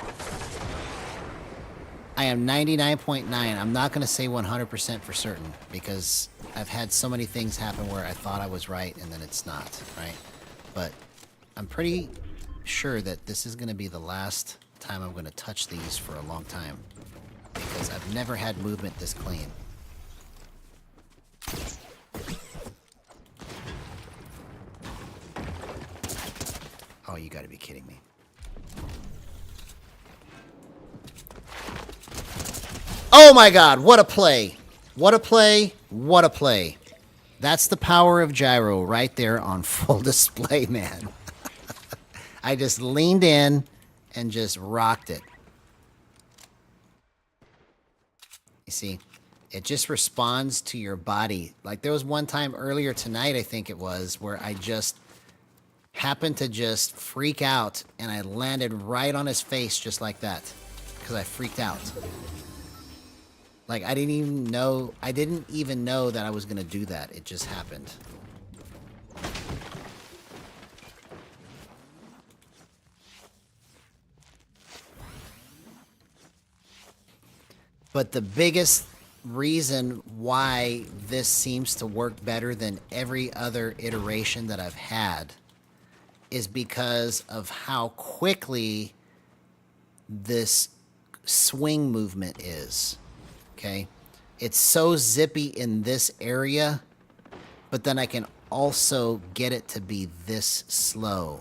I am 99.9. I'm not going to say 100% for certain, because I've had so many things happen where I thought I was right and then it's not, right? But I'm pretty sure that this is going to be the last time I'm going to touch these for a long time, because I've never had movement this clean. Oh, you gotta be kidding me. Oh my god, what a play! What a play, what a play. That's the power of gyro right there on full display, man. I just leaned in and just rocked it. You see, it just responds to your body. Like there was one time earlier tonight, I think it was, where I just happened to just freak out, and I landed right on his face just like that because I freaked out. Like, I didn't even know that I was gonna do that. It just happened. But the biggest reason why this seems to work better than every other iteration that I've had is because of how quickly this swing movement is. Okay? It's so zippy in this area, but then I can also get it to be this slow.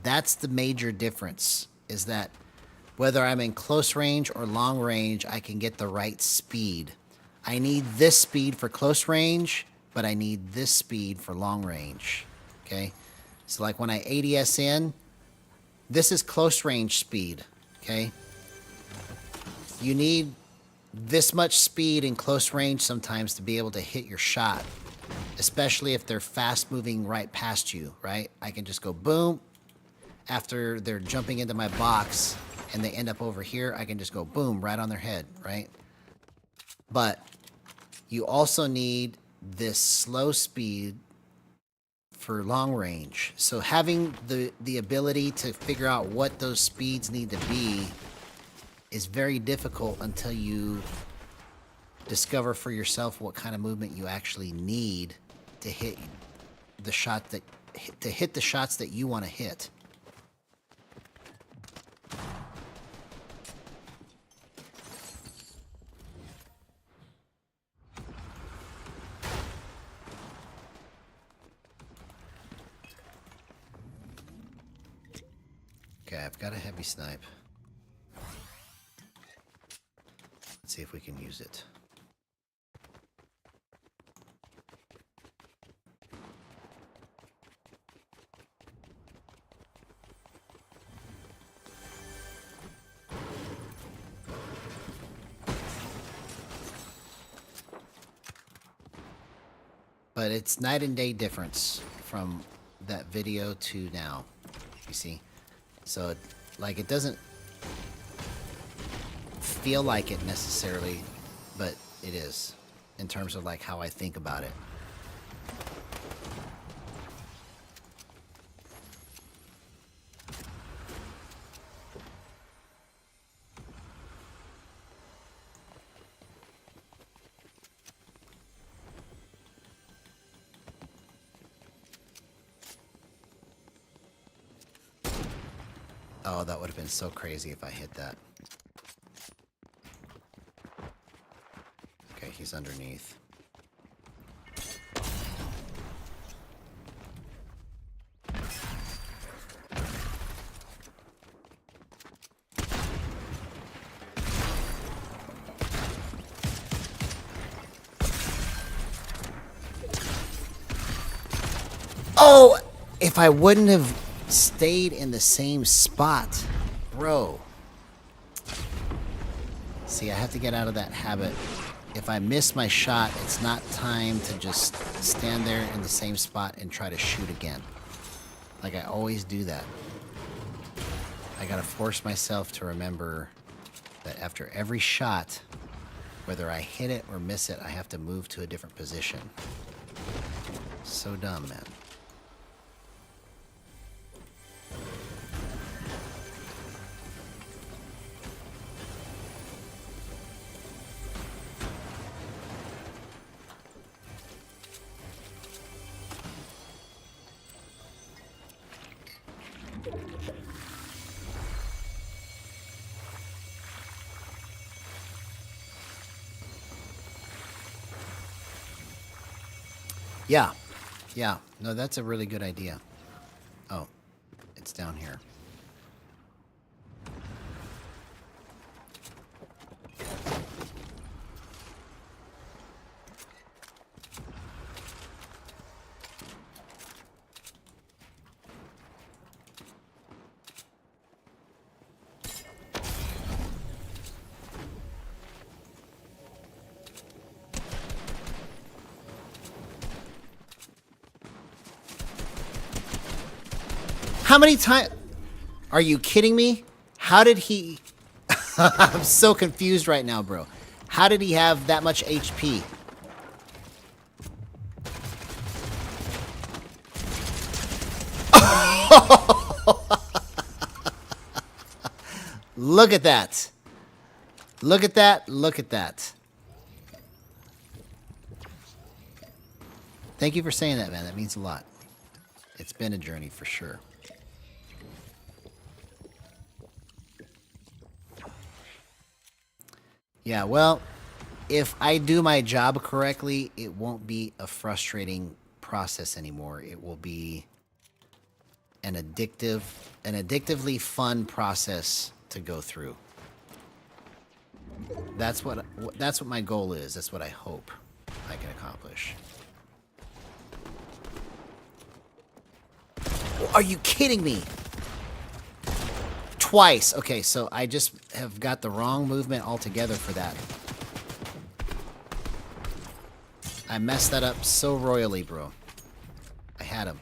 That's the major difference, is that whether I'm in close range or long range, I can get the right speed. I need this speed for close range, but I need this speed for long range. Okay? So like when I ADS in, this is close range speed. Okay? You need this much speed in close range sometimes to be able to hit your shot, especially if they're fast moving right past you, right? I can just go boom. After they're jumping into my box and they end up over here, I can just go boom right on their head, right? But you also need this slow speed for long range. So having the ability to figure out what those speeds need to be is very difficult until you discover for yourself what kind of movement you actually need to hit the shot that the shots that you want to hit. Okay, I've got a heavy snipe. Let's see if we can use it. But it's night and day difference from that video to now, you see? So, like, it doesn't feel like it necessarily, but it is, in terms of, like, how I think about it. Oh, that would have been so crazy if I hit that. Okay, he's underneath. Oh, if I wouldn't have stayed in the same spot, bro. See, I have to get out of that habit. If I miss my shot, it's not time to just stand there in the same spot and try to shoot again. Like I always do that. I gotta force myself to remember that after every shot, whether I hit it or miss it, I have to move to a different position. So dumb, man. Yeah. Yeah. No, that's a really good idea. Oh, it's down here. how many times? Are you kidding me? How did he... I'm so confused right now, bro. How did he have that much HP? Look at that. Look at that. Look at that. Thank you for saying that, man. That means a lot. It's been a journey for sure. Yeah, well, if I do my job correctly, it won't be a frustrating process anymore. It will be an addictively fun process to go through. That's what my goal is. That's what I hope I can accomplish. Are you kidding me? Twice. Okay, so I just have got the wrong movement altogether for that. I messed that up so royally, bro. I had him.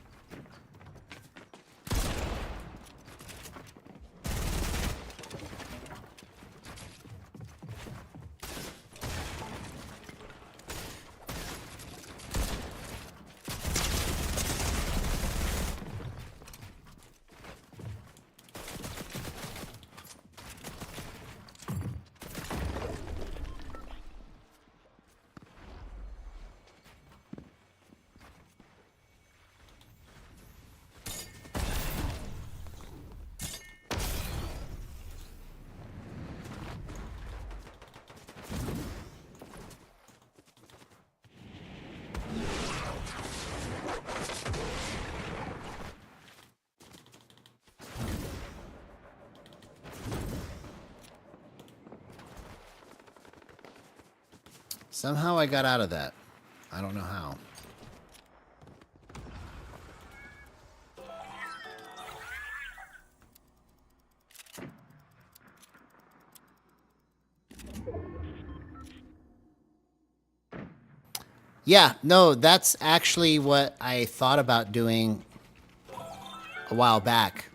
Somehow I got out of that. I don't know how. Yeah, no, that's actually what I thought about doing a while back,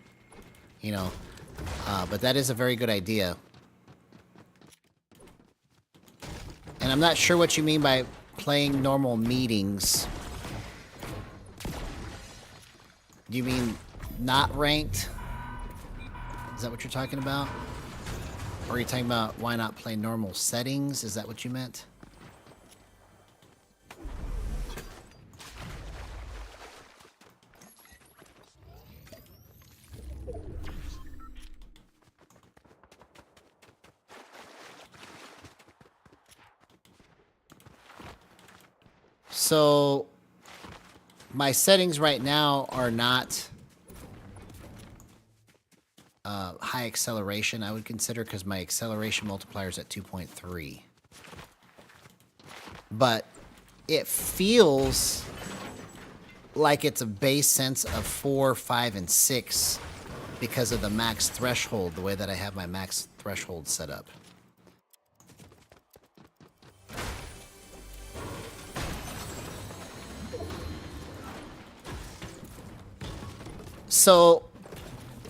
you know, but that is a very good idea. And I'm not sure what you mean by playing normal meetings. Do you mean not ranked? Is that what you're talking about? Or are you talking about why not play normal settings? Is that what you meant? So, my settings right now are not high acceleration, I would consider, because my acceleration multiplier is at 2.3. But it feels like it's a base sense of 4, 5, and 6 because of the max threshold, the way that I have my max threshold set up. So,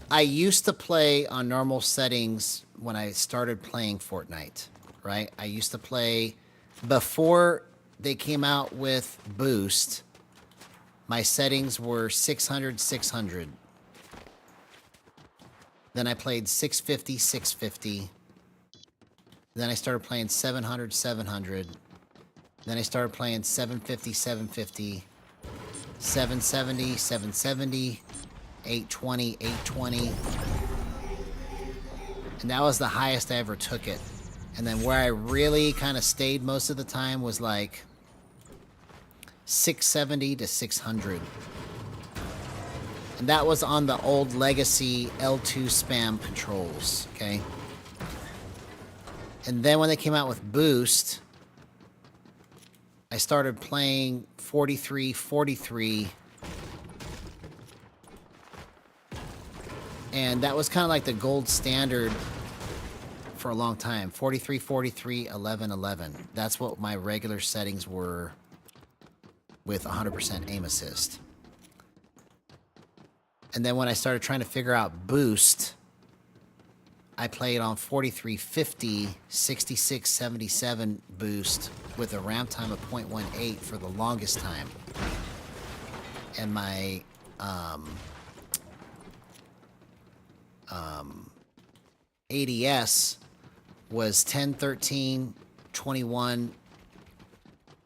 I used to play on normal settings when I started playing Fortnite, right? I used to play before they came out with Boost. My settings were 600, 600. Then I played 650, 650. Then I started playing 700, 700. Then I started playing 750, 750. 770, 770. 820, 820. And that was the highest I ever took it. And then where I really kind of stayed most of the time was like 670 to 600. And that was on the old legacy L2 spam controls, okay? And then when they came out with Boost, I started playing 43, 43. And that was kind of like the gold standard for a long time. 43, 43, 11, 11. That's what my regular settings were with 100% aim assist. And then when I started trying to figure out boost, I played on 4350, 6677 boost with a ramp time of 0.18 for the longest time. And my ADS was 10, 13, 21,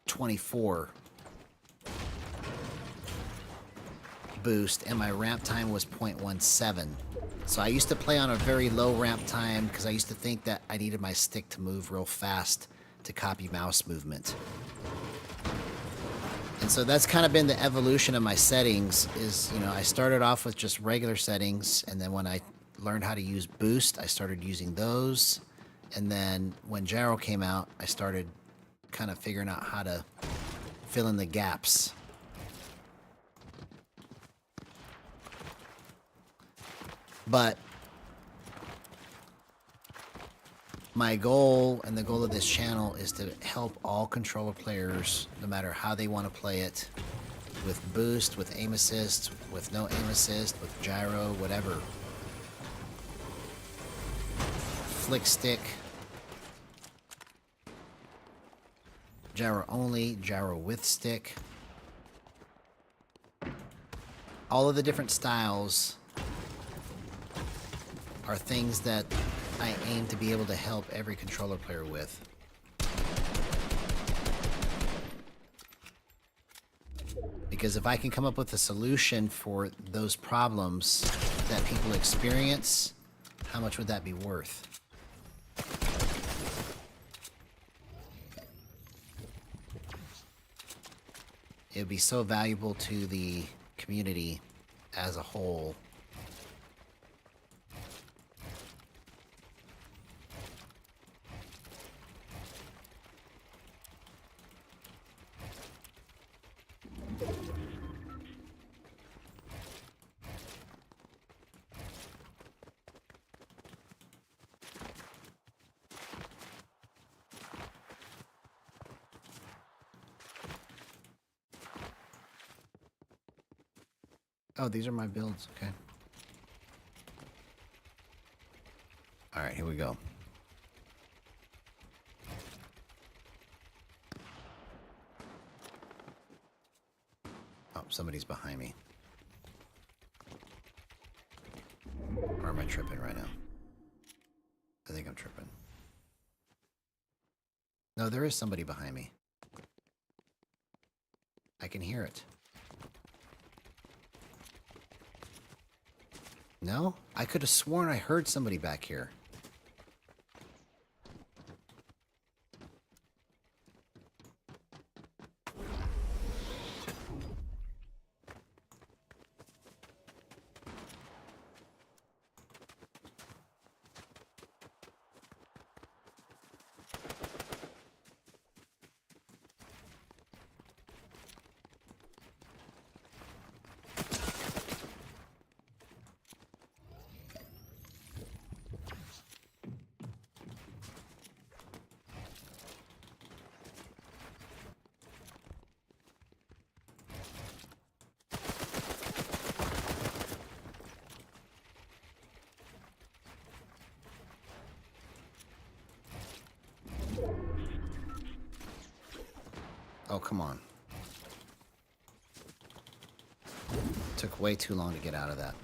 24 boost, and my ramp time was 0.17. So I used to play on a very low ramp time because I used to think that I needed my stick to move real fast to copy mouse movement. And so that's kind of been the evolution of my settings is, you know, I started off with just regular settings, and then when I learned how to use boost, I started using those. And then when Gyro came out, I started kind of figuring out how to fill in the gaps. But my goal and the goal of this channel is to help all controller players, no matter how they want to play it, with boost, with aim assist, with no aim assist, with gyro, whatever. Flick stick, gyro only, gyro with stick. All of the different styles are things that I aim to be able to help every controller player with. Because if I can come up with a solution for those problems that people experience, how much would that be worth? It would be so valuable to the community as a whole. Oh, these are my builds. Okay. All right, here we go. Oh, somebody's behind me. Or am I tripping right now? I think I'm tripping. No, there is somebody behind me. I can hear it. No? I could have sworn I heard somebody back here. Oh, come on. Took way too long to get out of that.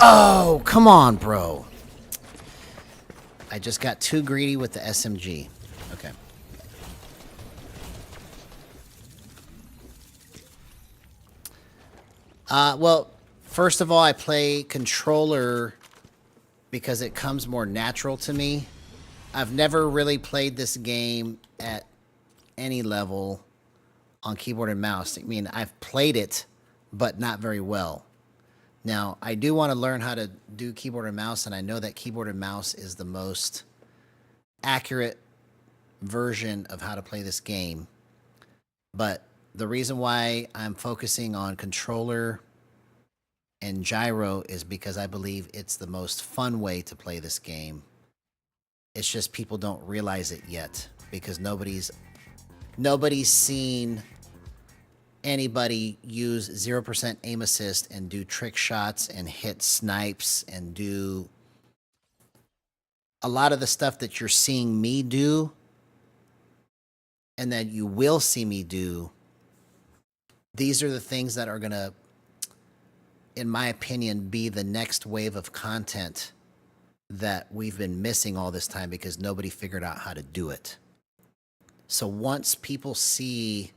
Oh, come on, bro. I just got too greedy with the SMG. Okay. Well, first of all, I play controller because it comes more natural to me. I've never really played this game at any level on keyboard and mouse. I mean, I've played it, but not very well. Now, I do want to learn how to do keyboard and mouse, and I know that keyboard and mouse is the most accurate version of how to play this game. But the reason why I'm focusing on controller and gyro is because I believe it's the most fun way to play this game It's just people don't realize it yet because nobody's seen anybody use 0% aim assist and do trick shots and hit snipes and do a lot of the stuff that you're seeing me do and that you will see me do. These are the things that are going to, in my opinion, be the next wave of content that we've been missing all this time because nobody figured out how to do it. So once people see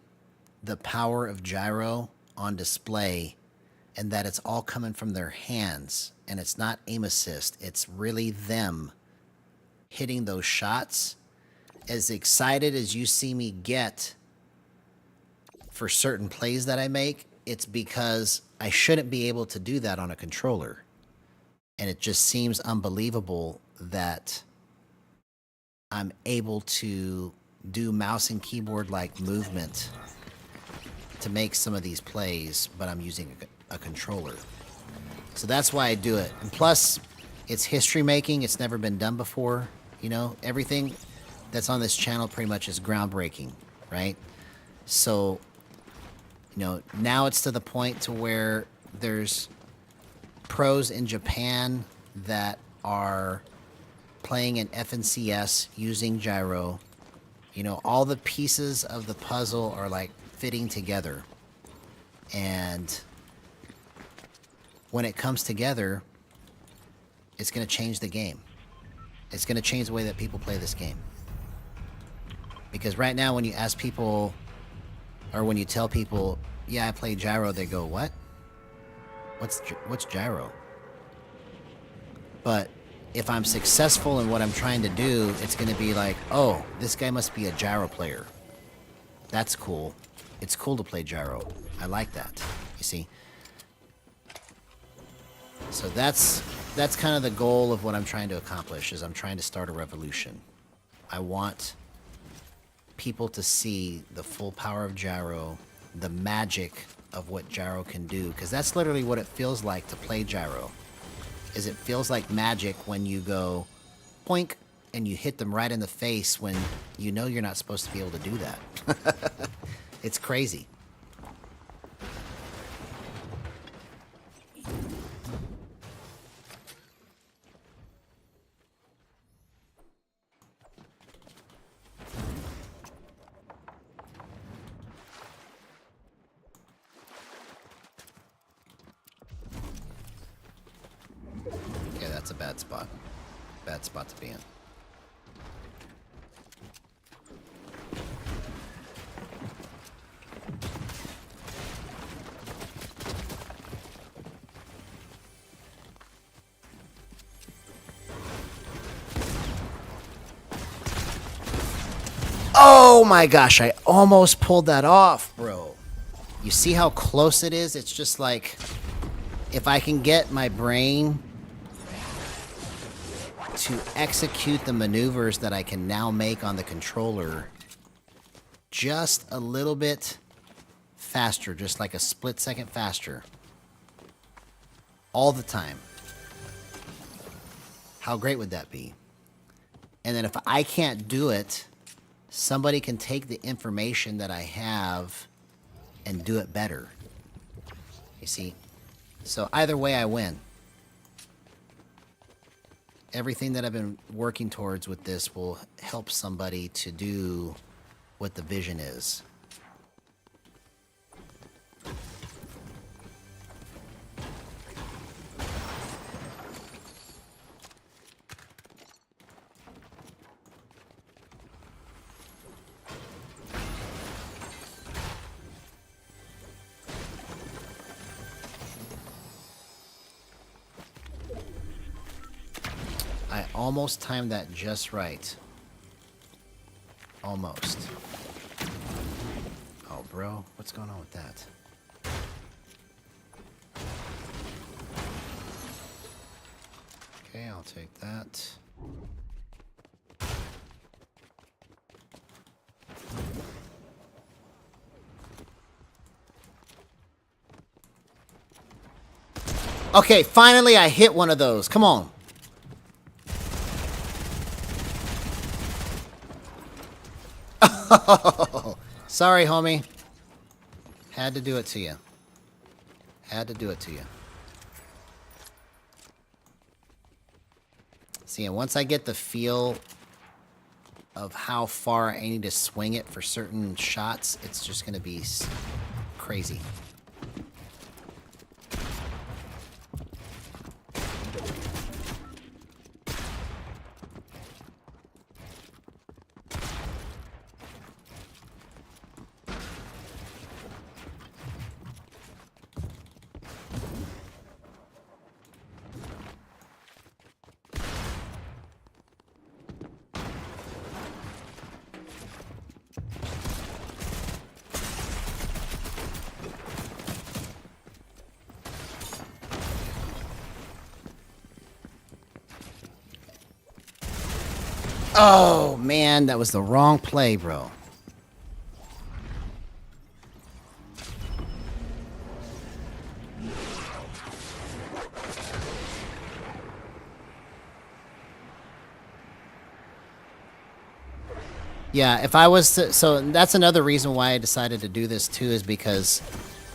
the power of gyro on display and that it's all coming from their hands and it's not aim assist, it's really them hitting those shots, as excited as you see me get for certain plays that I make, it's because I shouldn't be able to do that on a controller. And it just seems unbelievable that I'm able to do mouse and keyboard like movement to make some of these plays, but I'm using a controller. So that's why I do it. And plus, it's history making. It's never been done before. You know, everything that's on this channel pretty much is groundbreaking, right? So, you know, now it's to the point to where there's pros in Japan that are playing in FNCS using gyro. You know, all the pieces of the puzzle are like fitting together. And when it comes together, it's going to change the game. It's going to change the way that people play this game. Because right now when you ask people, or when you tell people, yeah, I play gyro, they go, what? What's gyro? But if I'm successful in what I'm trying to do, it's going to be like, oh, this guy must be a gyro player. That's cool. It's cool to play gyro. I like that. You see? So that's kind of the goal of what I'm trying to accomplish, is I'm trying to start a revolution. I want people to see the full power of gyro, the magic of what gyro can do, because that's literally what it feels like to play gyro. Is it feels like magic when you go poink and you hit them right in the face when you know you're not supposed to be able to do that. It's crazy. That's a bad spot. Bad spot to be in. Oh my gosh, I almost pulled that off, bro. You see how close it is? It's just like, if I can get my brain to execute the maneuvers that I can now make on the controller just a little bit faster, just like a split second faster, all the time. How great would that be? And then if I can't do it, somebody can take the information that I have and do it better. You see? So either way, I win. Everything that I've been working towards with this will help somebody to do what the vision is. I almost timed that just right. Almost. Oh, bro, what's going on with that? Okay, I'll take that. Okay, finally I hit one of those. Come on. Sorry, homie. Had to do it to you. Had to do it to you. See, and once I get the feel of how far I need to swing it for certain shots, it's just going to be crazy. Oh, man, that was the wrong play, bro. Yeah, if I was to... So that's another reason why I decided to do this, too, is because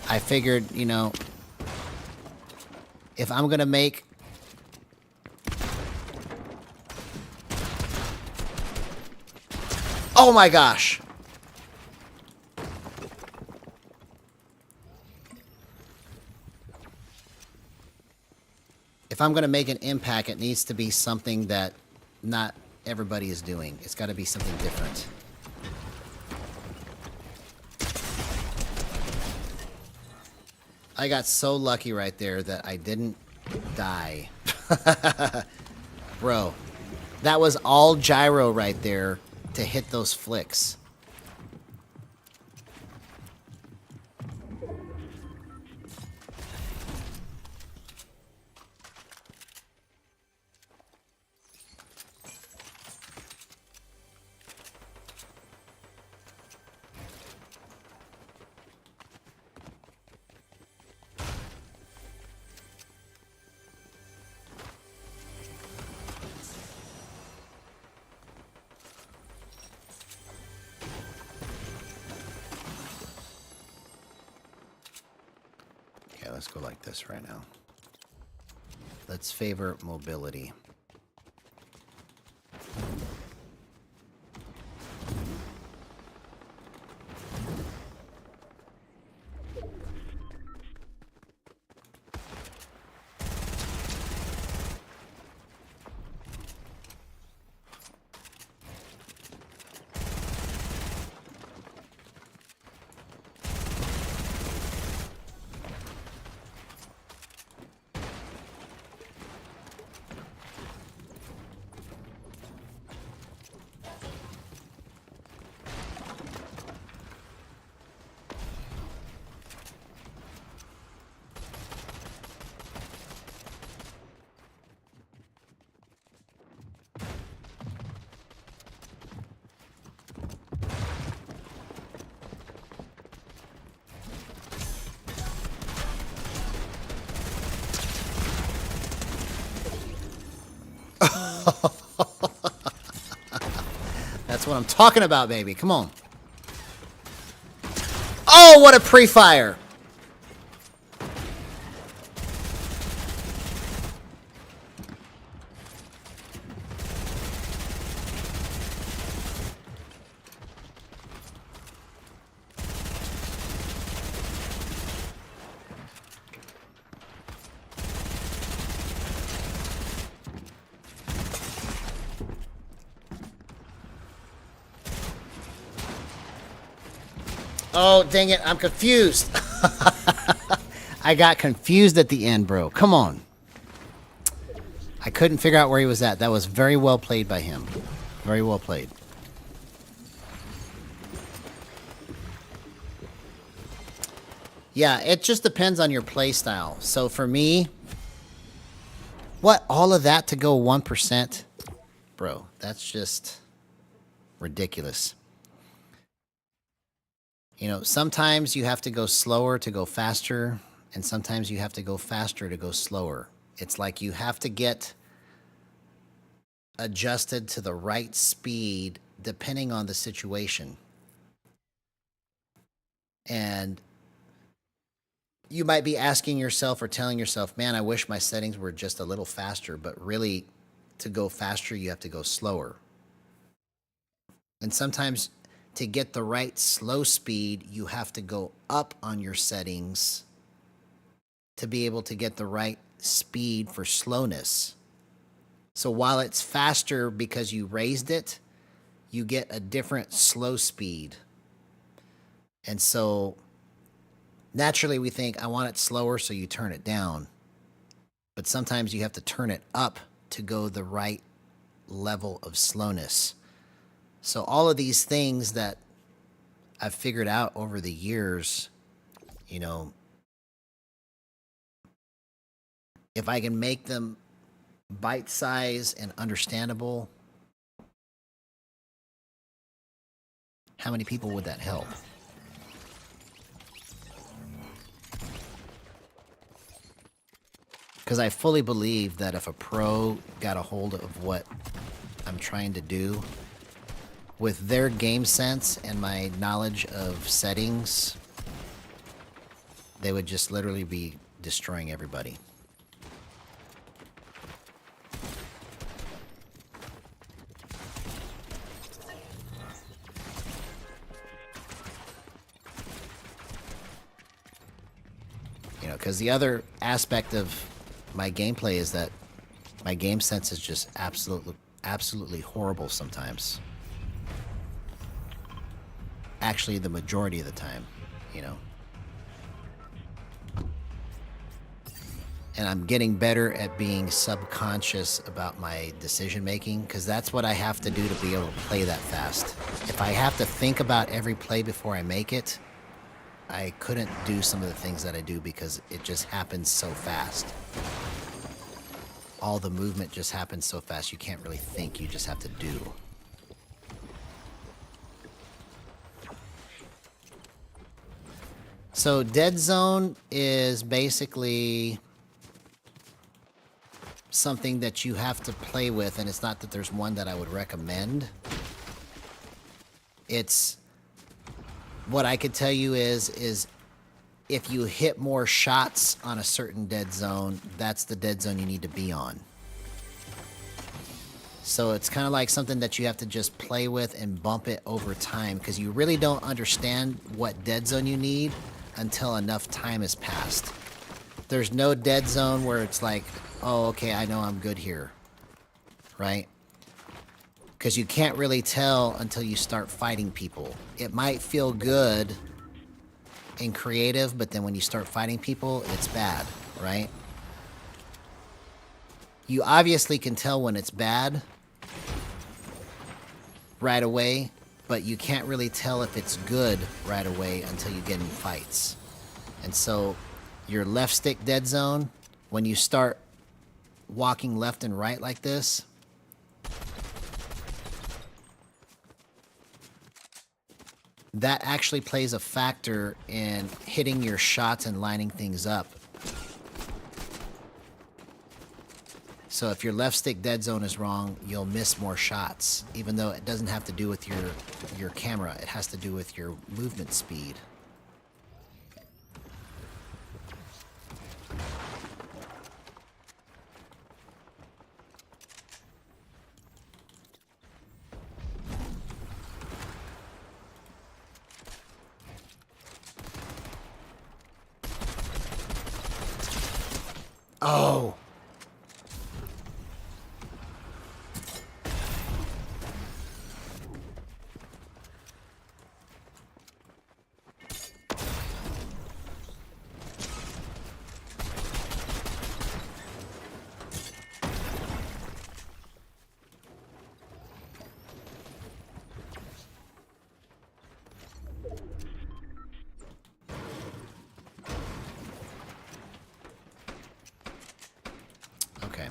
I figured, you know, if I'm going to make... Oh my gosh! If I'm going to make an impact, it needs to be something that not everybody is doing. It's got to be something different. I got so lucky right there that I didn't die. Bro, that was all gyro right there to hit those flicks. Okay, let's go like this right now. Let's favor mobility. That's what I'm talking about, baby. Come on. Oh, what a pre-fire. Oh, dang it. I'm confused. I got confused at the end, bro. Come on. I couldn't figure out where he was at. That was very well played by him. Very well played. Yeah, it just depends on your play style. So for me, what? All of that to go 1%? Bro, that's just ridiculous. You know, sometimes you have to go slower to go faster, and sometimes you have to go faster to go slower. It's like you have to get adjusted to the right speed depending on the situation. And you might be asking yourself or telling yourself, man, I wish my settings were just a little faster, but really to go faster, you have to go slower. And sometimes to get the right slow speed, you have to go up on your settings to be able to get the right speed for slowness. So while it's faster because you raised it, you get a different slow speed. And so naturally we think, I want it slower, so you turn it down. But sometimes you have to turn it up to go the right level of slowness. So all of these things that I've figured out over the years, you know, if I can make them bite-sized and understandable, how many people would that help? Because I fully believe that if a pro got a hold of what I'm trying to do, with their game sense and my knowledge of settings, they would just literally be destroying everybody. You know, because the other aspect of my gameplay is that my game sense is just absolutely horrible sometimes. Actually, the majority of the time, you know. And I'm getting better at being subconscious about my decision making, because that's what I have to do to be able to play that fast. If I have to think about every play before I make it, I couldn't do some of the things that I do because it just happens so fast. All the movement just happens so fast, you can't really think, you just have to do. So Dead Zone is basically something that you have to play with, and it's not that there's one that I would recommend. It's, what I could tell you is if you hit more shots on a certain dead zone, that's the dead zone you need to be on. So it's kind of like something that you have to just play with and bump it over time, because you really don't understand what dead zone you need until enough time has passed. There's no dead zone where it's like, oh, okay, I know I'm good here, right? Because you can't really tell until you start fighting people. It might feel good and creative, but then when you start fighting people, it's bad, right? You obviously can tell when it's bad right away, but you can't really tell if it's good right away until you get in fights. And so your left stick dead zone, when you start walking left and right like this, that actually plays a factor in hitting your shots and lining things up. So if your left stick dead zone is wrong, you'll miss more shots, even though it doesn't have to do with your camera. It has to do with your movement speed. Oh! Okay.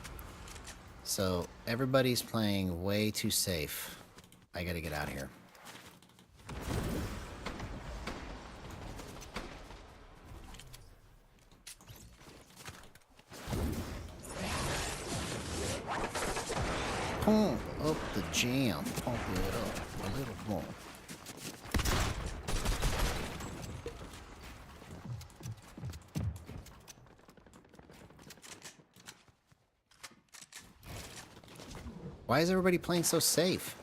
So, everybody's playing way too safe. I gotta get out of here. Pump up the jam. Pump it up a little more. Why is everybody playing so safe?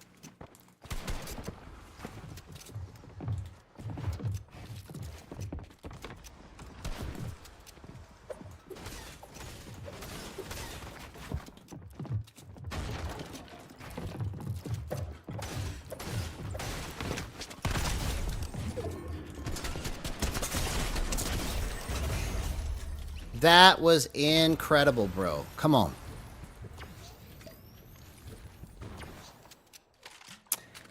That was incredible, bro. Come on.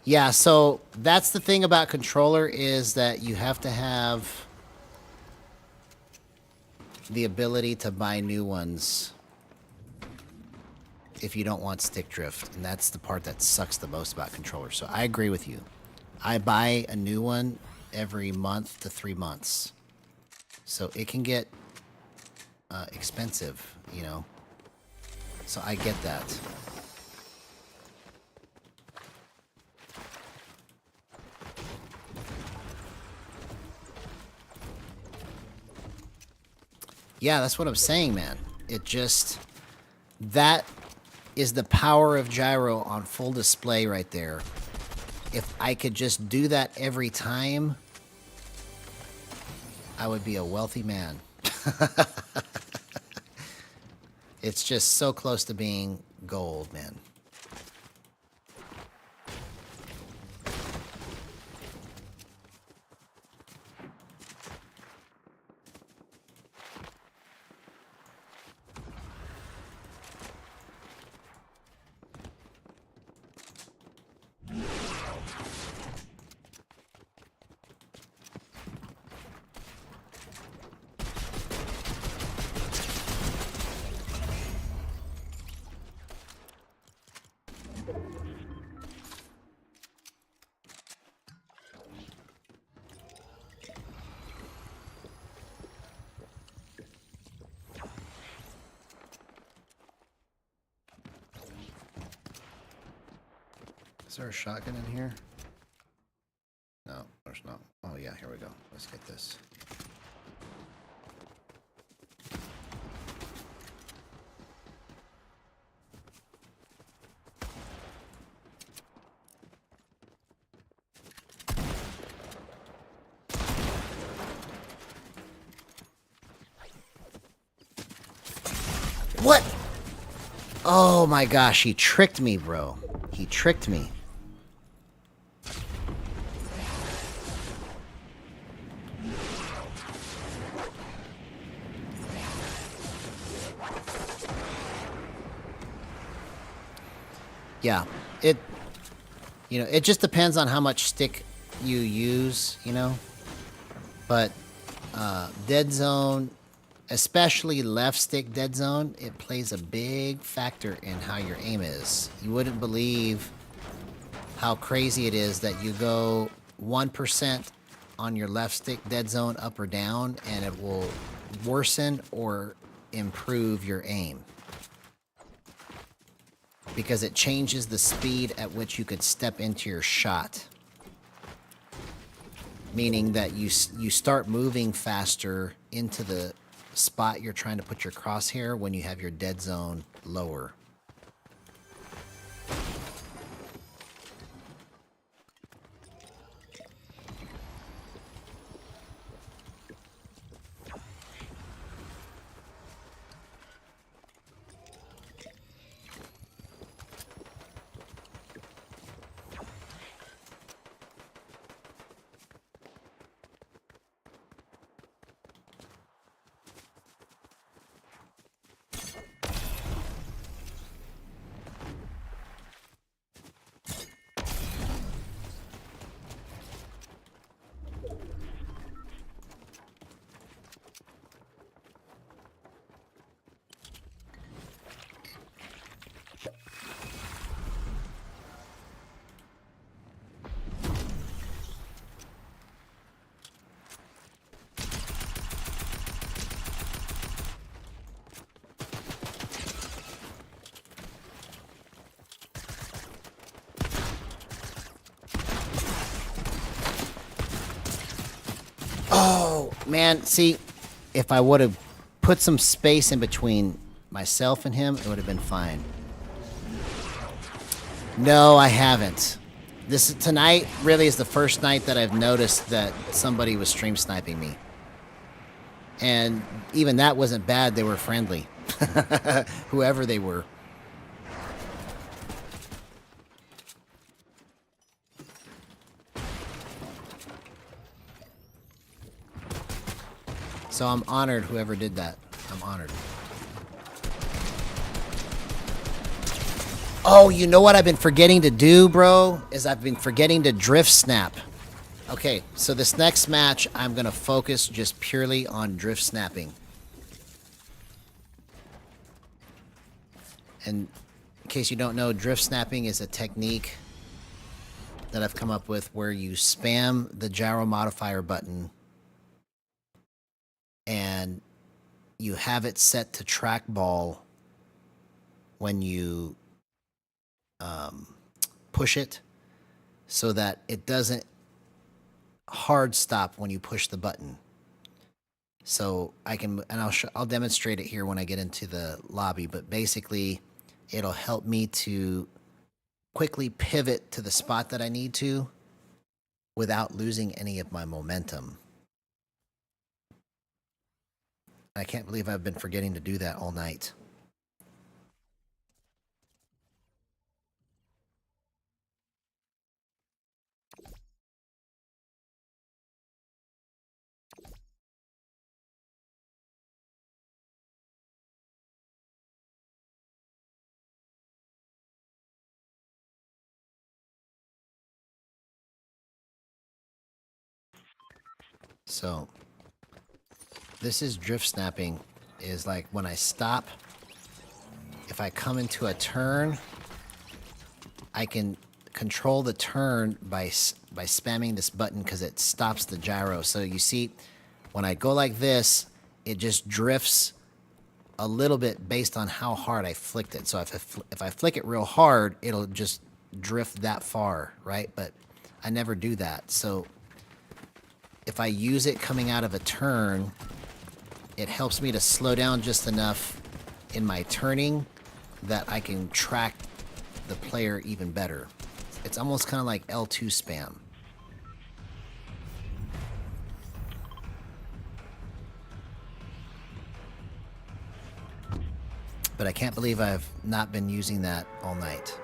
Yeah, so that's the thing about controller is that you have to have the ability to buy new ones if you don't want stick drift. And that's the part that sucks the most about controllers. So I agree with you. I buy a new one every month to 3 months. So it can get expensive, you know. So I get that. Yeah, that's what I'm saying, man. It just... That is the power of gyro on full display right there. If I could just do that every time, I would be a wealthy man. It's just so close to being gold, man. Is there a shotgun in here? No, there's not. Oh yeah, here we go. Let's get this. What? Oh my gosh, he tricked me, bro. He tricked me. Yeah, it just depends on how much stick you use, you know. But dead zone, especially left stick dead zone, it plays a big factor in how your aim is. You wouldn't believe how crazy it is that you go 1% on your left stick dead zone up or down, and it will worsen or improve your aim. Because it changes the speed at which you could step into your shot. Meaning that you start moving faster into the spot you're trying to put your crosshair when you have your dead zone lower. Oh, man, see, if I would have put some space in between myself and him, it would have been fine. No, I haven't. Tonight really is the first night that I've noticed that somebody was stream sniping me. And even that wasn't bad. They were friendly. Whoever they were. So I'm honored whoever did that. I'm honored. Oh, you know what I've been forgetting to do, bro? Is I've been forgetting to drift snap. Okay, so this next match, I'm going to focus just purely on drift snapping. And in case you don't know, drift snapping is a technique that I've come up with where you spam the gyro modifier button and you have it set to trackball when you push it so that it doesn't hard stop when you push the button. So I can, and I'll demonstrate it here when I get into the lobby, but basically it'll help me to quickly pivot to the spot that I need to without losing any of my momentum. I can't believe I've been forgetting to do that all night. So this is drift snapping, is like when I stop, if I come into a turn, I can control the turn by spamming this button because it stops the gyro. So you see, when I go like this, it just drifts a little bit based on how hard I flicked it. So if I flick it real hard, it'll just drift that far, right? But I never do that. So if I use it coming out of a turn, it helps me to slow down just enough in my turning that I can track the player even better. It's almost kind of like L2 spam. But I can't believe I've not been using that all night.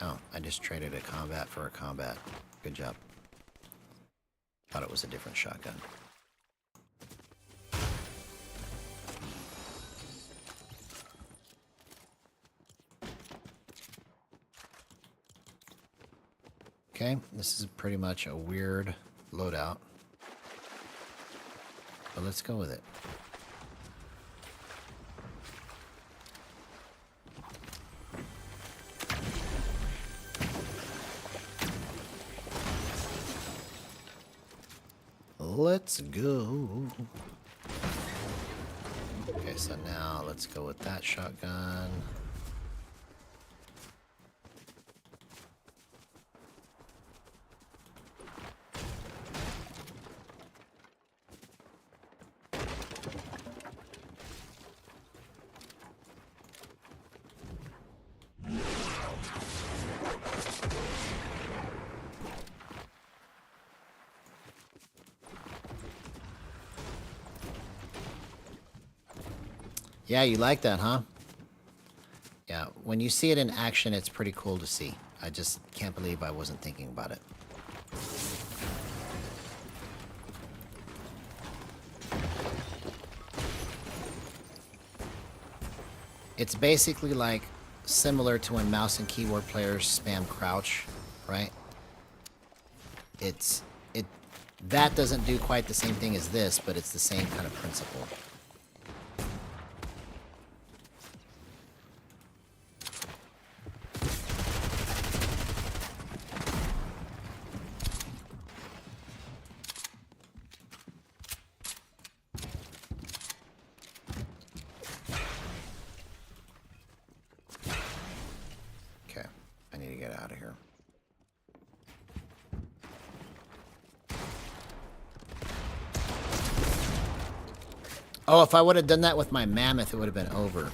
Oh, I just traded a combat for a combat. Good job. Thought it was a different shotgun. Okay, this is pretty much a weird loadout. But let's go with it. Let's go. Okay, so now let's go with that shotgun. Yeah, you like that, huh? Yeah, when you see it in action, it's pretty cool to see. I just can't believe I wasn't thinking about it. It's basically like similar to when mouse and keyboard players spam crouch, right? That doesn't do quite the same thing as this, but it's the same kind of principle. Oh, if I would have done that with my mammoth, it would have been over.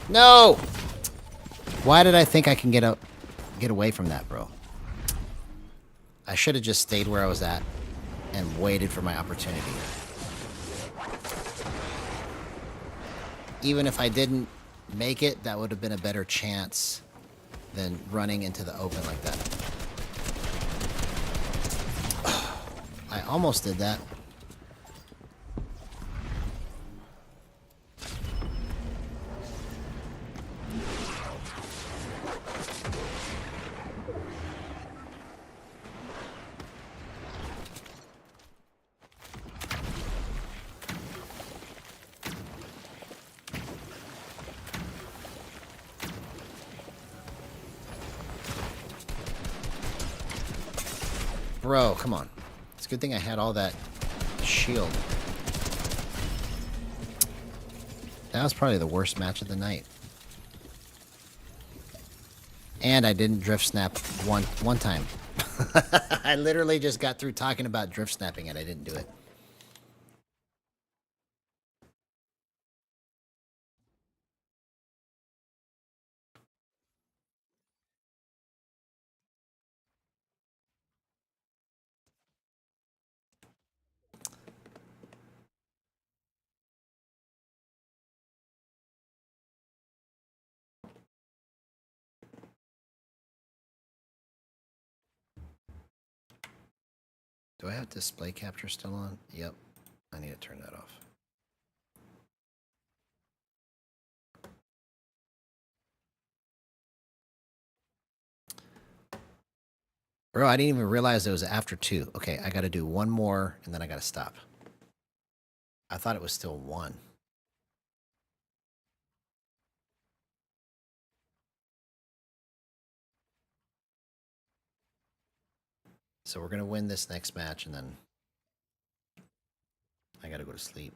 No! Why did I think I can get away from that, bro? I should have just stayed where I was at and waited for my opportunity. Even if I didn't make it, that would have been a better chance than running into the open like that. I almost did that. Bro, come on. It's a good thing I had all that shield. That was probably the worst match of the night. And I didn't drift snap one time. I literally just got through talking about drift snapping and I didn't do it. Do I have display capture still on? Yep. I need to turn that off. Bro, I didn't even realize it was after 2. Okay, I gotta do one more and then I gotta stop. I thought it was still 1. So we're gonna win this next match and then I gotta go to sleep.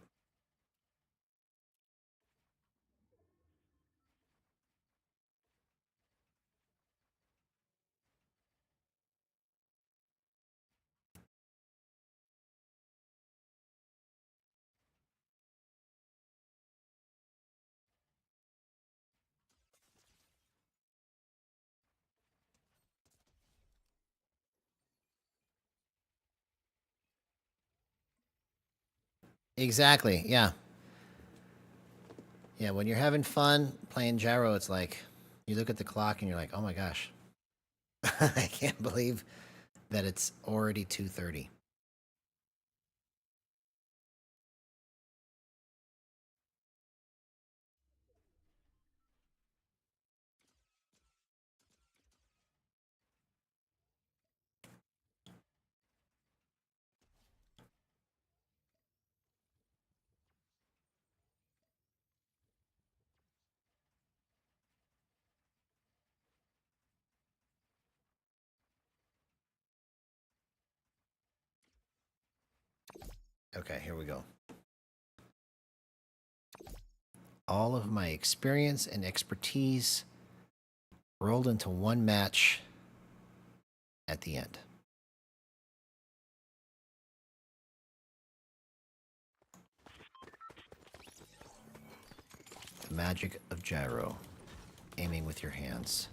Exactly, yeah. Yeah, when you're having fun playing gyro, it's like you look at the clock and you're like, oh my gosh. I can't believe that it's already 2:30. Okay, here we go. All of my experience and expertise rolled into one match at the end. The magic of gyro. Aiming with your hands.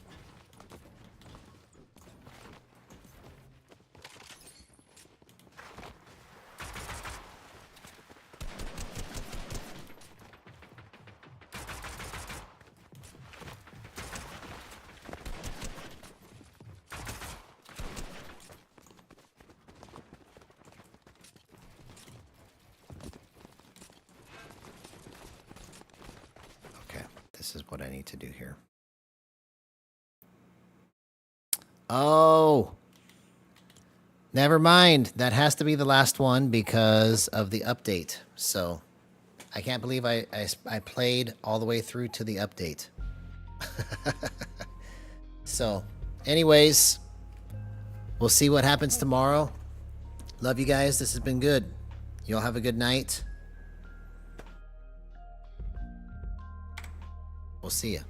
This is what I need to do here. Oh! Never mind. That has to be the last one because of the update. So, I can't believe I played all the way through to the update. So, Anyways, we'll see what happens tomorrow. Love you guys. This has been good. You all have a good night. We'll see you.